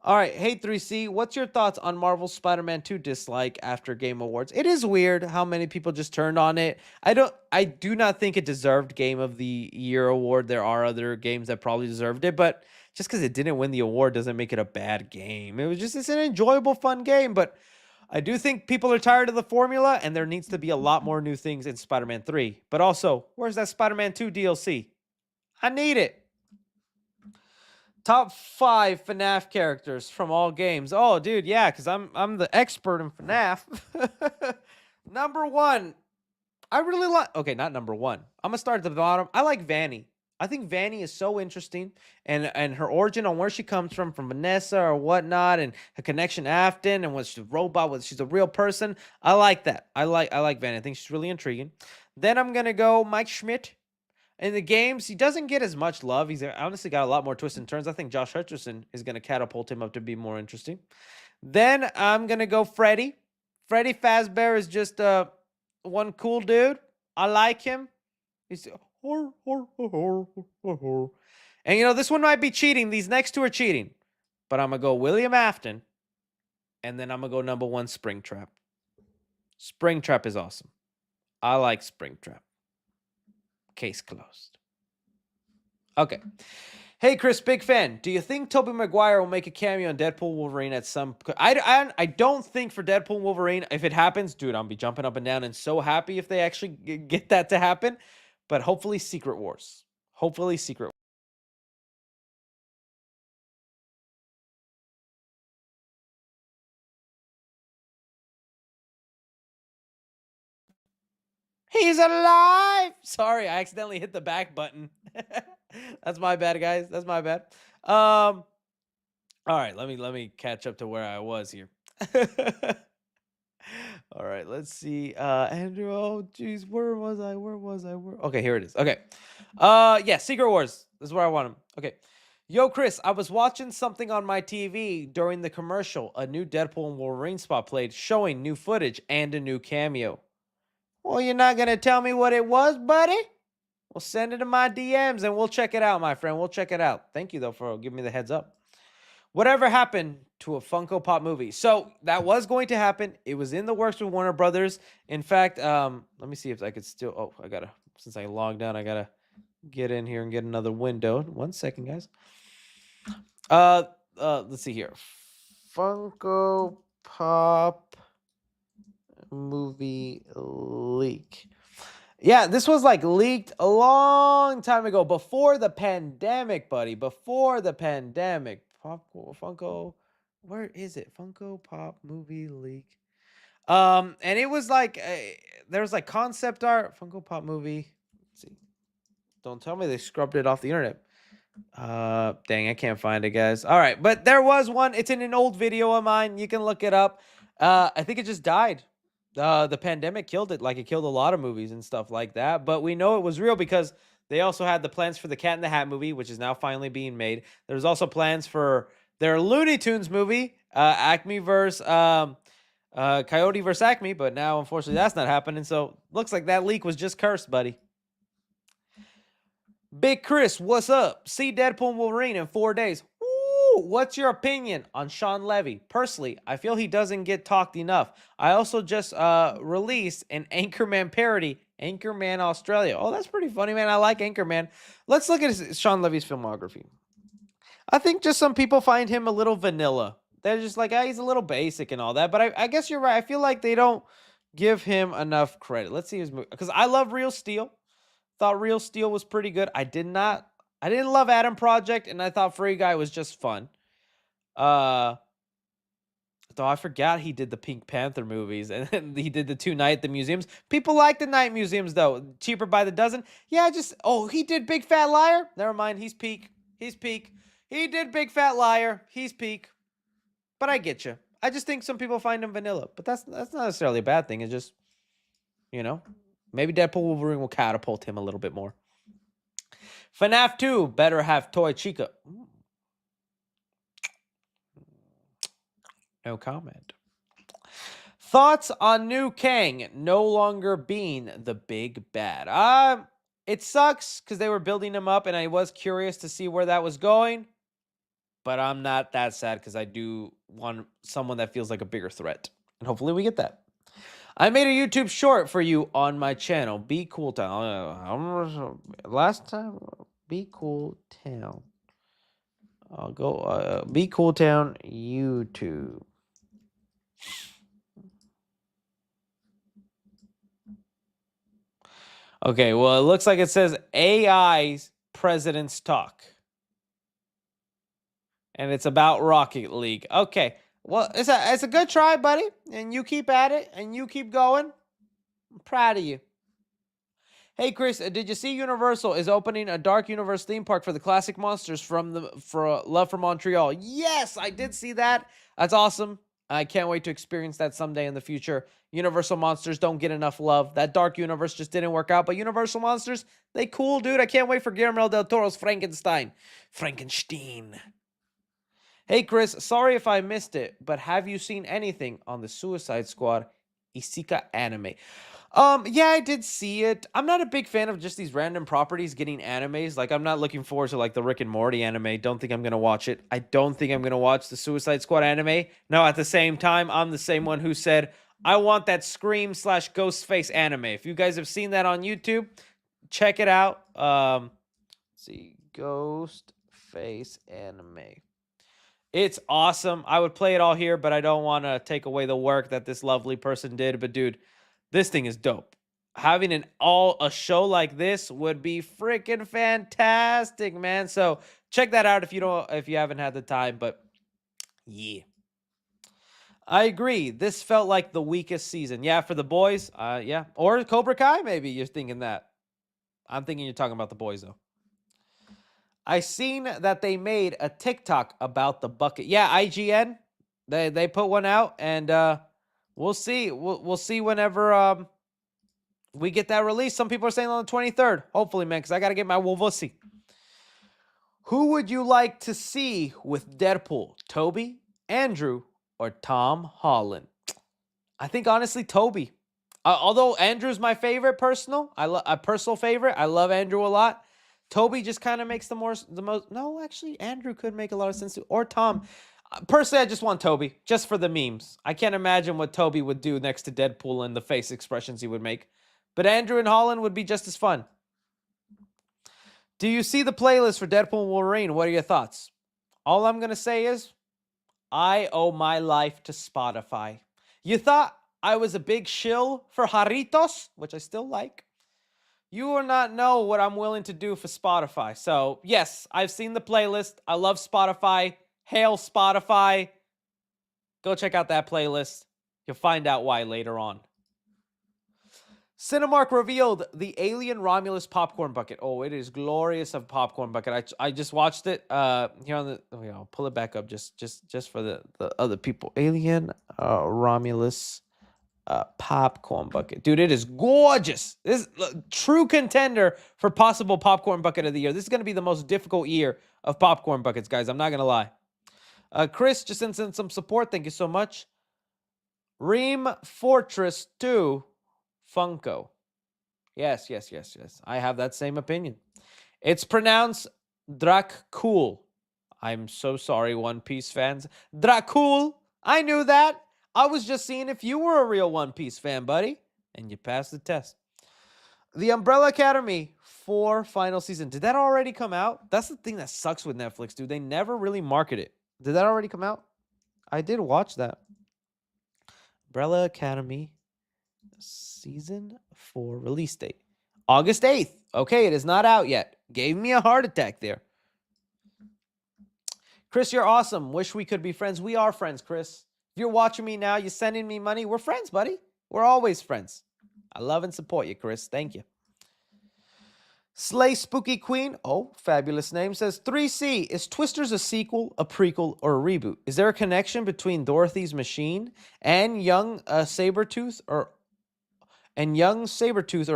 All right, hey 3C, what's your thoughts on Marvel's Spider-Man 2 dislike after Game Awards? It is weird how many people just turned on it. I do not think it deserved Game of the Year award. There are other games that probably deserved it, but just because it didn't win the award doesn't make it a bad game. It's an enjoyable, fun game, but I do think people are tired of the formula, and there needs to be a lot more new things in Spider-Man 3. But also, where's that Spider-Man 2 DLC? I need it. Top 5 FNAF characters from all games. Oh, dude, yeah, because I'm the expert in FNAF. Number 1. I really like... Okay, not number 1. I'm going to start at the bottom. I like Vanny. I think Vanny is so interesting, and her origin on where she comes from Vanessa or whatnot, and her connection to Afton, and what she's a robot, whether she's a real person. I like that. I like Vanny. I think she's really intriguing. Then I'm gonna go Mike Schmidt. In the games, he doesn't get as much love. He's honestly got a lot more twists and turns. I think Josh Hutcherson is going to catapult him up to be more interesting. Then I'm going to go Freddy. Freddy Fazbear is just one cool dude. I like him. He's and this one might be cheating. These next two are cheating. But I'm going to go William Afton. And then I'm going to go number 1, Springtrap. Springtrap is awesome. I like Springtrap. Case closed. Okay. Hey, Chris, big fan. Do you think Tobey Maguire will make a cameo in Deadpool Wolverine at some... I don't think for Deadpool Wolverine, if it happens, dude, I'll be jumping up and down and so happy if they actually get that to happen. But hopefully Secret Wars. Hopefully Secret Wars. He's alive! Sorry, I accidentally hit the back button. That's my bad, guys. That's my bad. All right, let me catch up to where I was here. All right, let's see. Andrew, oh geez, where was I? Okay, here it is. Okay. Yeah, Secret Wars. This is where I want him. Okay. Yo, Chris, I was watching something on my TV during the commercial. A new Deadpool and Wolverine spot played, showing new footage and a new cameo. Well, you're not gonna tell me what it was, buddy? Well, send it to my DMs and we'll check it out, my friend. We'll check it out. Thank you, though, for giving me the heads up. Whatever happened to a Funko Pop movie? So that was going to happen. It was in the works with Warner Brothers. In fact, let me see if I could still... Oh, since I logged out, I gotta get in here and get another window. 1 second, guys. Let's see here. Funko Pop movie leak. Yeah, this was like leaked a long time ago, before the pandemic, buddy. Before the pandemic. Funko, where is it? Funko Pop movie leak. And it was like there was like concept art. Funko Pop movie. Let's see. Don't tell me they scrubbed it off the internet. Dang, I can't find it, guys. All right, but there was one. It's in an old video of mine. You can look it up. I think it just died. The pandemic killed it, like it killed a lot of movies and stuff like that. But we know it was real because they also had the plans for the Cat in the Hat movie, which is now finally being made. There's also plans for their Looney Tunes movie, Acme versus Coyote versus Acme, but now unfortunately that's not happening. So looks like that leak was just cursed, buddy. Big Chris, what's up? See Deadpool and Wolverine in 4 days. Woo! What's your opinion on Sean Levy? Personally, I feel he doesn't get talked enough. I also just released an Anchorman parody, Anchorman Australia. Oh, that's pretty funny, man. I like Anchorman. Let's look at Sean Levy's filmography. I think just some people find him a little vanilla. They're just like, he's a little basic and all that. But I guess you're right. I feel like they don't give him enough credit. Let's see his movie. Because I love Real Steel. Thought Real Steel was pretty good. I didn't love Adam Project, and I thought Free Guy was just fun. Though I forgot he did the Pink Panther movies, and then he did the 2 Night at the Museums. People like the night museums, though. Cheaper by the dozen. Yeah, he did Big Fat Liar. Never mind, he's peak. He's peak. He did Big Fat Liar. He's peak. But I get you. I just think some people find him vanilla, but that's not necessarily a bad thing. It's just, maybe Deadpool Wolverine will catapult him a little bit more. FNAF 2 better have Toy Chica. No comment. Thoughts on new Kang no longer being the big bad? It sucks because they were building him up, and I was curious to see where that was going. But I'm not that sad because I do want someone that feels like a bigger threat. And hopefully we get that. I made a YouTube short for you on my channel. Be Cool Town. Last time, Be Cool Town. I'll go Be Cool Town YouTube. Okay, well, it looks like it says AI's President's Talk. And it's about Rocket League. Okay, well, it's a good try, buddy. And you keep at it, and you keep going. I'm proud of you. Hey Chris, did you see Universal is opening a Dark Universe theme park for the classic monsters for Love from Montreal? Yes, I did see that. That's awesome. I can't wait to experience that someday in the future. Universal monsters don't get enough love. That Dark Universe just didn't work out, but Universal monsters, they cool, dude. I can't wait for Guillermo del Toro's Frankenstein. Frankenstein. Hey Chris, sorry if I missed it, but have you seen anything on the Suicide Squad Isika anime? Yeah, I did see it. I'm not a big fan of just these random properties getting animes. Like, I'm not looking forward to like the Rick and Morty anime. Don't think I'm gonna watch it. I don't think I'm gonna watch the Suicide Squad anime. Now, at the same time, I'm the same one who said I want that Scream slash Ghostface anime. If you guys have seen that on YouTube, check it out. Let's see, Ghostface anime. It's awesome. I would play it all here, but I don't want to take away the work that this lovely person did. But dude, this thing is dope. Having a show like this would be freaking fantastic, man. So check that out if you haven't had the time. But yeah, I agree. This felt like the weakest season. Yeah, for the boys. Yeah, or Cobra Kai. Maybe you're thinking that. I'm thinking you're talking about the boys though. I seen that they made a TikTok about the bucket. Yeah, IGN. They put one out, and we'll see. We'll see whenever we get that release. Some people are saying on the 23rd. Hopefully, man, because I gotta get my Wolvussy. Who would you like to see with Deadpool? Toby, Andrew, or Tom Holland? I think honestly, Toby. Although Andrew's my favorite personal, a personal favorite. I love Andrew a lot. Toby just kind of makes the most. No, actually, Andrew could make a lot of sense too. Or Tom. Personally, I just want Toby just for the memes. I can't imagine what Toby would do next to Deadpool and the face expressions he would make. But Andrew and Holland would be just as fun. Do you see the playlist for Deadpool and Wolverine? What are your thoughts? All I'm gonna say is, I owe my life to Spotify. You thought I was a big shill for Jarritos, which I still like. You will not know what I'm willing to do for Spotify. So, yes, I've seen the playlist. I love Spotify. Hail Spotify. Go check out that playlist. You'll find out why later on. Cinemark revealed the Alien Romulus popcorn bucket. Oh, it is glorious of popcorn bucket. I just watched it here on the. I'll pull it back up just for the other people. Alien Romulus popcorn bucket. Dude, it is gorgeous. This is a true contender for possible popcorn bucket of the year. This is going to be the most difficult year of popcorn buckets, guys. I'm not going to lie. Chris just sent some support. Thank you so much. Ream Fortress 2 Funko. Yes. I have that same opinion. It's pronounced Dracul. I'm so sorry, One Piece fans. Dracul. I knew that. I was just seeing if you were a real One Piece fan, buddy. And you passed the test. The Umbrella Academy 4 final season. Did that already come out? That's the thing that sucks with Netflix, dude. They never really market it. Did that already come out? I did watch that. Umbrella Academy season 4 release date. August 8th. Okay, it is not out yet. Gave me a heart attack there. Chris, you're awesome. Wish we could be friends. We are friends, Chris. If you're watching me now, you're sending me money. We're friends, buddy. We're always friends. I love and support you, Chris. Thank you. Slay Spooky Queen, oh, fabulous name, says 3C, is Twisters a sequel, a prequel, or a reboot? Is there a connection between Dorothy's Machine and young Sabretooth or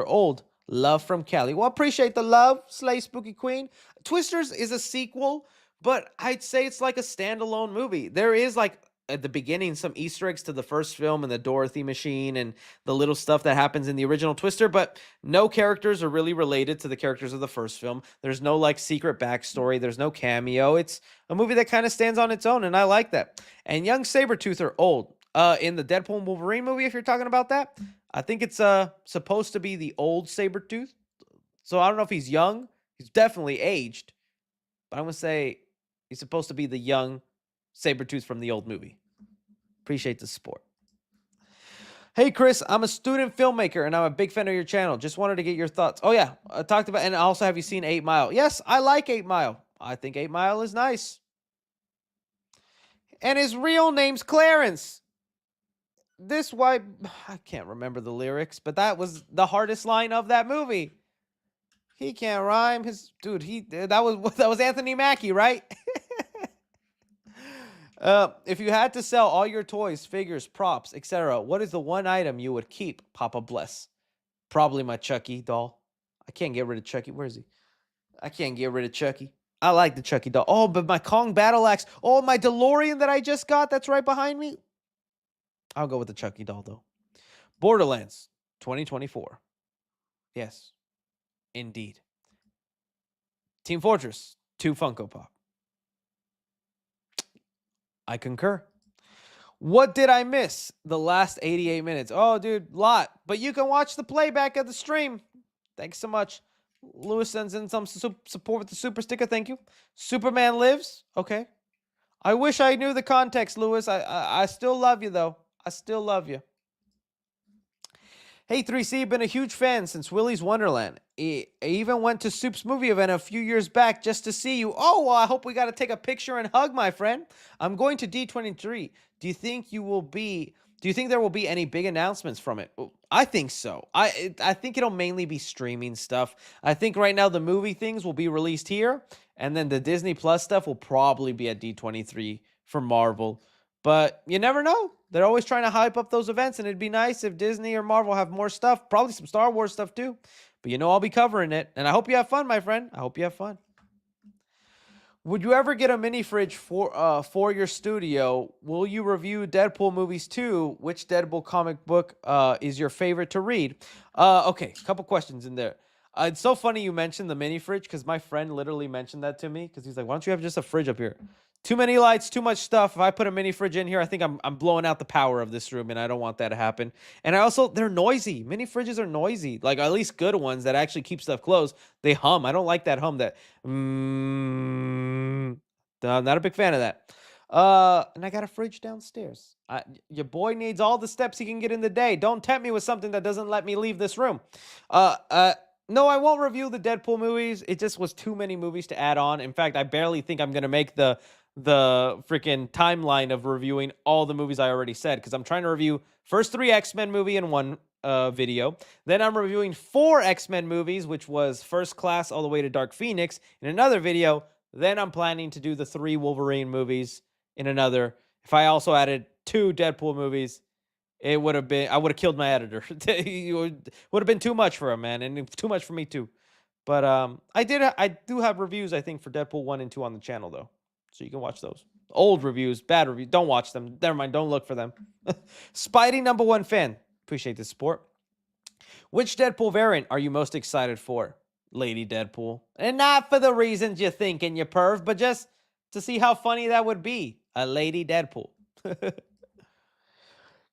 old Love from Cali? Well, appreciate the love, Slay Spooky Queen. Twisters is a sequel, but I'd say it's like a standalone movie. There is like at the beginning some Easter eggs to the first film and the Dorothy machine and the little stuff that happens in the original Twister, but no characters are really related to the characters of the first film. There's no like secret backstory. There's no cameo. It's a movie that kind of stands on its own, and I like that. And young Sabretooth are old. In the Deadpool and Wolverine movie, if you're talking about that, I think it's supposed to be the old Sabretooth. So I don't know if he's young. He's definitely aged. But I'm going to say he's supposed to be the young Sabretooth from the old movie. Appreciate the support. Hey, Chris, I'm a student filmmaker, and I'm a big fan of your channel. Just wanted to get your thoughts. Oh, yeah. I talked about, and also, have you seen 8 Mile? Yes, I like 8 Mile. I think 8 Mile is nice. And his real name's Clarence. This why I can't remember the lyrics, but that was the hardest line of that movie. He can't rhyme. His dude, that was Anthony Mackie, right? If you had to sell all your toys, figures, props, etc., what is the one item you would keep? Papa bless. Probably my Chucky doll. I can't get rid of Chucky. Where is he? I can't get rid of Chucky. I like the Chucky doll. Oh, but my Kong battle axe. Oh, my DeLorean that I just got. That's right behind me. I'll go with the Chucky doll though. Borderlands 2024. Yes, indeed. Team Fortress 2 Funko Pop. I concur. What did I miss? The last 88 minutes. Oh, dude, lot. But you can watch the playback of the stream. Thanks so much. Lewis sends in some support with the super sticker. Thank you. Superman lives. Okay. I wish I knew the context, Lewis. I still love you, though. I still love you. Hey, 3C, been a huge fan since Willy's Wonderland. I even went to Soup's movie event a few years back just to see you. Oh, well, I hope we got to take a picture and hug, my friend. I'm going to D23. Do you think there will be any big announcements from it? I think so. I think it'll mainly be streaming stuff. I think right now the movie things will be released here, and then the Disney Plus stuff will probably be at D23 for Marvel. But you never know. They're always trying to hype up those events, and it'd be nice if Disney or Marvel have more stuff. Probably some Star Wars stuff too. But I'll be covering it. And I hope you have fun, my friend. I hope you have fun. Would you ever get a mini fridge for your studio? Will you review Deadpool movies too? Which Deadpool comic book is your favorite to read? Okay, a couple questions in there. It's so funny you mentioned the mini fridge because my friend literally mentioned that to me because he's like, why don't you have just a fridge up here? Too many lights, too much stuff. If I put a mini fridge in here, I think I'm blowing out the power of this room, and I don't want that to happen. And they're noisy. Mini fridges are noisy. Like, at least good ones that actually keep stuff closed. They hum. I don't like that hum. I'm not a big fan of that. And I got a fridge downstairs. Your boy needs all the steps he can get in the day. Don't tempt me with something that doesn't let me leave this room. No, I won't review the Deadpool movies. It just was too many movies to add on. In fact, I barely think I'm gonna make the freaking timeline of reviewing all the movies I already said because I'm trying to review first 3 X-Men movie in one video. Then I'm reviewing 4 X-Men movies, which was First Class all the way to Dark Phoenix in another video. Then I'm planning to do the 3 Wolverine movies in another. If I also added 2 Deadpool movies, I would have killed my editor. It would have been too much for him, man, and too much for me too. But I do have reviews, I think, for Deadpool 1 and 2 on the channel though. So you can watch those. Old reviews, bad reviews. Don't watch them. Never mind. Don't look for them. Spidey #1 fan. Appreciate the support. Which Deadpool variant are you most excited for? Lady Deadpool. And not for the reasons you think in your perv, but just to see how funny that would be. A Lady Deadpool.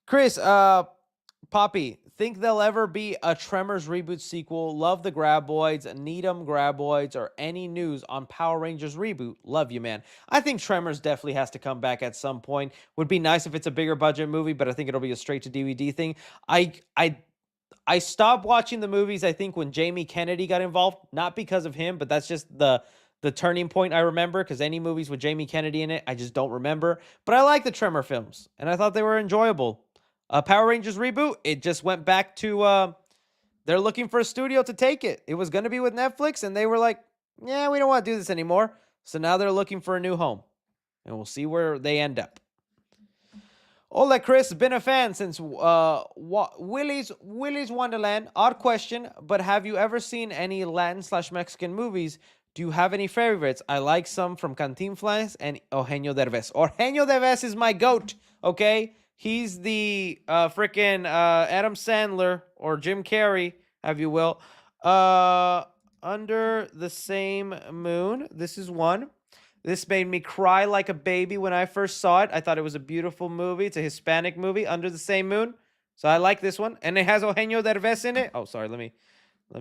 Chris, Poppy, think there'll ever be a Tremors reboot sequel? Love the Graboids, need 'em Graboids, or any news on Power Rangers reboot? Love you, man. I think Tremors definitely has to come back at some point. Would be nice if it's a bigger budget movie, but I think it'll be a straight to DVD thing. I stopped watching the movies, I think, when Jamie Kennedy got involved. Not because of him, but that's just the turning point I remember, because any movies with Jamie Kennedy in it, I just don't remember. But I like the Tremor films, and I thought they were enjoyable. Power Rangers reboot, it just went back to, they're looking for a studio to take it. It was going to be with Netflix, and they were like, yeah, we don't want to do this anymore. So now they're looking for a new home, and we'll see where they end up. Hola, Chris. Been a fan since Willy's Wonderland. Odd question, but have you ever seen any Latin/Mexican movies? Do you have any favorites? I like some from Cantinflas and Eugenio Derbez. Eugenio Derbez is my goat, okay? He's the freaking Adam Sandler or Jim Carrey, have you will. Under the Same Moon. This is one. This made me cry like a baby when I first saw it. I thought it was a beautiful movie. It's a Hispanic movie, Under the Same Moon. So I like this one. And it has Eugenio Derbez in it. Oh, sorry. Let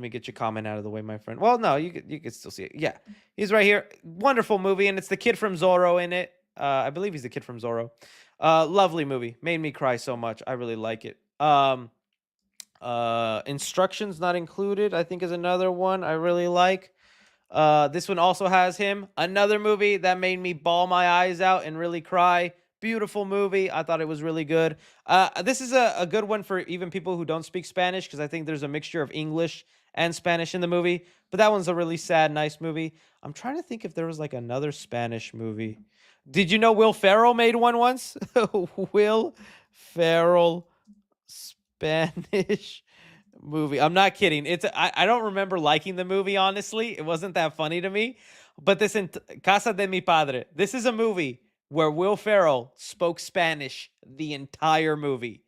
me get your comment out of the way, my friend. Well, no, you can still see it. Yeah, he's right here. Wonderful movie, and it's the kid from Zorro in it. I believe he's the kid from Zorro. Lovely movie. Made me cry so much. I really like it. Instructions Not Included, I think, is another one I really like. This one also has him. Another movie that made me bawl my eyes out and really cry. Beautiful movie. I thought it was really good. This is a good one for even people who don't speak Spanish, because I think there's a mixture of English and Spanish in the movie. But that one's a really sad, nice movie. I'm trying to think if there was like another Spanish movie. Did you know Will Ferrell made one once? Will Ferrell Spanish movie. I'm not kidding. I don't remember liking the movie, honestly. It wasn't that funny to me. But this in Casa de mi Padre. This is a movie where Will Ferrell spoke Spanish the entire movie.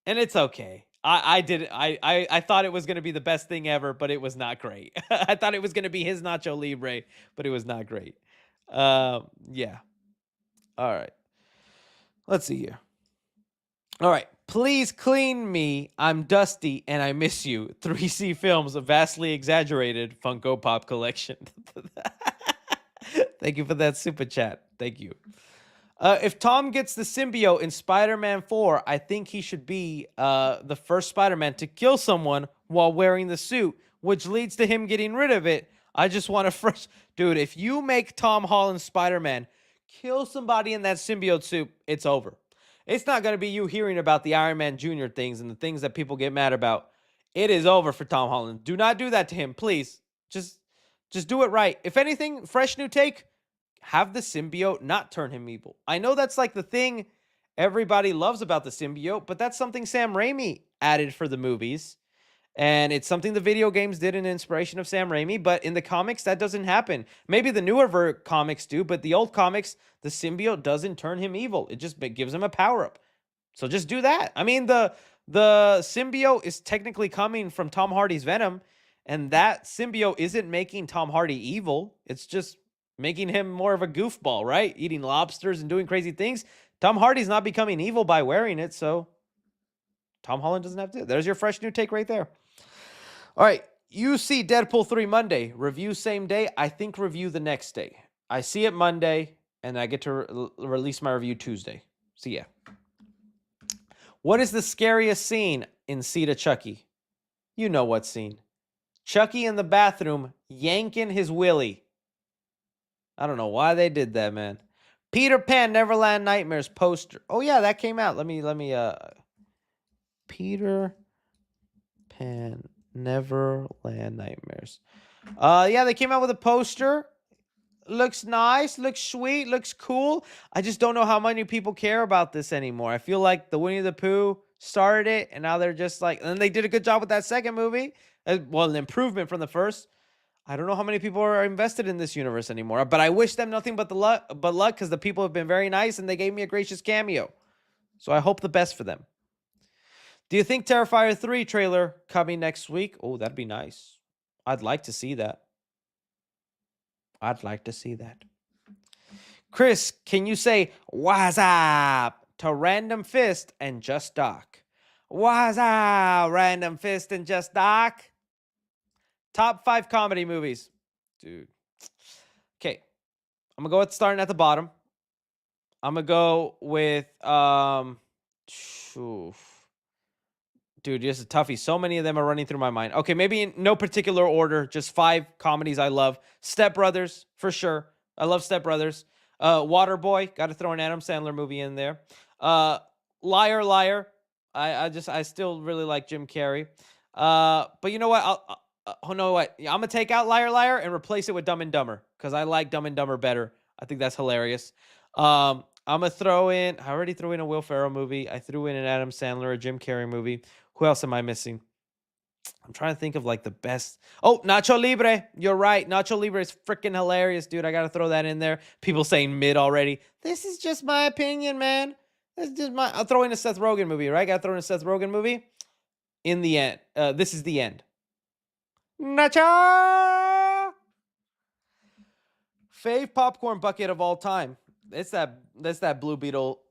And it's okay. I thought it was gonna be the best thing ever, but it was not great. I thought it was gonna be his Nacho Libre, but it was not great. Yeah. All right. Let's see here. All right. Please clean me. I'm dusty and I miss you. 3C Films, a vastly exaggerated Funko Pop collection. Thank you for that super chat. Thank you. If Tom gets the symbiote in Spider-Man 4, I think he should be the first Spider-Man to kill someone while wearing the suit, which leads to him getting rid of it. I just want to fresh... Dude, if you make Tom Holland Spider-Man kill somebody in that symbiote suit, it's over. It's not going to be you hearing about the Iron Man Jr. things and the things that people get mad about. It is over for Tom Holland. Do not do that to him, please. Just do it right. If anything, fresh new take, have the symbiote not turn him evil. I know that's like the thing everybody loves about the symbiote, but that's something Sam Raimi added for the movies. And it's something the video games did in inspiration of Sam Raimi, but in the comics, that doesn't happen. Maybe the newer comics do, but the old comics, the symbiote doesn't turn him evil. It just gives him a power-up. So just do that. I mean, the symbiote is technically coming from Tom Hardy's Venom, and that symbiote isn't making Tom Hardy evil. It's just making him more of a goofball, right? Eating lobsters and doing crazy things. Tom Hardy's not becoming evil by wearing it, so Tom Holland doesn't have to. There's your fresh new take right there. All right, you see Deadpool 3 Monday. Review same day. I think review the next day. I see it Monday, and I get to release my review Tuesday. So yeah. What is the scariest scene in Seed of Chucky? You know what scene. Chucky in the bathroom yanking his willy. I don't know why they did that, man. Peter Pan Neverland Nightmares poster. Oh yeah, that came out. Let me Peter Pan Neverland Nightmares. Yeah, they came out with a poster. Looks nice, looks sweet, looks cool. I just don't know how many people care about this anymore. I feel like the Winnie the Pooh started it, and now they're just like, and they did a good job with that second movie. Well, an improvement from the first. I don't know how many people are invested in this universe anymore, but I wish them nothing but luck, because the people have been very nice and they gave me a gracious cameo. So I hope the best for them. Do you think Terrifier 3 trailer coming next week? Oh, that'd be nice. I'd like to see that. I'd like to see that. Chris, can you say what's up to Random Fist and Just Doc? What's up, Random Fist and Just Doc? Top 5 comedy movies. Dude. Okay. I'm going to go with starting at the bottom. I'm going to go with dude, just a toughie. So many of them are running through my mind. Okay, maybe in no particular order, just 5 comedies I love. Step Brothers, for sure. I love Step Brothers. Waterboy, got to throw an Adam Sandler movie in there. Liar, Liar. I still really like Jim Carrey. But you know what? I'm gonna take out Liar, Liar and replace it with Dumb and Dumber because I like Dumb and Dumber better. I think that's hilarious. I'm gonna throw in. I already threw in a Will Ferrell movie. I threw in an Adam Sandler, a Jim Carrey movie. Who else am I missing? I'm trying to think of like the best. Oh, Nacho Libre. You're right. Nacho Libre is freaking hilarious, dude. I got to throw that in there. People saying mid already. This is just my opinion, man. This is just I'll throw in a Seth Rogen movie, right? Got to throw in a Seth Rogen movie. In the end. This is the end. Nacho! Fave popcorn bucket of all time. That's that Blue Beetle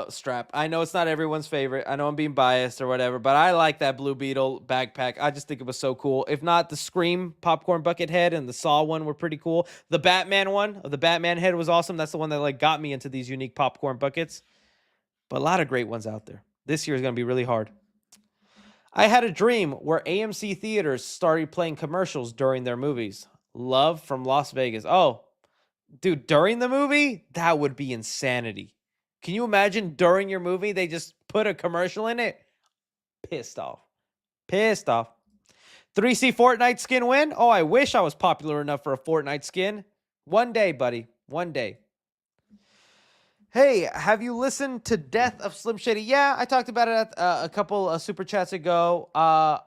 strap. I know it's not everyone's favorite. I know I'm being biased or whatever, but I like that Blue Beetle backpack. I just think it was so cool. If not, the Scream popcorn bucket head and the Saw one were pretty cool. The Batman one, the Batman head was awesome. That's the one that like got me into these unique popcorn buckets. But a lot of great ones out there. This year is going to be really hard. I had a dream where AMC theaters started playing commercials during their movies. Love from Las Vegas. Oh, dude, during the movie? That would be insanity. Can you imagine during your movie, they just put a commercial in it? Pissed off. Pissed off. 3C Fortnite skin win? Oh, I wish I was popular enough for a Fortnite skin. One day, buddy. One day. Hey, have you listened to Death of Slim Shady? Yeah, I talked about it at, a couple of super chats ago. I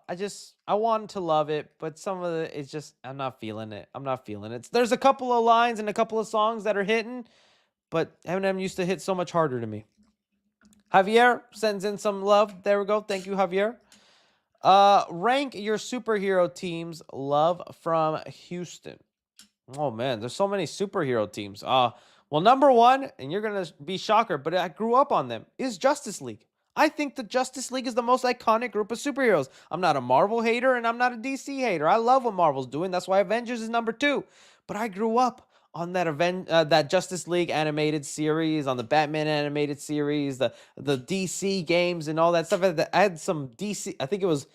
wanted to love it, but some of it is just I'm not feeling it. I'm not feeling it. There's a couple of lines and a couple of songs that are hitting, but Eminem used to hit so much harder to me. Javier sends in some love. There we go. Thank you, Javier. Rank your superhero teams. Love from Houston. Oh man, there's so many superhero teams. Well, number one, and you're gonna be shocker, but I grew up on them, is Justice League. I think the Justice League is the most iconic group of superheroes. I'm not a Marvel hater and I'm not a DC hater. I love what Marvel's doing. That's why Avengers is number two. But I grew up on that Justice League animated series, on the Batman animated series, the DC games and all that stuff. I had some DC. I think it was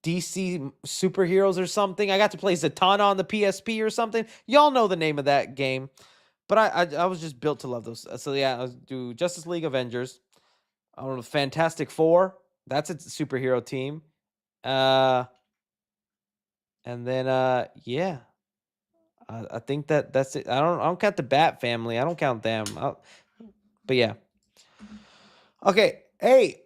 DC superheroes or something. I got to play Zatanna on the PSP or something. Y'all know the name of that game. But I was just built to love those. So yeah, I'll do Justice League, Avengers. I don't know, Fantastic Four. That's a superhero team. And then yeah. I think that's it. I don't count the Bat Family. I don't count them. But yeah. Okay. Hey,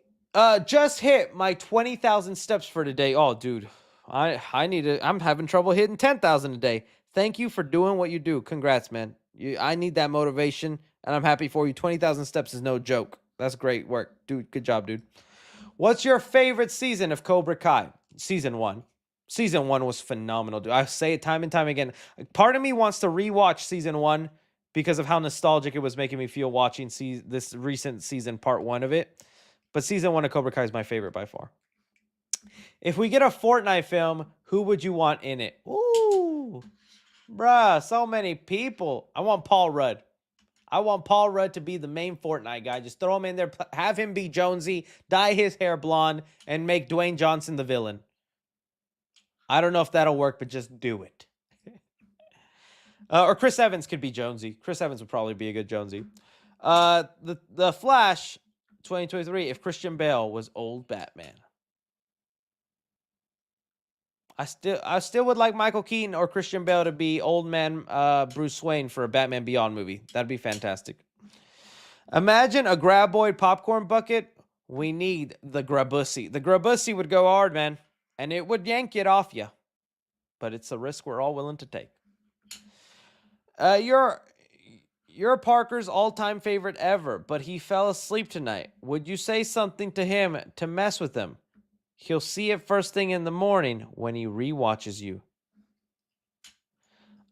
just hit my 20,000 steps for today. Oh, dude. I'm having trouble hitting 10,000 a day. Thank you for doing what you do. Congrats, man. I need that motivation, and I'm happy for you. 20,000 steps is no joke. That's great work, dude. Good job, dude. What's your favorite season of Cobra Kai? Season 1. Season 1 was phenomenal, dude. I say it time and time again. Part of me wants to rewatch season 1 because of how nostalgic it was making me feel watching this recent season, part 1 of it. But season 1 of Cobra Kai is my favorite by far. If we get a Fortnite film, who would you want in it? Ooh, bruh, so many people. I want Paul Rudd. I want Paul Rudd to be the main Fortnite guy. Just throw him in there, have him be Jonesy, dye his hair blonde, and make Dwayne Johnson the villain. I don't know if that'll work, but just do it. Or Chris Evans could be Jonesy. Chris Evans would probably be a good Jonesy. The Flash 2023, if Christian Bale was old Batman. I still would like Michael Keaton or Christian Bale to be old man Bruce Wayne for a Batman Beyond movie. That'd be fantastic. Imagine a Graboid popcorn bucket. We need the Grabussy. The Grabussy would go hard, man, and it would yank it off you. But it's a risk we're all willing to take. You're Parker's all-time favorite ever, but he fell asleep tonight. Would you say something to him to mess with him? He'll see it first thing in the morning when he rewatches you.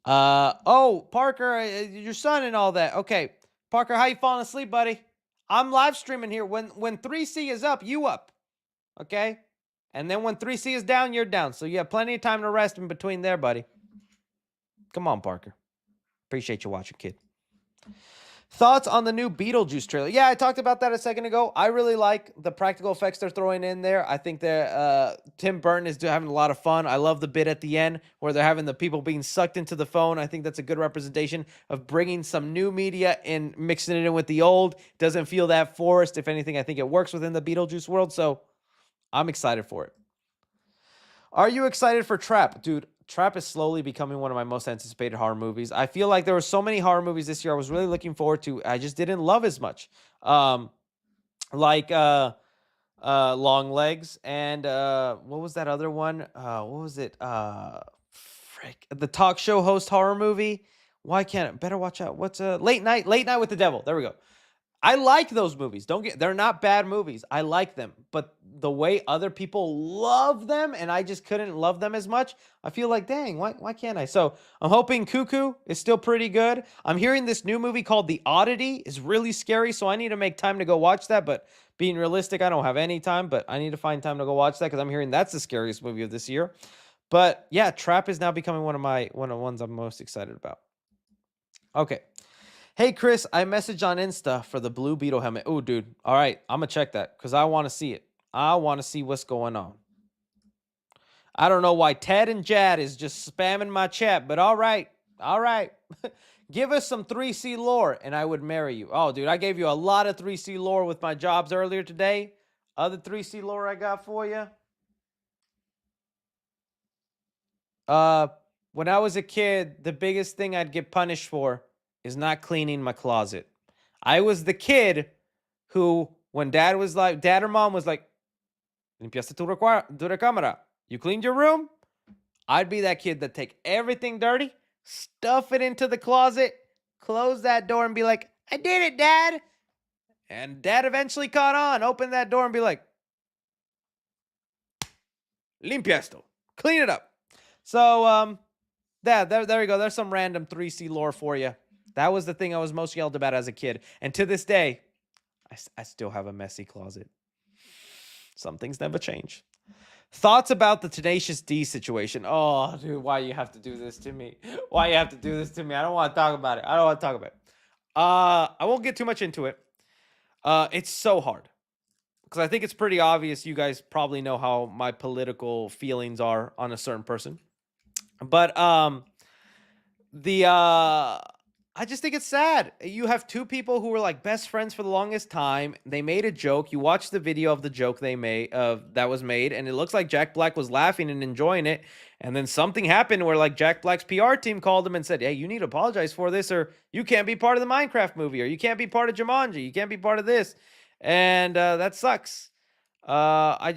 Oh, Parker, your son and all that. Okay, Parker, how you falling asleep, buddy? I'm live streaming here. When 3C is up, you up. Okay? And then when 3C is down, you're down. So you have plenty of time to rest in between there, buddy. Come on, Parker. Appreciate you watching, kid. Thoughts on the new Beetlejuice trailer? Yeah, I talked about that a second ago. I really like the practical effects they're throwing in there. I think that Tim Burton is having a lot of fun. I love the bit at the end where they're having the people being sucked into the phone. I think that's a good representation of bringing some new media and mixing it in with the old. Doesn't feel that forced. If anything, I think it works within the Beetlejuice world, so I'm excited for it. Are you excited for Trap? Dude, Trap is slowly becoming one of my most anticipated horror movies. I feel like there were so many horror movies this year I was really looking forward to. I just didn't love as much. Like Long Legs and what was that other one? What was it? The talk show host horror movie. Why can't it? Better watch out. What's Late Night with the Devil. There we go. I like those movies. They're not bad movies. I like them. But the way other people love them and I just couldn't love them as much, I feel like, dang, why can't I? So I'm hoping Cuckoo is still pretty good. I'm hearing this new movie called The Oddity is really scary, so I need to make time to go watch that. But being realistic, I don't have any time, but I need to find time to go watch that because I'm hearing that's the scariest movie of this year. But yeah, Trap is now becoming one of the ones I'm most excited about. Okay. Hey, Chris, I messaged on Insta for the Blue Beetle helmet. Oh, dude. All right. I'm going to check that because I want to see it. I want to see what's going on. I don't know why Ted and Jad is just spamming my chat, but all right. All right. Give us some 3C lore and I would marry you. Oh, dude, I gave you a lot of 3C lore with my jobs earlier today. Other 3C lore I got for you. Uh, when I was a kid, the biggest thing I'd get punished for is not cleaning my closet. I was the kid who, when dad or mom was like, limpiaste tu recámara, you cleaned your room? I'd be that kid that take everything dirty, stuff it into the closet, close that door and be like, I did it, dad. And dad eventually caught on, opened that door and be like, limpia esto, clean it up. So, there you go. There's some random 3C lore for you. That was the thing I was most yelled about as a kid. And to this day, I still have a messy closet. Some things never change. Thoughts about the Tenacious D situation. Oh, dude, why you have to do this to me? Why you have to do this to me? I don't want to talk about it. I don't want to talk about it. I won't get too much into it. It's so hard. Because I think it's pretty obvious you guys probably know how my political feelings are on a certain person. But I just think it's sad. You have two people who were like best friends for the longest time. They made a joke. You watch the video of the joke they made that was made, and it looks like Jack Black was laughing and enjoying it. And then something happened where like Jack Black's PR team called him and said, "Hey, you need to apologize for this, or you can't be part of the Minecraft movie, or you can't be part of Jumanji, you can't be part of this," and that sucks. I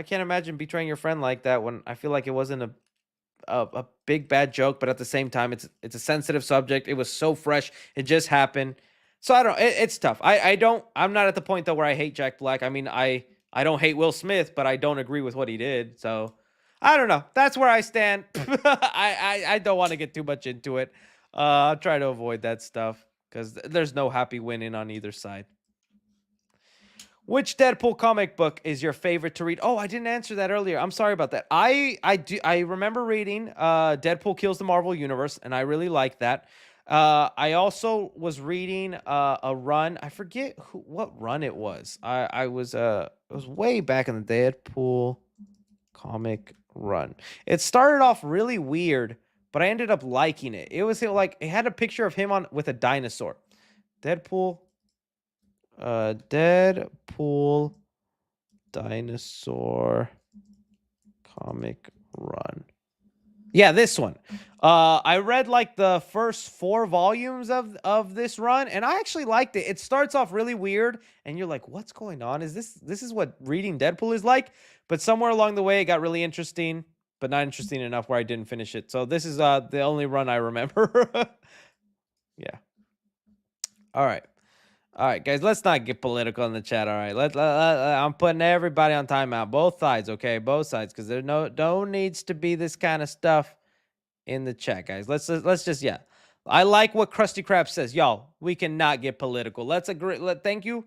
can't imagine betraying your friend like that when I feel like it wasn't a big bad joke, but at the same time, it's a sensitive subject. It was so fresh. It just happened. So I don't. It's tough. I'm not at the point though where I hate Jack Black. I mean, I don't hate Will Smith, but I don't agree with what he did. So I don't know. That's where I stand. I don't want to get too much into it. I'll try to avoid that stuff because there's no happy winning on either side. Which Deadpool comic book is your favorite to read? Oh, I didn't answer that earlier. I'm sorry about that. I remember reading Deadpool Kills the Marvel Universe, and I really like that. I also was reading a run. I forget what run it was. I was it was way back in the Deadpool comic run. It started off really weird, but I ended up liking it. It was like it had a picture of him on with a dinosaur. Deadpool Deadpool dinosaur comic run. Yeah, this one. I read like the first 4 volumes of this run, and I actually liked it. It starts off really weird, and you're like, "What's going on? Is this is what reading Deadpool is like?" But somewhere along the way, it got really interesting, but not interesting enough where I didn't finish it. So this is the only run I remember. Yeah. All right. All right, guys, let's not get political in the chat. All right, I'm putting everybody on timeout, both sides, okay, both sides, because there no needs to be this kind of stuff in the chat, guys. Let's just yeah. I like what Krusty Krab says, y'all. We cannot get political. Let's agree. Thank you.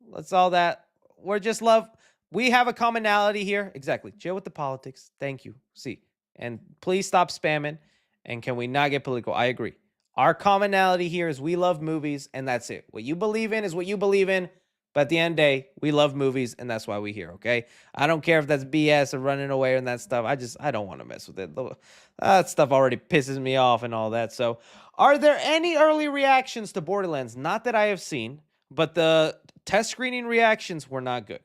Let's all that. We're just love. We have a commonality here. Exactly. Chill with the politics. Thank you. See, and please stop spamming. And can we not get political? I agree. Our commonality here is we love movies, and that's it. What you believe in is what you believe in. But at the end of the day, we love movies, and that's why we're here, okay? I don't care if that's BS or running away and that stuff. I don't want to mess with it. That stuff already pisses me off and all that. So, are there any early reactions to Borderlands? Not that I have seen, but the test screening reactions were not good.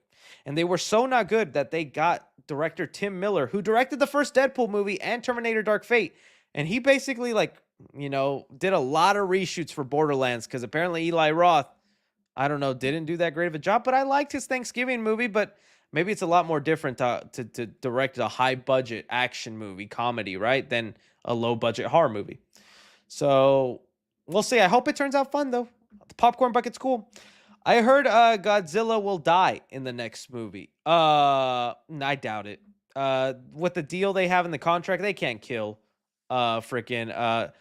And they were so not good that they got director Tim Miller, who directed the first Deadpool movie and Terminator Dark Fate. And he basically, like, did a lot of reshoots for Borderlands because apparently Eli Roth, I don't know, didn't do that great of a job. But I liked his Thanksgiving movie, but maybe it's a lot more different to direct a high budget action movie, comedy, right, than a low budget horror movie. So we'll see. I hope it turns out fun, though. The popcorn bucket's cool. I heard Godzilla will die in the next movie. I doubt it. With the deal they have in the contract, they can't kill freaking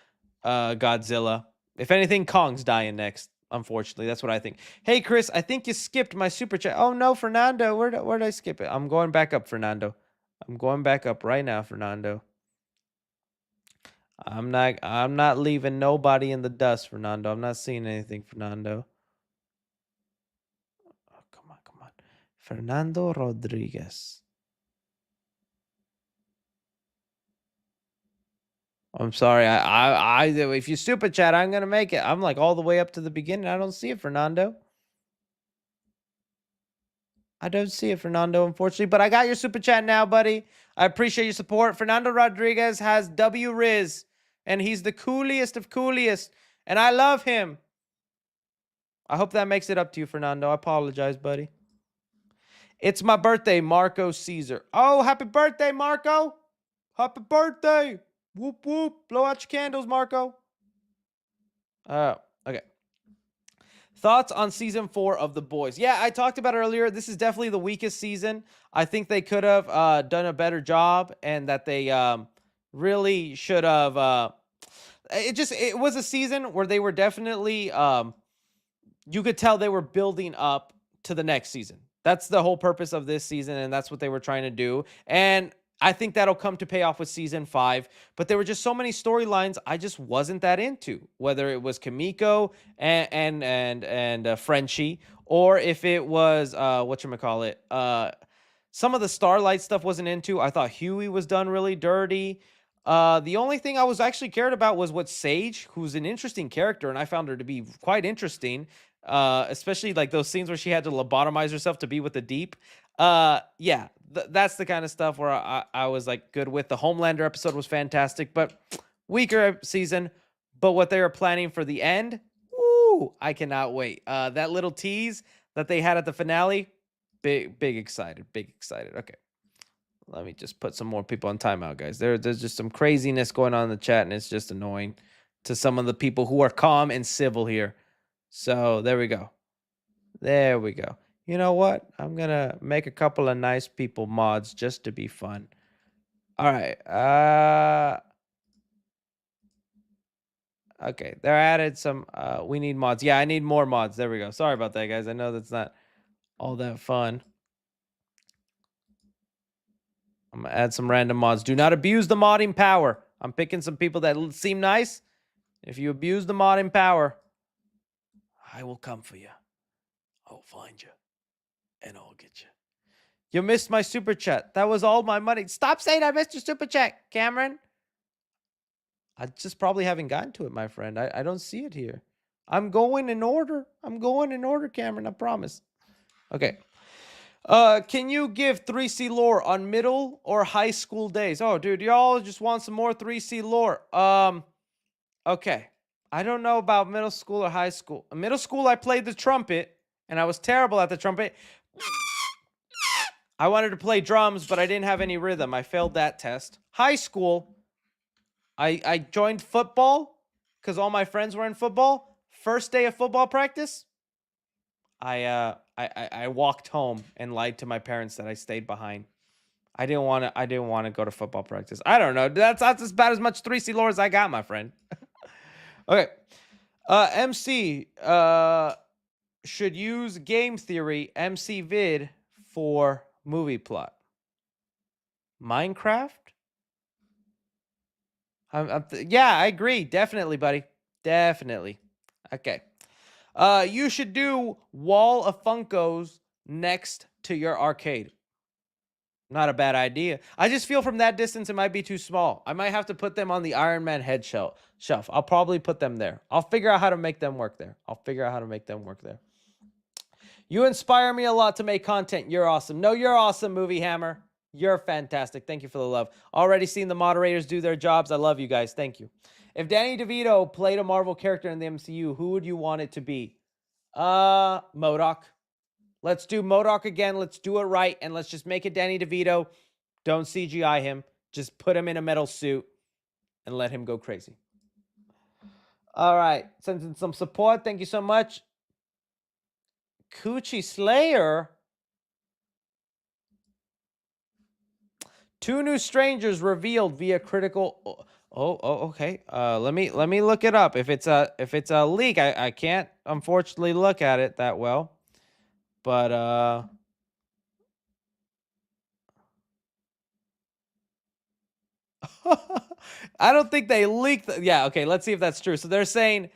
Godzilla. If anything, Kong's dying next. Unfortunately, that's what I think. Hey, Chris, I think you skipped my super chat. Oh no, Fernando, where'd I skip it? I'm going back up, Fernando. I'm going back up right now, Fernando. I'm not leaving nobody in the dust, Fernando. I'm not seeing anything, Fernando. Oh, come on. Fernando Rodriguez. I'm sorry. If you super chat, I'm gonna make it. I'm like all the way up to the beginning. I don't see it, Fernando. I don't see it, Fernando, unfortunately, but I got your super chat now, buddy. I appreciate your support. Fernando Rodriguez has W Riz, and he's the coolest of coolest, and I love him. I hope that makes it up to you, Fernando. I apologize, buddy. It's my birthday, Marco Caesar. Oh, happy birthday, Marco. Happy birthday. Whoop, whoop. Blow out your candles, Marco. Okay. Thoughts on season 4 of The Boys? Yeah, I talked about it earlier. This is definitely the weakest season. I think they could have done a better job, and that they really should have. It was a season where they were definitely you could tell they were building up to the next season. That's the whole purpose of this season, and that's what they were trying to do. And I think that'll come to pay off with season 5. But there were just so many storylines I just wasn't that into. Whether it was Kimiko and Frenchie, or if it was whatchamacallit, some of the Starlight stuff wasn't into. I thought Huey was done really dirty. The only thing I was actually cared about was what Sage, who's an interesting character, and I found her to be quite interesting. Especially like those scenes where she had to lobotomize herself to be with the Deep. Yeah, that's the kind of stuff where I was like good with. The Homelander episode was fantastic, but weaker season. But what they were planning for the end, woo, I cannot wait. That little tease that they had at the finale, big excited. Okay. Let me just put some more people on timeout, guys. There's just some craziness going on in the chat, and it's just annoying to some of the people who are calm and civil here. So there we go. You know what? I'm going to make a couple of nice people mods just to be fun. All right. Okay. They're added some. We need mods. Yeah, I need more mods. There we go. Sorry about that, guys. I know that's not all that fun. I'm going to add some random mods. Do not abuse the modding power. I'm picking some people that seem nice. If you abuse the modding power, I will come for you. I'll find you. And I'll get you. You missed my super chat. That was all my money. Stop saying I missed your super chat, Cameron. I just probably haven't gotten to it, my friend. I don't see it here. I'm going in order. Cameron. I promise. Okay. Can you give 3C lore on middle or high school days? Oh, dude, y'all just want some more 3C lore. Okay. I don't know about middle school or high school. In middle school, I played the trumpet, and I was terrible at the trumpet. I wanted to play drums, but I didn't have any rhythm. I failed that test. High school, I joined football because all my friends were in football. First day of football practice, I walked home and lied to my parents that I stayed behind. I didn't want to go to football practice. I don't know. That's about as much 3C lore as I got, my friend. Okay. MC should use game theory MC vid for movie plot. Minecraft? Yeah, I agree. Definitely, buddy. Definitely. Okay. You should do wall of Funkos next to your arcade. Not a bad idea. I just feel from that distance it might be too small. I might have to put them on the Iron Man head shelf. I'll probably put them there. I'll figure out how to make them work there. You inspire me a lot to make content. You're awesome. No, you're awesome, Movie Hammer. You're fantastic. Thank you for the love. Already seen the moderators do their jobs. I love you guys. Thank you. If Danny DeVito played a Marvel character in the MCU, who would you want it to be? MODOK. Let's do MODOK again. Let's do it right. And let's just make it Danny DeVito. Don't CGI him. Just put him in a metal suit and let him go crazy. All right. Sending some support. Thank you so much. Coochie Slayer. 2 new strangers revealed via critical. Okay. Let me look it up. If it's a leak, I can't unfortunately look at it that well. But I don't think they leaked. Yeah. Okay. Let's see if that's true. So they're saying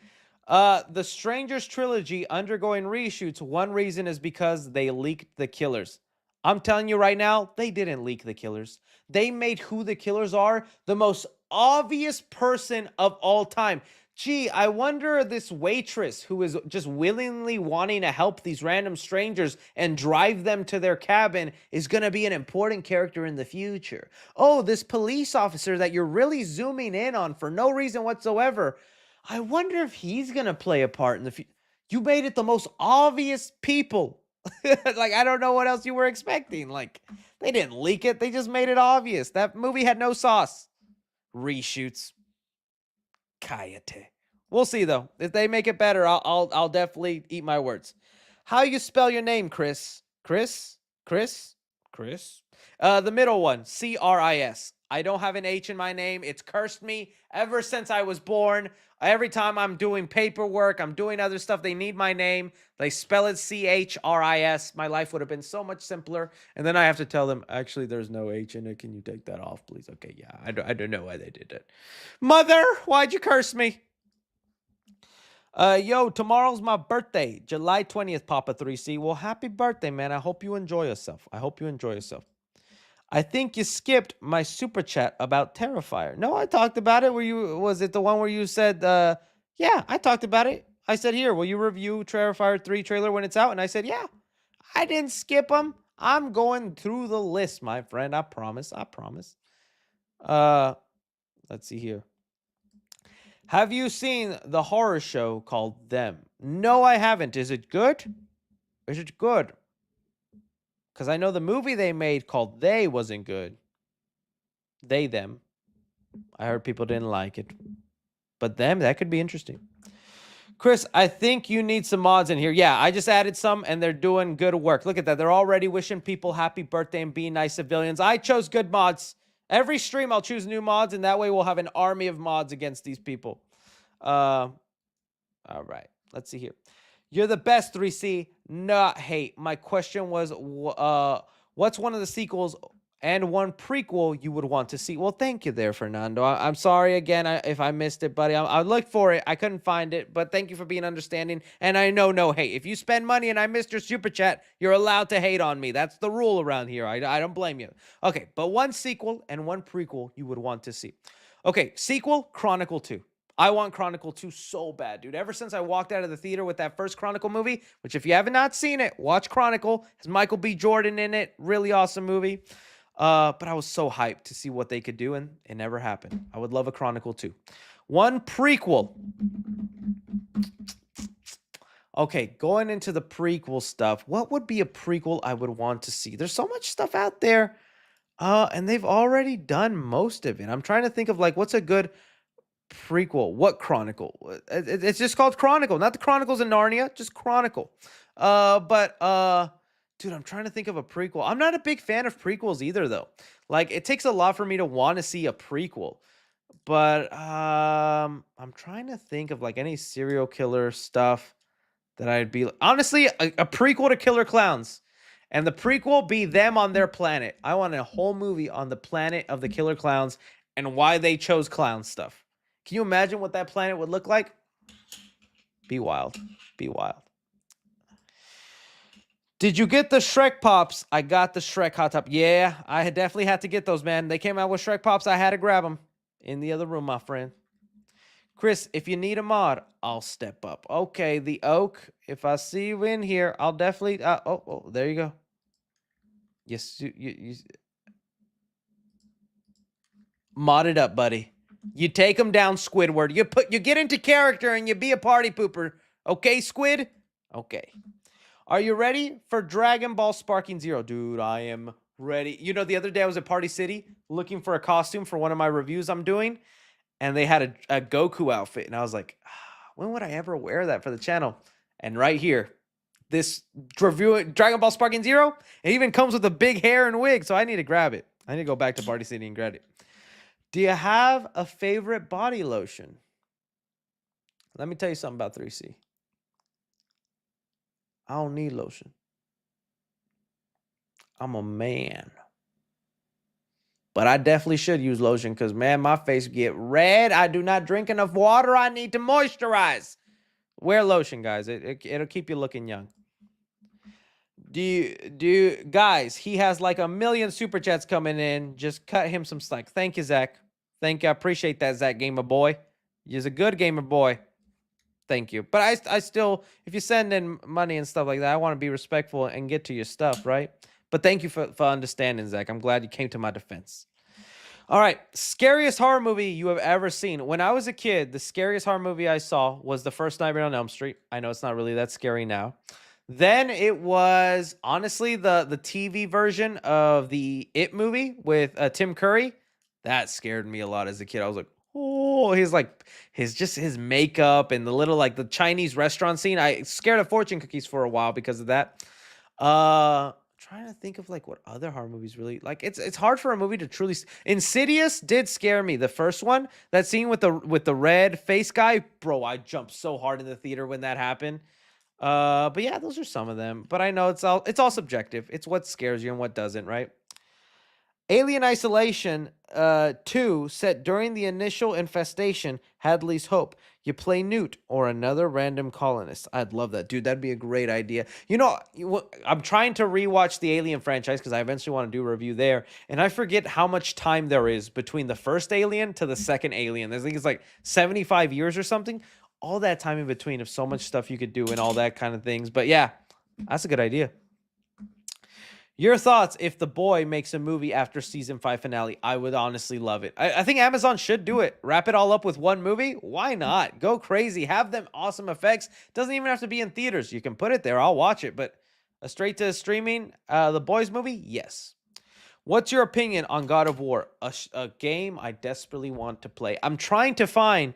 the Strangers trilogy undergoing reshoots. One reason is because they leaked the killers. I'm telling you right now, they didn't leak the killers. They made who the killers are the most obvious person of all time. Gee, I wonder this waitress who is just willingly wanting to help these random strangers and drive them to their cabin is going to be an important character in the future. Oh, this police officer that you're really zooming in on for no reason whatsoever. I wonder if he's going to play a part in the future. You made it the most obvious people. Like, I don't know what else you were expecting. Like, they didn't leak it, they just made it obvious. That movie had no sauce. Reshoots. Kayate. We'll see though. If they make it better, I'll definitely eat my words. How you spell your name, Chris? Chris? Chris? Chris? The middle one, Chris. I don't have an H in my name. It's cursed me ever since I was born. Every time I'm doing paperwork, I'm doing other stuff, they need my name. They spell it Chris. My life would have been so much simpler. And then I have to tell them, actually, there's no H in it. Can you take that off, please? Okay, yeah, I don't know why they did it. Mother, why'd you curse me? Yo, tomorrow's my birthday, July 20th, Papa 3C. Well, happy birthday, man. I hope you enjoy yourself. I think you skipped my super chat about Terrifier. No, I talked about it. Was it the one where you said, yeah, I talked about it. I said, here, will you review Terrifier 3 trailer when it's out? And I said, yeah, I didn't skip them. I'm going through the list, my friend. I promise. Let's see here. Have you seen the horror show called Them? No, I haven't. Is it good? Because I know the movie they made called They wasn't good. They, Them. I heard people didn't like it. But Them, that could be interesting. Chris, I think you need some mods in here. Yeah, I just added some, and they're doing good work. Look at that. They're already wishing people happy birthday and being nice civilians. I chose good mods. Every stream, I'll choose new mods, and that way we'll have an army of mods against these people. All right. Let's see here. You're the best, 3C. Not hate. My question was, what's one of the sequels and one prequel you would want to see? Well, thank you there, Fernando. I'm sorry again if I missed it, buddy. I looked for it. I couldn't find it, but thank you for being understanding. And I know no hate. If you spend money and I missed your super chat, you're allowed to hate on me. That's the rule around here. I don't blame you. Okay, but one sequel and one prequel you would want to see. Okay, sequel, Chronicle 2. I want Chronicle 2 so bad, dude. Ever since I walked out of the theater with that first Chronicle movie, which if you have not seen it, watch Chronicle. Has Michael B. Jordan in it. Really awesome movie. But I was so hyped to see what they could do, and it never happened. I would love a Chronicle 2. One prequel. Okay, going into the prequel stuff, what would be a prequel I would want to see? There's so much stuff out there, and they've already done most of it. I'm trying to think of, like, what's a good prequel. What Chronicle? It's just called Chronicle, not the Chronicles of Narnia, just Chronicle. Dude, I'm trying to think of a prequel. I'm not a big fan of prequels either, though. Like, it takes a lot for me to want to see a prequel. But I'm trying to think of like any serial killer stuff that I'd be honestly a prequel to Killer Clowns. And the prequel be them on their planet. I want a whole movie on the planet of the Killer Clowns and why they chose clown stuff. Can you imagine what that planet would look like? Be wild. Be wild. Did you get the Shrek Pops? I got the Shrek Hot Top. Yeah, I definitely had to get those, man. They came out with Shrek Pops. I had to grab them. In the other room, my friend. Chris, if you need a mod, I'll step up. Okay, the Oak. If I see you in here, I'll definitely... oh, there you go. Yes, you mod it up, buddy. You take them down, Squidward. You get into character and you be a party pooper. Okay, Squid? Okay. Are you ready for Dragon Ball Sparking Zero? Dude, I am ready. You know, the other day I was at Party City looking for a costume for one of my reviews I'm doing, and they had a Goku outfit, and I was like, when would I ever wear that for the channel? And right here, this review, Dragon Ball Sparking Zero, it even comes with a big hair and wig, so I need to grab it. I need to go back to Party City and grab it. Do you have a favorite body lotion? Let me tell you something about 3C. I don't need lotion. I'm a man. But I definitely should use lotion because, man, my face get red. I do not drink enough water. I need to moisturize. Wear lotion, guys. It'll keep you looking young. Guys, he has like 1 million super chats coming in. Just cut him some slack. Thank you, Zach. Thank you. I appreciate that, Zach Gamer Boy. You're a good gamer boy. Thank you. But I still, if you send in money and stuff like that, I want to be respectful and get to your stuff, right? But thank you for understanding, Zach. I'm glad you came to my defense. All right. Scariest horror movie you have ever seen. When I was a kid, the scariest horror movie I saw was the first Nightmare on Elm Street. I know it's not really that scary now. Then it was honestly the TV version of the It movie with Tim Curry. That scared me a lot as a kid. I was like, oh, he's like his makeup and the little like the Chinese restaurant scene. I scared of fortune cookies for a while because of that. Trying to think of like what other horror movies really like. It's hard for a movie to truly. Insidious did scare me. The first one, that scene with the red face guy, bro. I jumped so hard in the theater when that happened. But yeah, those are some of them. But I know it's all subjective. It's what scares you and what doesn't, right? Alien Isolation 2 set during the initial infestation, Hadley's Hope. You play Newt or another random colonist. I'd love that. Dude, that'd be a great idea. You know, I'm trying to rewatch the Alien franchise because I eventually want to do a review there. And I forget how much time there is between the first Alien to the second Alien. I think it's like 75 years or something. All that time in between of so much stuff you could do and all that kind of things. But yeah, that's a good idea. Your thoughts if The Boy makes a movie after season 5 finale? I would honestly love it. I think Amazon should do it. Wrap it all up with one movie. Why not? Go crazy. Have them awesome effects. Doesn't even have to be in theaters. You can put it there. I'll watch it. But a straight to streaming, The Boys movie? Yes. What's your opinion on God of War? A game I desperately want to play. I'm trying to find,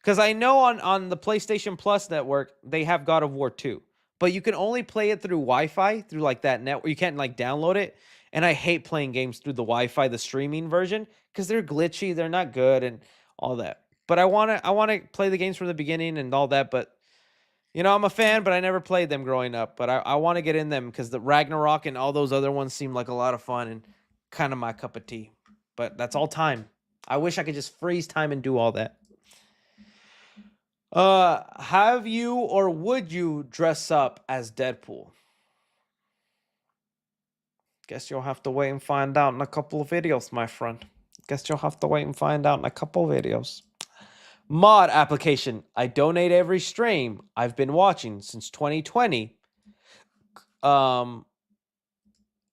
because I know on the PlayStation Plus network, they have God of War 2. But you can only play it through Wi-Fi, through like that network. You can't like download it. And I hate playing games through the Wi-Fi, the streaming version, because they're glitchy, they're not good, and all that. But I wanna play the games from the beginning and all that. But you know, I'm a fan, but I never played them growing up. But I want to get in them because the Ragnarok and all those other ones seem like a lot of fun and kind of my cup of tea. But that's all time. I wish I could just freeze time and do all that. Have you or would you dress up as Deadpool? Guess you'll have to wait and find out in a couple of videos, my friend. Guess you'll have to wait and find out in a couple of videos. Mod application. I donate every stream I've been watching since 2020. And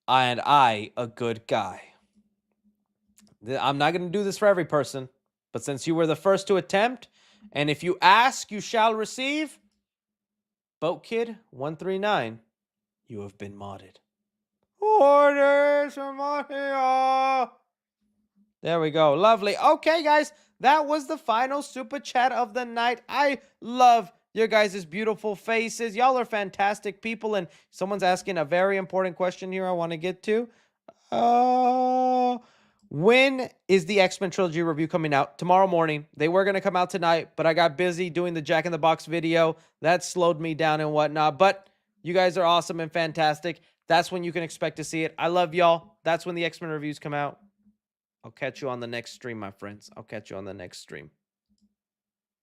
I, a good guy. I'm not going to do this for every person, but since you were the first to attempt, and if you ask, you shall receive. BoatKid139, you have been modded. There we go. Lovely. Okay, guys, that was the final super chat of the night. I love your guys' beautiful faces. Y'all are fantastic people, and someone's asking a very important question here I want to get to. When is the X-Men Trilogy review coming out? Tomorrow morning. They were going to come out tonight, but I got busy doing the Jack in the Box video. That slowed me down and whatnot, but you guys are awesome and fantastic. That's when you can expect to see it. I love y'all. That's when the X-Men reviews come out. I'll catch you on the next stream, my friends. I'll catch you on the next stream.